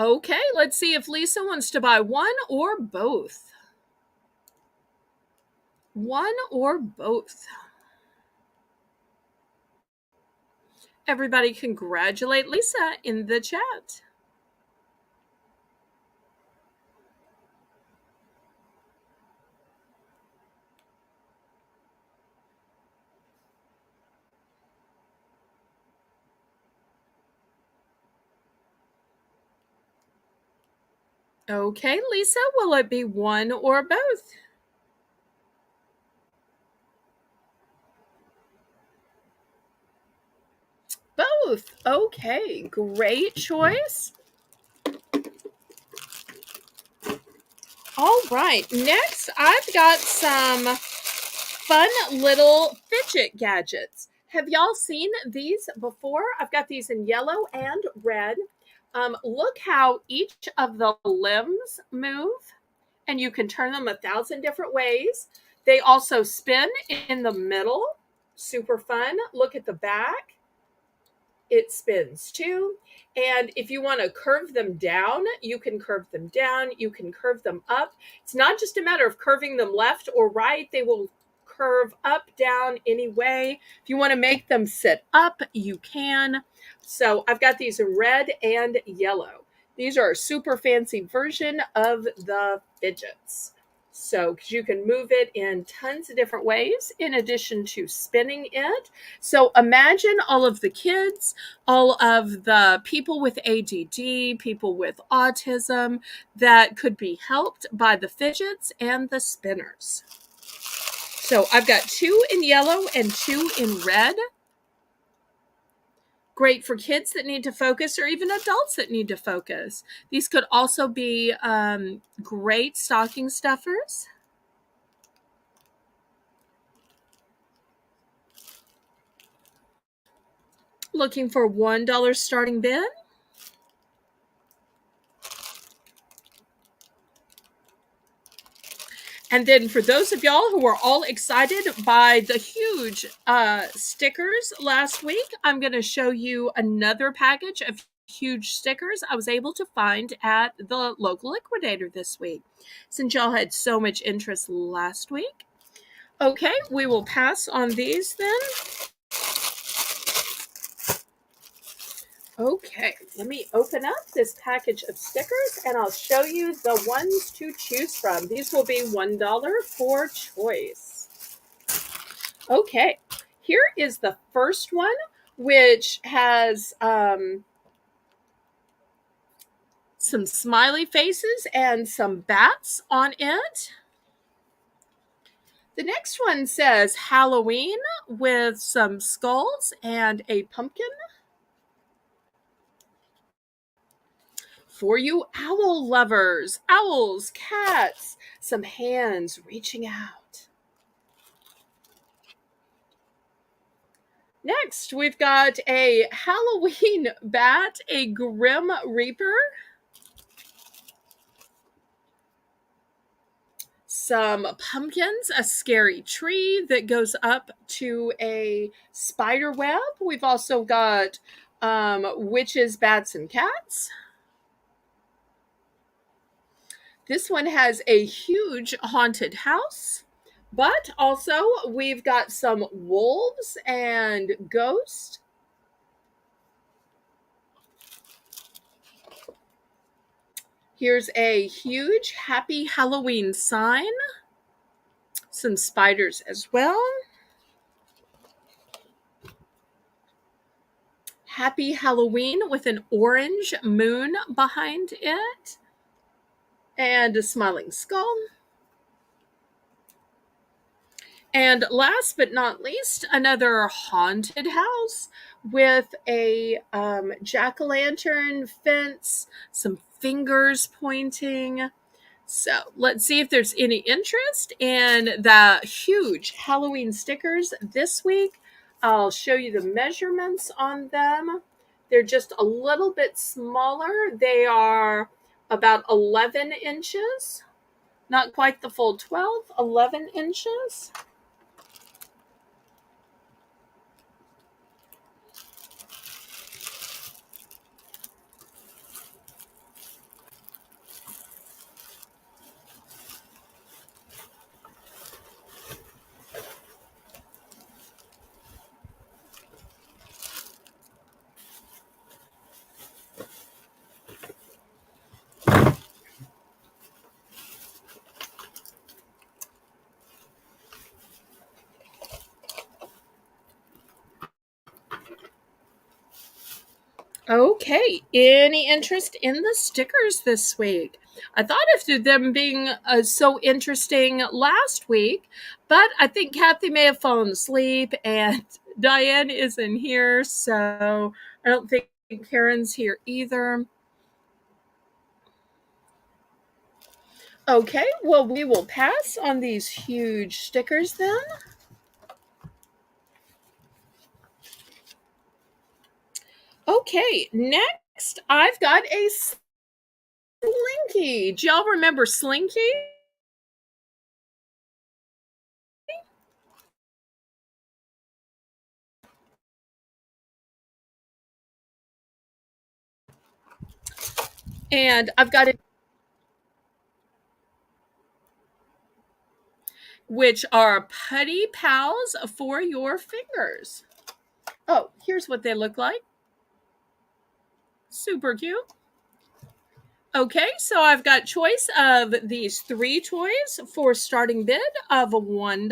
Okay, let's see if Lisa wants to buy one or both. One or both. Everybody congratulate Lisa in the chat. Okay, Lisa, will it be one or both? Both. Okay, great choice. All right, next I've got some fun little fidget gadgets. Have y'all seen these before? I've got these in yellow and red. Look how each of the limbs move, and you can turn them 1,000 different ways. They also spin in the middle. Super fun. Look at the back. It spins too. And if you want to curve them down, you can curve them down, you can curve them up. It's not just a matter of curving them left or right, they will curve up, down, any way. If you want to make them sit up, you can. So I've got these in red and yellow. These are a super fancy version of the fidgets. So, because you can move it in tons of different ways in addition to spinning it. So, imagine all of the kids, all of the people with ADD, people with autism that could be helped by the fidgets and the spinners. So, I've got 2 in yellow and 2 in red. Great for kids that need to focus or even adults that need to focus. These could also be great stocking stuffers. Looking for $1 starting bid? And then for those of y'all who were all excited by the huge stickers last week, I'm going to show you another package of huge stickers I was able to find at the local liquidator this week, since y'all had so much interest last week. Okay, we will pass on these then. Okay, let me open up this package of stickers and I'll show you the ones to choose from. These will be $1 for choice. Okay, here is the first one, which has some smiley faces and some bats on it. The next one says Halloween with some skulls and a pumpkin. For you owl lovers, owls, cats, some hands reaching out. Next, we've got a Halloween bat, a Grim Reaper, some pumpkins, a scary tree that goes up to a spider web. We've also got witches, bats, and cats. This one has a huge haunted house, but also we've got some wolves and ghosts. Here's a huge happy Halloween sign, some spiders as well. Happy Halloween with an orange moon behind it and a smiling skull. And last but not least, another haunted house with a jack-o'-lantern fence, some fingers pointing. So let's see if there's any interest in the huge Halloween stickers this week. I'll show you the measurements on them. They're just a little bit smaller. They are about 11 inches, not quite the full 12, 11 inches. Okay, any interest in the stickers this week? I thought of them being so interesting last week, but I think Kathy may have fallen asleep and Diane isn't here, so I don't think Karen's here either. Okay, well, we will pass on these huge stickers then. Okay, next I've got a Slinky. Do y'all remember Slinky? And I've got it, which are putty pals for your fingers. Oh, here's what they look like. Super cute. Okay, so I've got choice of these 3 toys for starting bid of $1.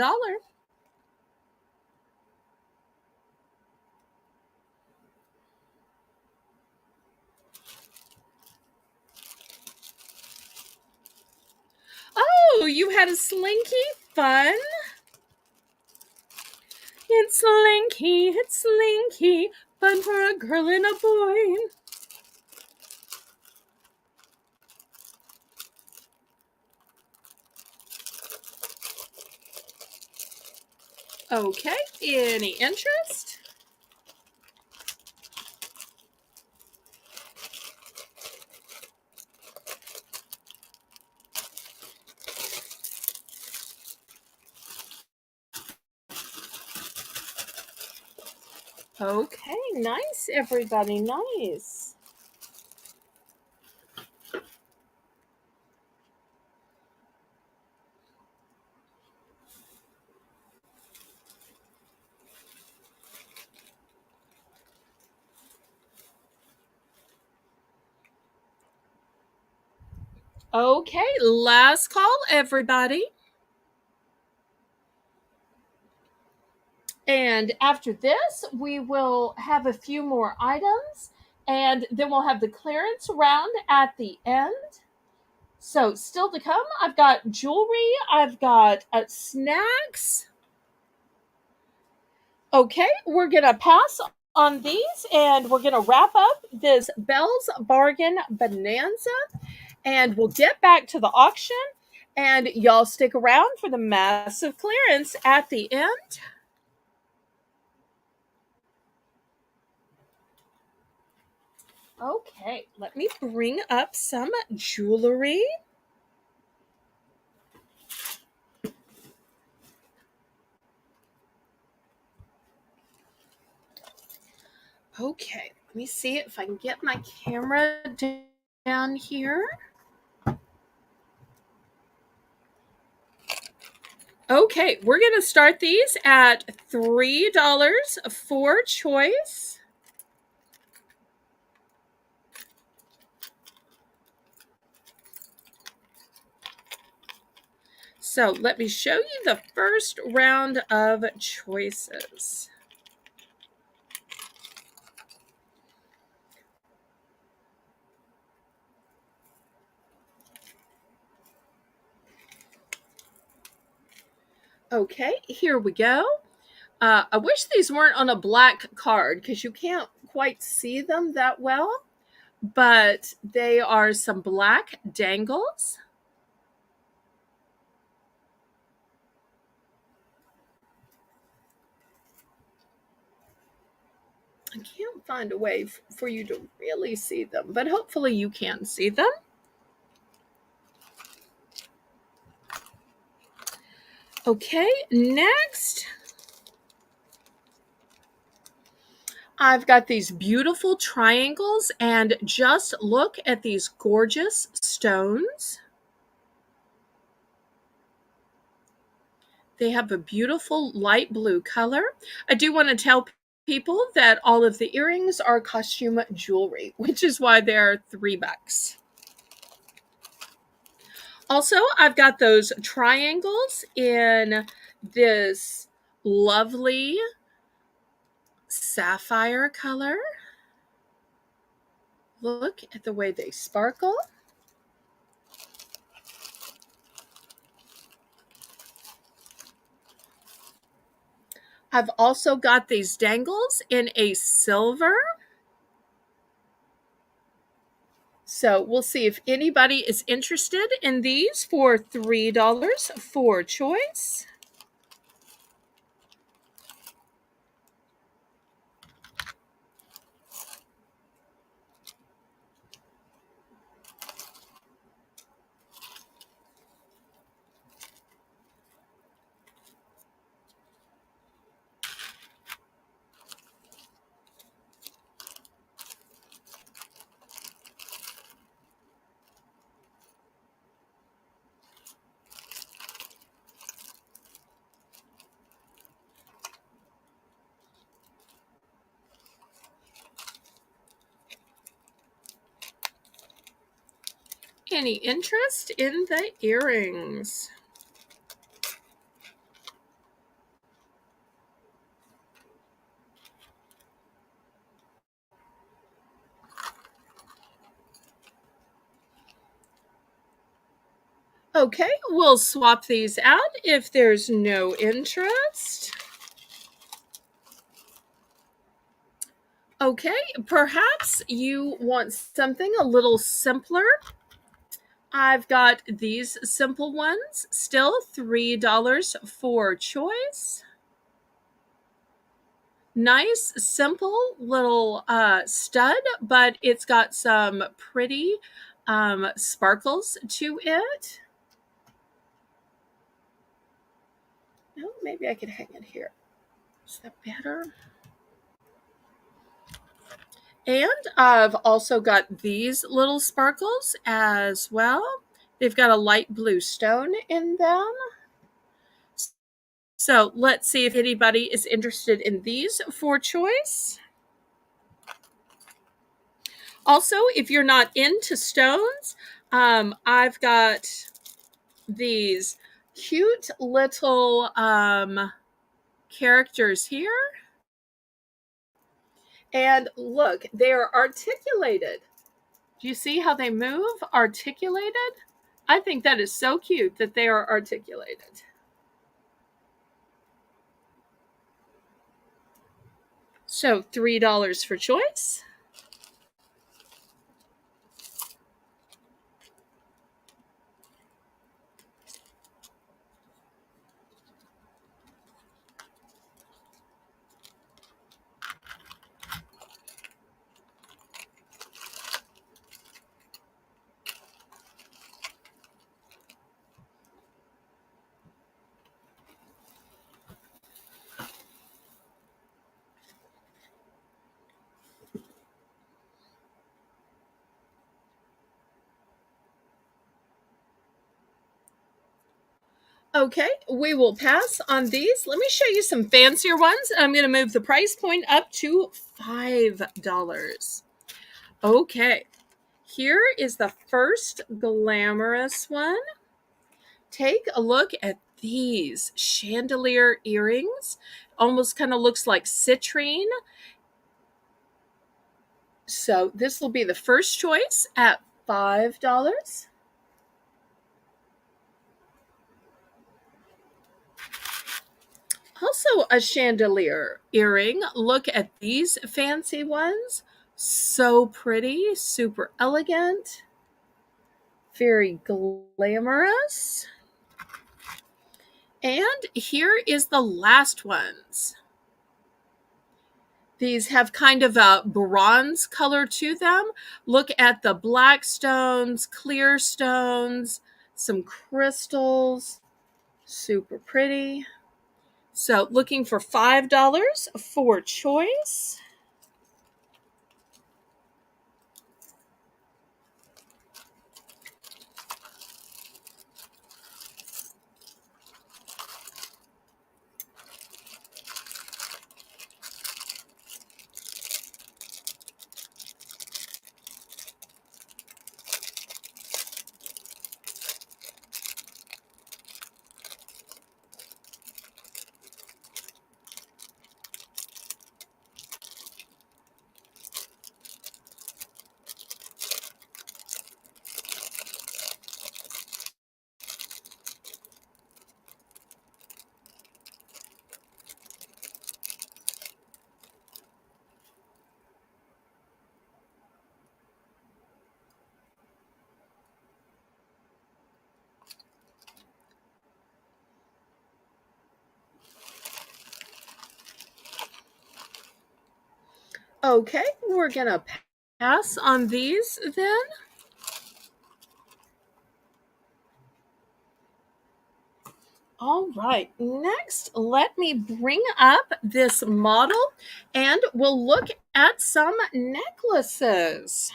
Oh, you had a Slinky? Fun. It's Slinky, fun for a girl and a boy. Okay, any interest? Okay, nice, everybody, nice. Okay, last call, everybody. And after this, we will have a few more items, and then we'll have the clearance round at the end. So, still to come, I've got jewelry, I've got snacks. Okay, we're going to pass on these, and we're going to wrap up this Belle's Bargain Bonanza, and we'll get back to the auction. And y'all stick around for the massive clearance at the end. Okay, let me bring up some jewelry. Okay, let me see if I can get my camera down here. Okay, we're going to start these at $3 for choice. So let me show you the first round of choices. Okay, here we go. I wish these weren't on a black card because you can't quite see them that well, but they are some black dangles. I can't find a way for you to really see them, but hopefully you can see them. Okay, next, I've got these beautiful triangles, and just look at these gorgeous stones. They have a beautiful light blue color. I do want to tell people that all of the earrings are costume jewelry, which is why they're $3. Also, I've got those triangles in this lovely sapphire color. Look at the way they sparkle. I've also got these dangles in a silver. So we'll see if anybody is interested in these for $3 for choice. Any interest in the earrings? Okay, we'll swap these out if there's no interest. Okay, perhaps you want something a little simpler. I've got these simple ones, still $3 for choice. Nice, simple little stud, but it's got some pretty sparkles to it. No, maybe I could hang it here. Is that better? And I've also got these little sparkles as well. They've got a light blue stone in them. So let's see if anybody is interested in these for choice. Also, if you're not into stones, I've got these cute little characters here. And look, they are articulated. Do you see how they move? Articulated? I think that is so cute that they are articulated. So $3 for choice. Okay, we will pass on these. Let me show you some fancier ones. I'm going to move the price point up to $5. Okay, here is the first glamorous one. Take a look at these chandelier earrings. Almost kind of looks like citrine. So this will be the first choice at $5. Also a chandelier earring. Look at these fancy ones. So pretty, super elegant, very glamorous. And here is the last ones. These have kind of a bronze color to them. Look at the black stones, clear stones, some crystals. Super pretty. So looking for $5 for choice. Okay, we're gonna pass on these then. All right, next, let me bring up this model and we'll look at some necklaces.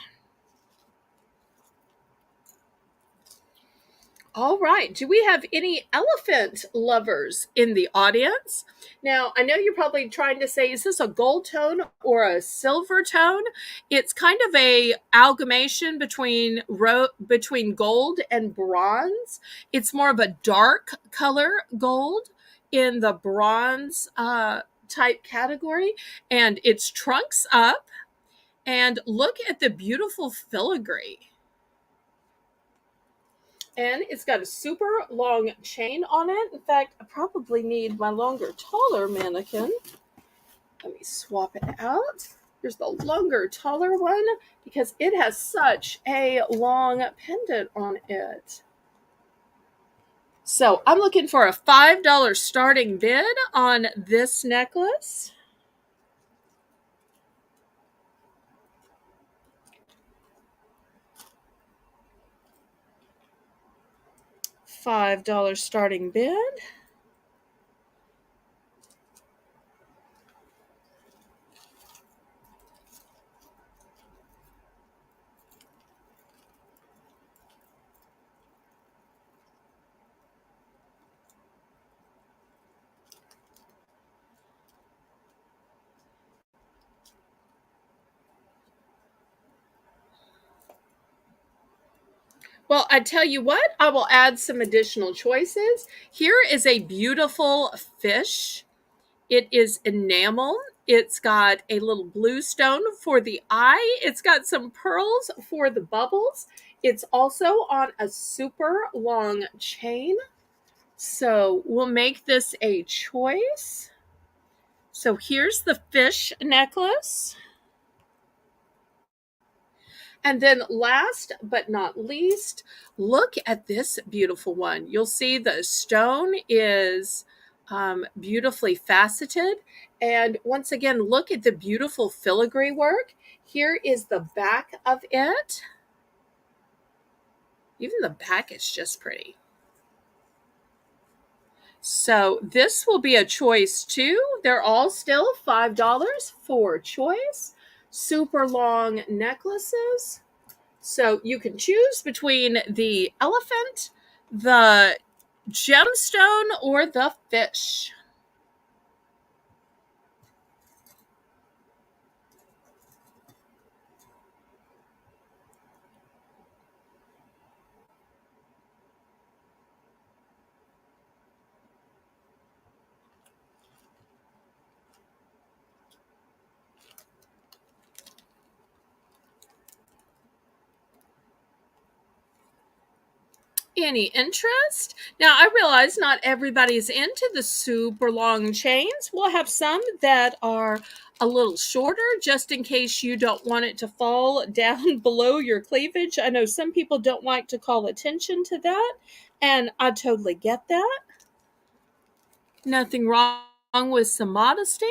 All right. Do we have any elephant lovers in the audience? Now, I know you're probably trying to say, is this a gold tone or a silver tone? It's kind of a amalgamation between gold and bronze. It's more of a dark color gold in the bronze type category, and it's trunks up. And look at the beautiful filigree. And it's got a super long chain on it. In fact, I probably need my longer, taller mannequin. Let me swap it out. Here's the longer, taller one because it has such a long pendant on it. So I'm looking for a $5 starting bid on this necklace. $5 starting bid. Well, I tell you what, I will add some additional choices. Here is a beautiful fish. It is enamel. It's got a little blue stone for the eye. It's got some pearls for the bubbles. It's also on a super long chain. So we'll make this a choice. So here's the fish necklace. And then last but not least, look at this beautiful one. You'll see the stone is beautifully faceted. And once again, look at the beautiful filigree work. Here is the back of it. Even the back is just pretty. So this will be a choice too. They're all still $5 for choice. Super long necklaces. So you can choose between the elephant, the gemstone, or the fish. Any interest? Now, I realize not everybody's into the super long chains. We'll have some that are a little shorter just in case you don't want it to fall down below your cleavage. I know some people don't like to call attention to that, and I totally get that. Nothing wrong with some modesty.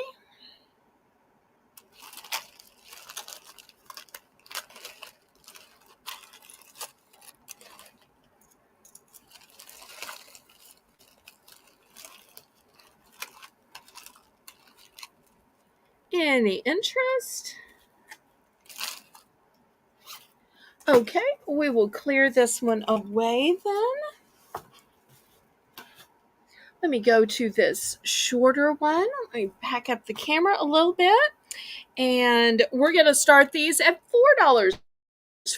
Any interest? Okay, we will clear this one away then. Let me go to this shorter one. Let me back up the camera a little bit. And we're going to start these at $4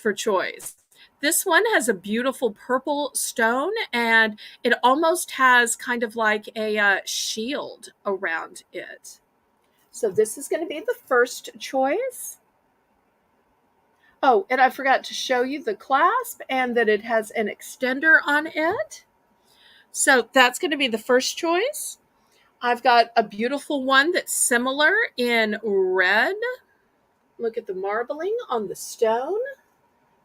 for choice. This one has a beautiful purple stone and it almost has kind of like a shield around it. So this is going to be the first choice. Oh, and I forgot to show you the clasp and that it has an extender on it. So that's going to be the first choice. I've got a beautiful one that's similar in red. Look at the marbling on the stone.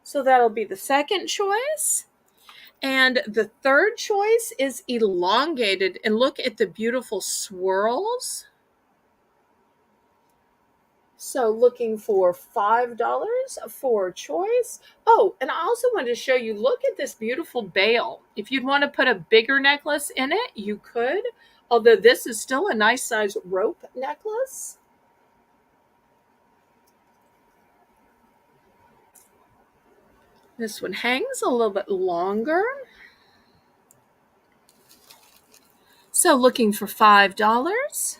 So that'll be the second choice. And the third choice is elongated. And look at the beautiful swirls. So looking for $5 for choice. Oh, and I also wanted to show you, look at this beautiful bail. If you'd want to put a bigger necklace in it, you could. Although this is still a nice size rope necklace. This one hangs a little bit longer. So looking for $5.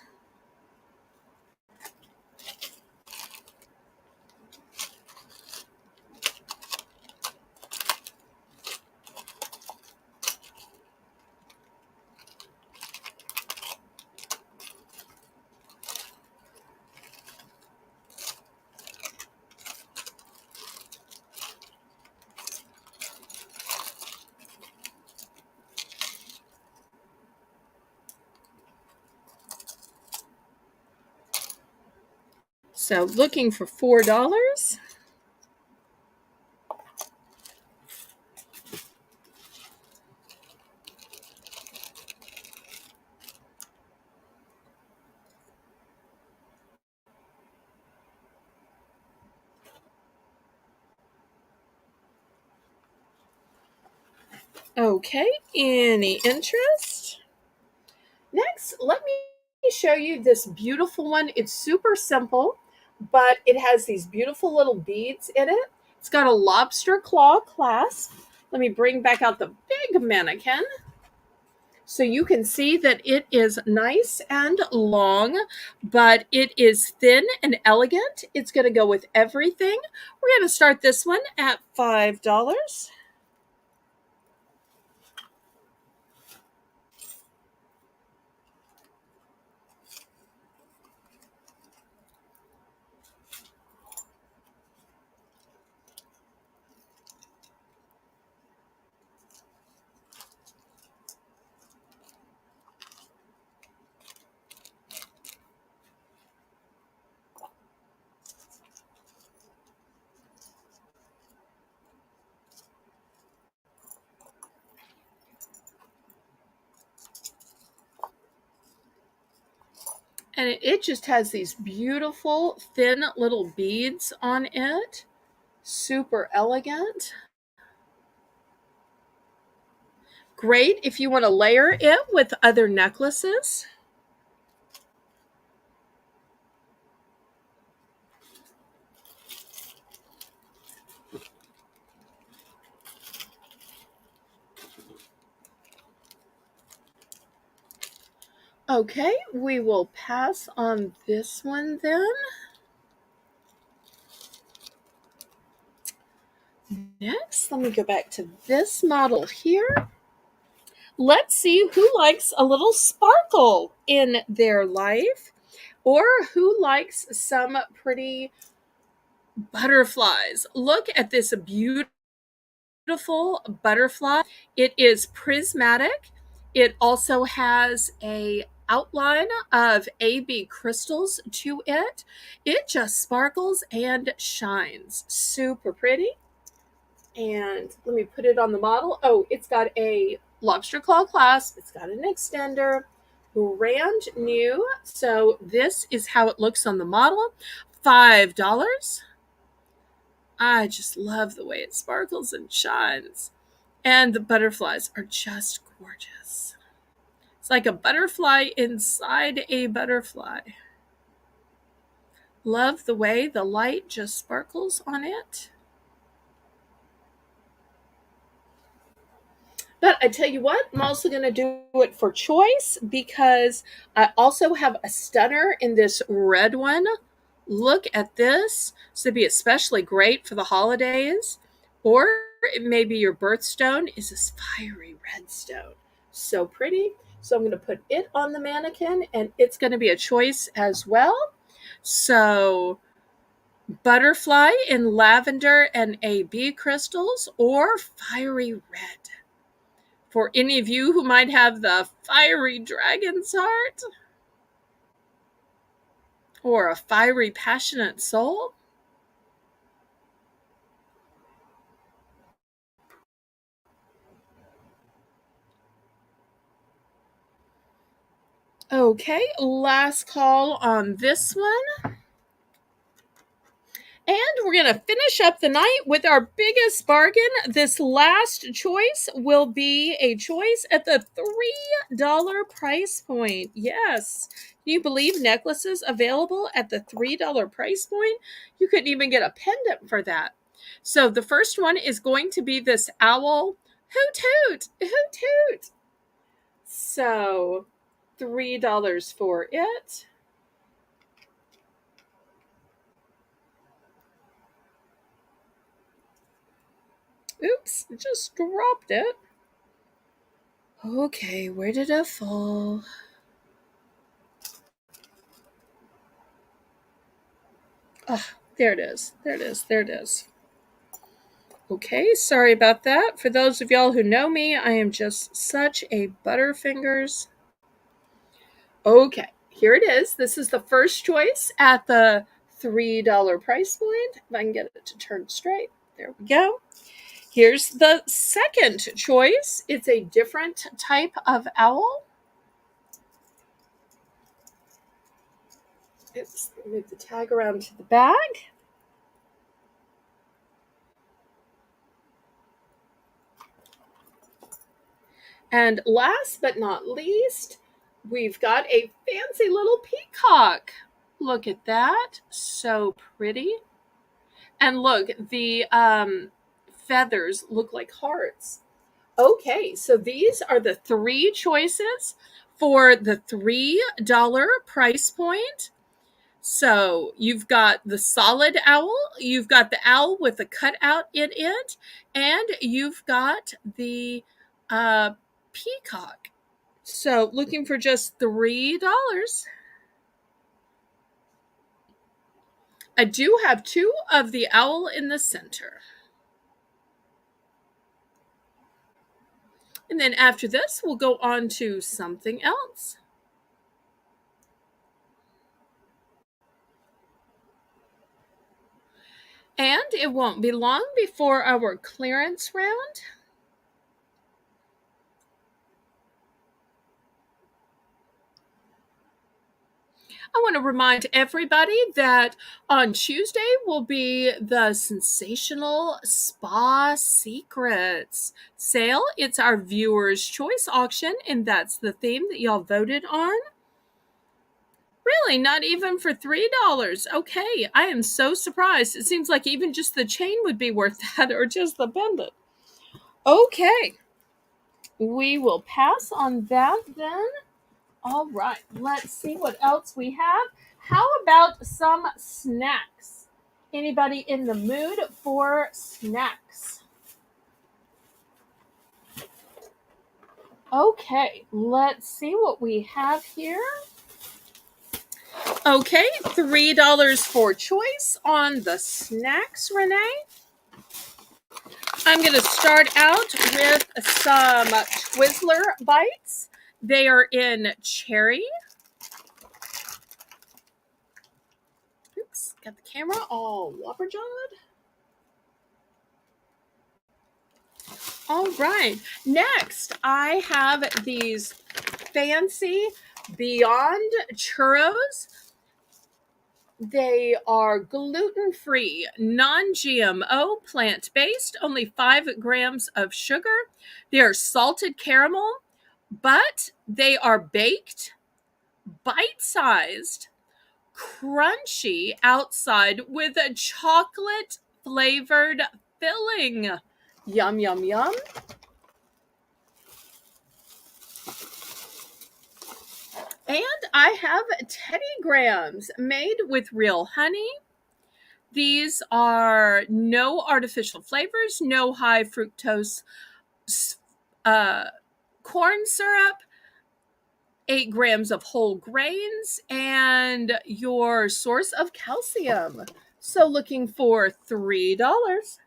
So looking for $4. Okay, any interest? Next, let me show you this beautiful one. It's super simple, but it has these beautiful little beads in it. It's got a lobster claw clasp. Let me bring back out the big mannequin so you can see that it is nice and long, but it is thin and elegant. It's going to go with everything. We're going to start this one at $5. And it just has these beautiful thin little beads on it. Super elegant. Great if you want to layer it with other necklaces. Okay, we will pass on this one then. Next, let me go back to this model here. Let's see who likes a little sparkle in their life, or who likes some pretty butterflies. Look at this beautiful butterfly. It is prismatic. It also has a outline of AB crystals to it. It just sparkles and shines. Super pretty. And let me put it on the model. Oh, it's got a lobster claw clasp. It's got an extender. Brand new. So this is how it looks on the model. $5. I just love the way it sparkles and shines. And the butterflies are just gorgeous. It's like a butterfly inside a butterfly. Love the way the light just sparkles on it. But I tell you what, I'm also going to do it for choice because I also have a stunner in this red one. Look at this. This would be especially great for the holidays. Or it may be your birthstone is this fiery red stone. So pretty. So I'm going to put it on the mannequin and it's going to be a choice as well. So butterfly in lavender and AB crystals or fiery red. For any of you who might have the fiery dragon's heart or a fiery passionate soul. Okay, last call on this one. And we're going to finish up the night with our biggest bargain. This last choice will be a choice at the $3 price point. Yes. Can you believe necklaces available at the $3 price point? You couldn't even get a pendant for that. So the first one is going to be this owl. Hoot hoot! Hoot hoot! So $3 for it. Oops, just dropped it. Okay, where did it fall? Ah, there it is. There it is. There it is. Okay, sorry about that. For those of y'all who know me, I am just such a butterfingers. Okay, here it is. This is the first choice at the $3 price point. If I can get it to turn straight. There we go. Here's the second choice. It's a different type of owl. Oops, move the tag around to the bag. And last but not least, we've got a fancy little peacock. Look at that. So pretty. And look, the feathers look like hearts. Okay, so these are the three choices for the $3 price point. So you've got the solid owl, you've got the owl with a cutout in it, and you've got the peacock. So looking for just $3. I do have two of the owl in the center. And then after this, we'll go on to something else. And it won't be long before our clearance round. I want to remind everybody that on Tuesday will be the sensational Spa Secrets sale. It's our viewers' choice auction, and that's the theme that y'all voted on. Really, not even for $3. Okay, I am so surprised. It seems like even just the chain would be worth that, or just the pendant. Okay, we will pass on that then. All right, let's see what else we have. How about some snacks? Anybody in the mood for snacks? Okay, let's see what we have here. Okay, $3 for choice on the snacks, Renee. I'm going to start out with some Twizzler bites. They are in cherry. Oops, got the camera all whopper-jawed. All right, next I have these fancy Beyond Churros. They are gluten-free, non-GMO, plant-based, only 5 grams of sugar. They are salted caramel, but they are baked, bite-sized, crunchy outside with a chocolate-flavored filling. Yum, yum, yum. And I have Teddy Grahams made with real honey. These are no artificial flavors, no high fructose corn syrup, 8 grams of whole grains, and your source of calcium. So looking for $3.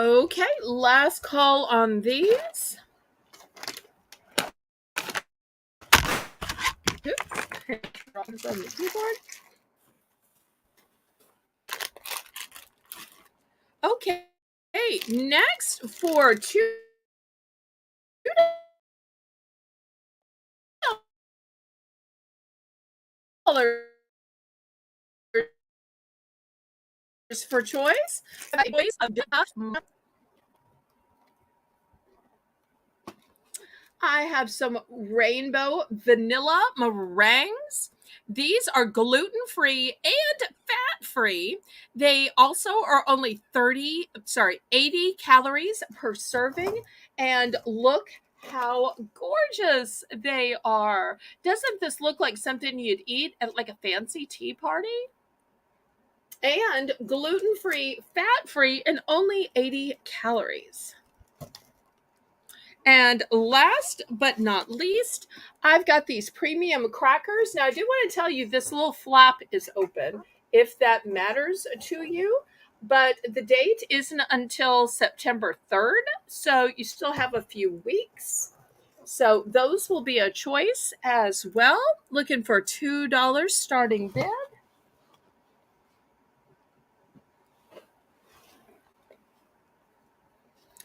Okay, last call on these. Oops, dropping on the keyboard. Okay, next for $2 for choice. I have some rainbow vanilla meringues. These are gluten free and fat free. They also are only 80 calories per serving. And look how gorgeous they are. Doesn't this look like something you'd eat at like a fancy tea party? And gluten free, fat free, and only 80 calories. And last but not least, I've got these premium crackers. Now, I do want to tell you this little flap is open if that matters to you, but the date isn't until September 3rd, so you still have a few weeks. So those will be a choice as well. Looking for $2 starting bid.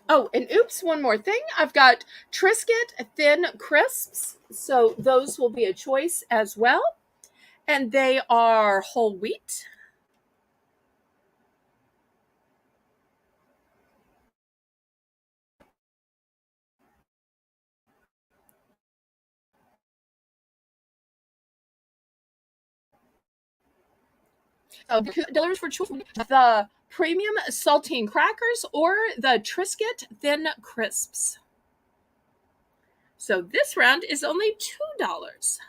Oh, and oops, one more thing. I've got Triscuit Thin Crisps. So those will be a choice as well. And they are whole wheat. So $2 for choice. The premium saltine crackers or the Triscuit Thin Crisps. So this round is only $2.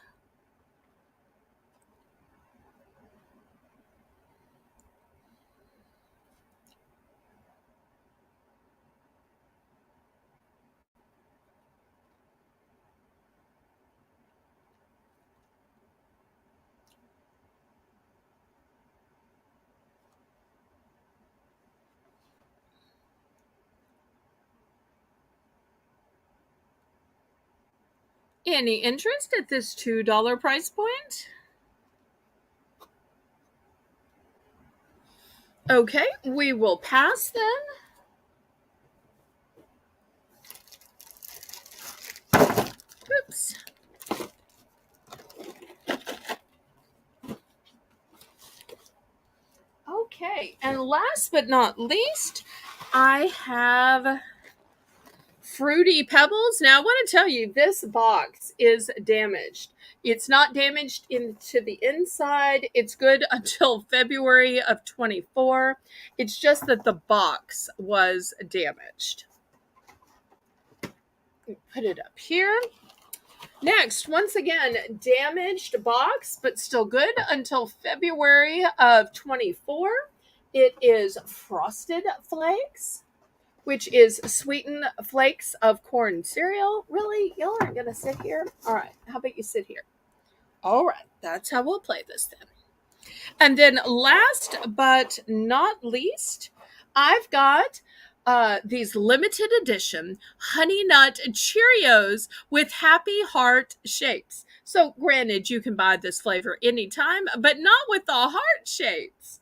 Any interest at this $2 price point? Okay, we will pass then. Oops. Okay, and last but not least, I have Fruity Pebbles. Now, I want to tell you, this box is damaged. It's not damaged into the inside. It's good until February of 24. It's just that the box was damaged. Put it up here. Next, once again, damaged box, but still good until February of 24. It is Frosted Flakes, which is sweetened flakes of corn cereal. Really? Y'all aren't going to sit here? All right. How about you sit here? All right. That's how we'll play this then. And then last but not least, I've got these limited edition Honey Nut Cheerios with happy heart shapes. So, granted, you can buy this flavor anytime, but not with the heart shapes.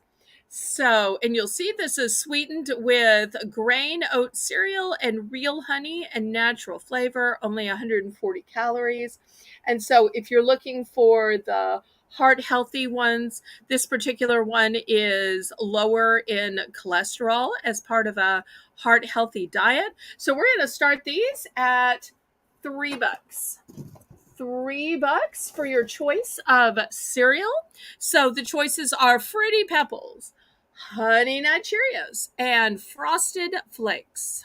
So, and you'll see this is sweetened with grain oat cereal and real honey and natural flavor, only 140 calories. And so, if you're looking for the heart healthy ones, this particular one is lower in cholesterol as part of a heart healthy diet. So, we're going to start these at $3. $3 for your choice of cereal. So the choices are Fruity Pebbles, Honey Nut Cheerios, and Frosted Flakes.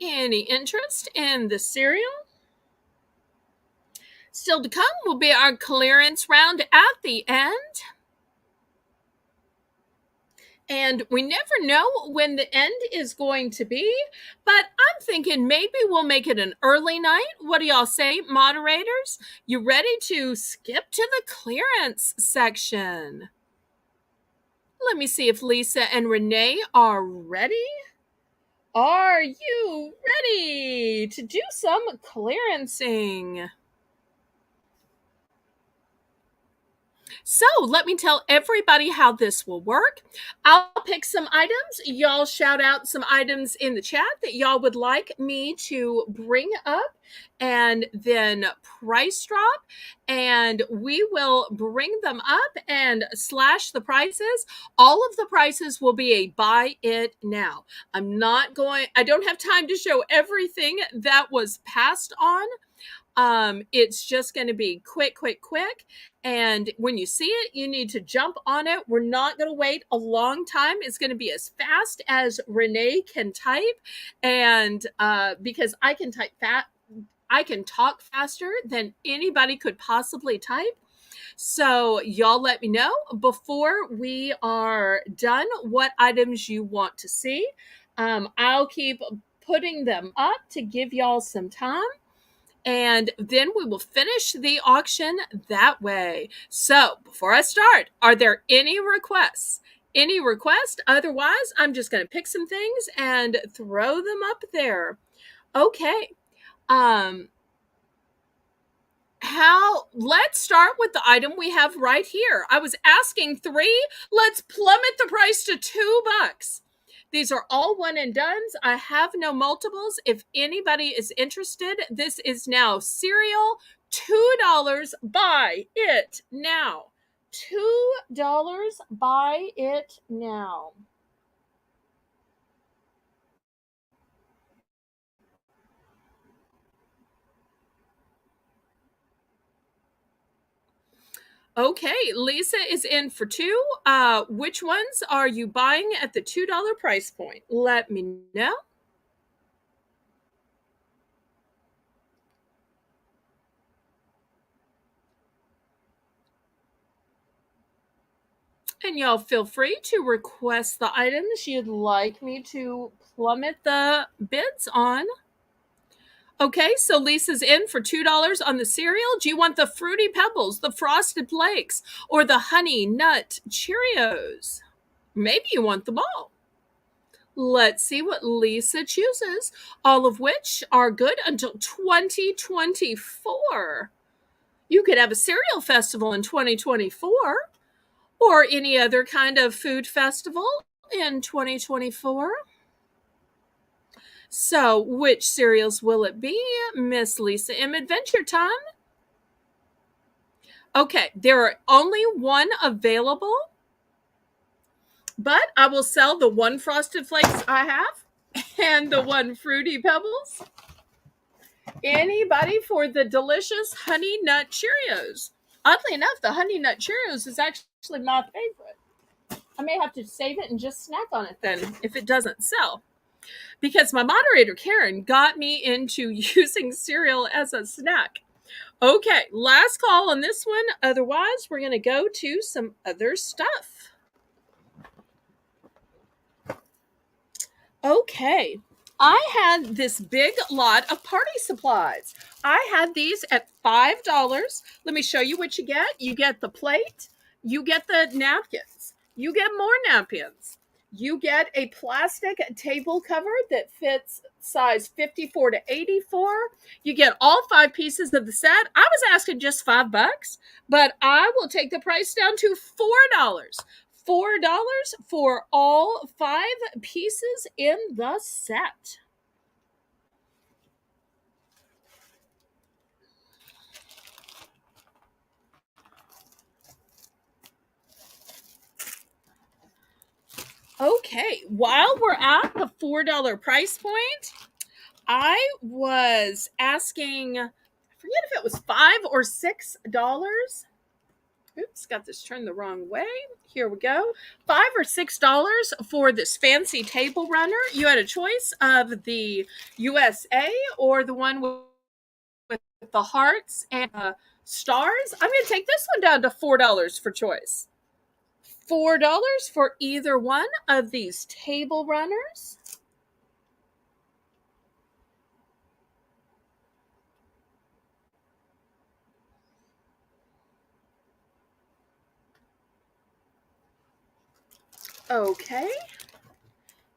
Any interest in the cereal? Still to come will be our clearance round at the end. And we never know when the end is going to be, but I'm thinking maybe we'll make it an early night. What do y'all say, moderators? You ready to skip to the clearance section? Let me see if Lisa and Renee are ready. Are you ready to do some clearancing? So let me tell everybody how this will work. I'll pick some items. Y'all shout out some items in the chat that y'all would like me to bring up and then price drop. And we will bring them up and slash the prices. All of the prices will be a buy it now. I don't have time to show everything that was passed on. It's just going to be quick. And when you see it, you need to jump on it. We're not going to wait a long time. It's going to be as fast as Renee can type. And because I can type I can talk faster than anybody could possibly type. So y'all let me know before we are done what items you want to see. I'll keep putting them up to give y'all some time. And then we will finish the auction that way. So before I start, are there any requests? Any request? Otherwise, I'm just going to pick some things and throw them up there. Okay. Let's start with the item we have right here. I was asking 3. Let's plummet the price to $2. These are all one and dones. I have no multiples. If anybody is interested, this is now cereal. $2. Buy it now. $2. Buy it now. Okay, Lisa is in for 2. Which ones are you buying at the $2 price point? Let me know. And y'all feel free to request the items you'd like me to plummet the bids on. Okay, so Lisa's in for $2 on the cereal. Do you want the Fruity Pebbles, the Frosted Flakes, or the Honey Nut Cheerios? Maybe you want them all. Let's see what Lisa chooses, all of which are good until 2024. You could have a cereal festival in 2024 or any other kind of food festival in 2024. So, which cereals will it be, Miss Lisa M? Adventure Time? Okay, there are only one available, but I will sell the one Frosted Flakes I have and the one Fruity Pebbles. Anybody for the delicious Honey Nut Cheerios? Oddly enough, the Honey Nut Cheerios is actually my favorite. I may have to save it and just snack on it then if it doesn't sell. Because my moderator, Karen, got me into using cereal as a snack. Okay, last call on this one. Otherwise, we're going to go to some other stuff. Okay, I had this big lot of party supplies. I had these at $5. Let me show you what you get. You get the plate. You get the napkins. You get more napkins. You get a plastic table cover that fits size 54 to 84. You get all 5 pieces of the set. I was asking just $5, but I will take the price down to $4. $4 for all 5 pieces in the set. Okay, while we're at the $4 price point, I was asking, I forget if it was $5 or $6. Oops, got this turned the wrong way. Here we go. $5 or $6 for this fancy table runner. You had a choice of the USA or the one with the hearts and stars. I'm going to take this one down to $4 for choice. $4 for either one of these table runners. Okay.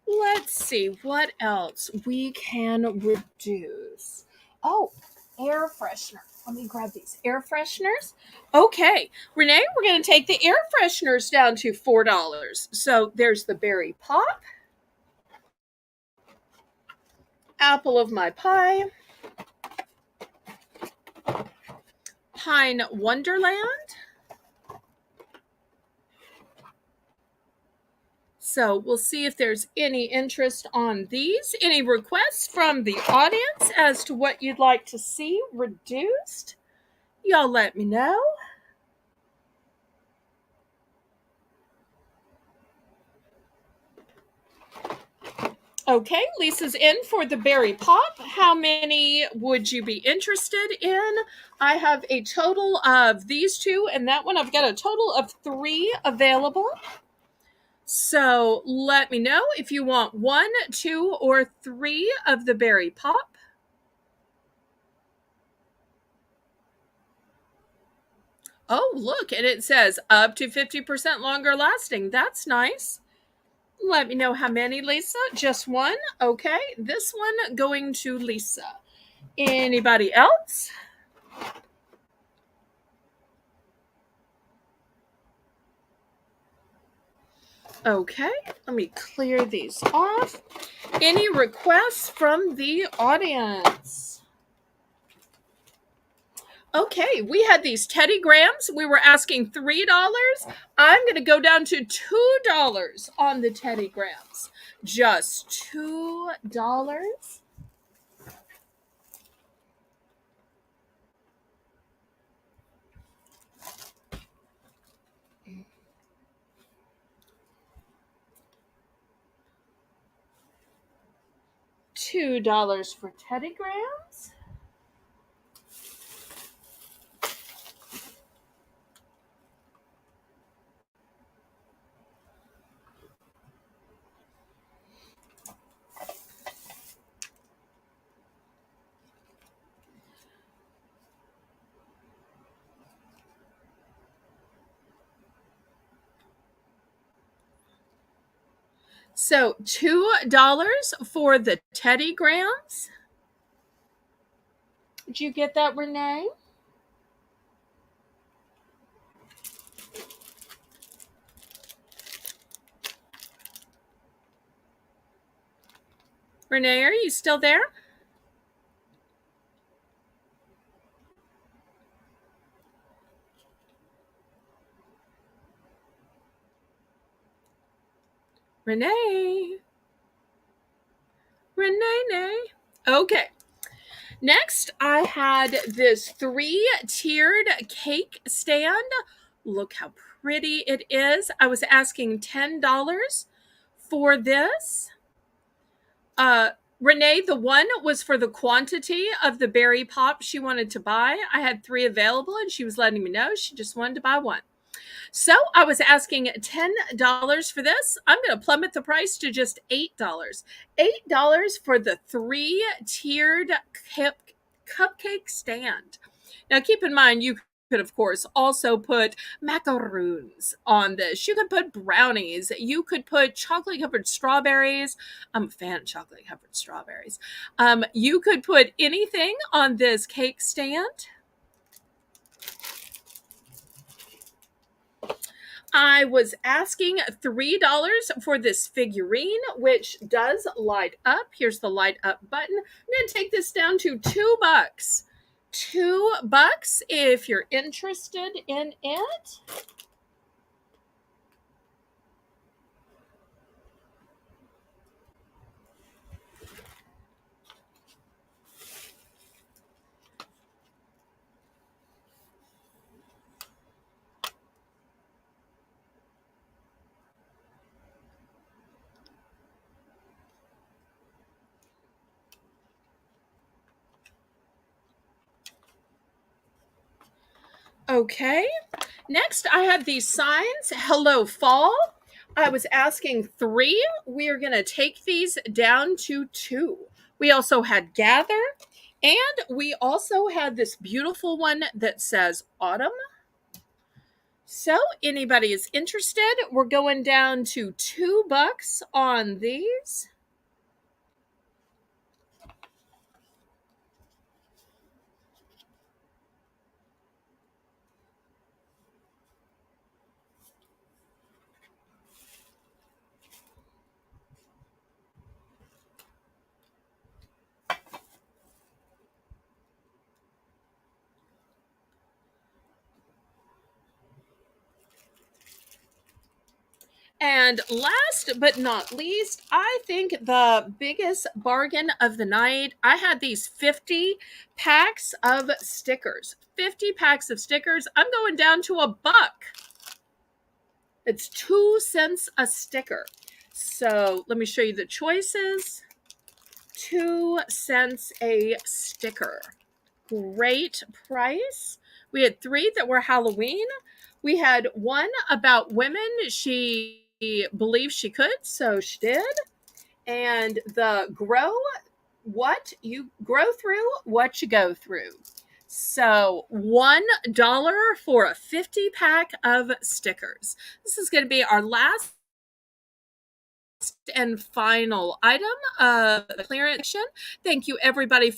Let's see what else we can reduce. Oh, air freshener. Let me grab these air fresheners. Okay, Renee, we're going to take the air fresheners down to $4. So there's the berry pop, apple of my pie, pine wonderland. So we'll see if there's any interest on these. Any requests from the audience as to what you'd like to see reduced? Y'all let me know. Okay, Lisa's in for the berry pop. How many would you be interested in? I have a total of these two, and that one I've got a total of 3 available. So let me know if you want 1, 2, or 3 of the berry pop. Oh, look, and it says up to 50% longer lasting. That's nice. Let me know how many, Lisa. Just 1? Okay, this one going to Lisa. Anybody else? Okay, let me clear these off. Any requests from the audience? Okay, we had these Teddy Grahams. We were asking $3. I'm going to go down to $2 on the Teddy Grahams. Just $2. $2 for Teddy Grahams. So $2 for the Teddy Grahams. Did you get that, Renee? Renee, are you still there? Renee. Renee. Okay. Next, I had this 3-tiered cake stand. Look how pretty it is. I was asking $10 for this. Renee, the one was for the quantity of the berry pop she wanted to buy. I had 3 available and she was letting me know she just wanted to buy one. So I was asking $10 for this. I'm going to plummet the price to just $8. $8 for the 3-tiered cupcake stand. Now keep in mind, you could, of course, also put macaroons on this. You could put brownies. You could put chocolate covered strawberries. I'm a fan of chocolate covered strawberries. You could put anything on this cake stand. I was asking $3 for this figurine, which does light up. Here's the light up button. I'm going to take this down to $2. $2 if you're interested in it. Okay. Next, I have these signs. Hello, fall. I was asking 3. We are going to take these down to 2. We also had gather, and we also had this beautiful one that says autumn. So, anybody is interested, we're going down to $2 on these. And last but not least, I think the biggest bargain of the night, I had these 50 packs of stickers. 50 packs of stickers. I'm going down to $1. It's 2 cents a sticker. So let me show you the choices. 2 cents a sticker. Great price. We had 3 that were Halloween. We had one about women. She believed she could, so she did. And the grow what you grow through, what you go through. So $1 for a 50 pack of stickers. This is going to be our last and final item of the clearance section. Thank you, everybody, for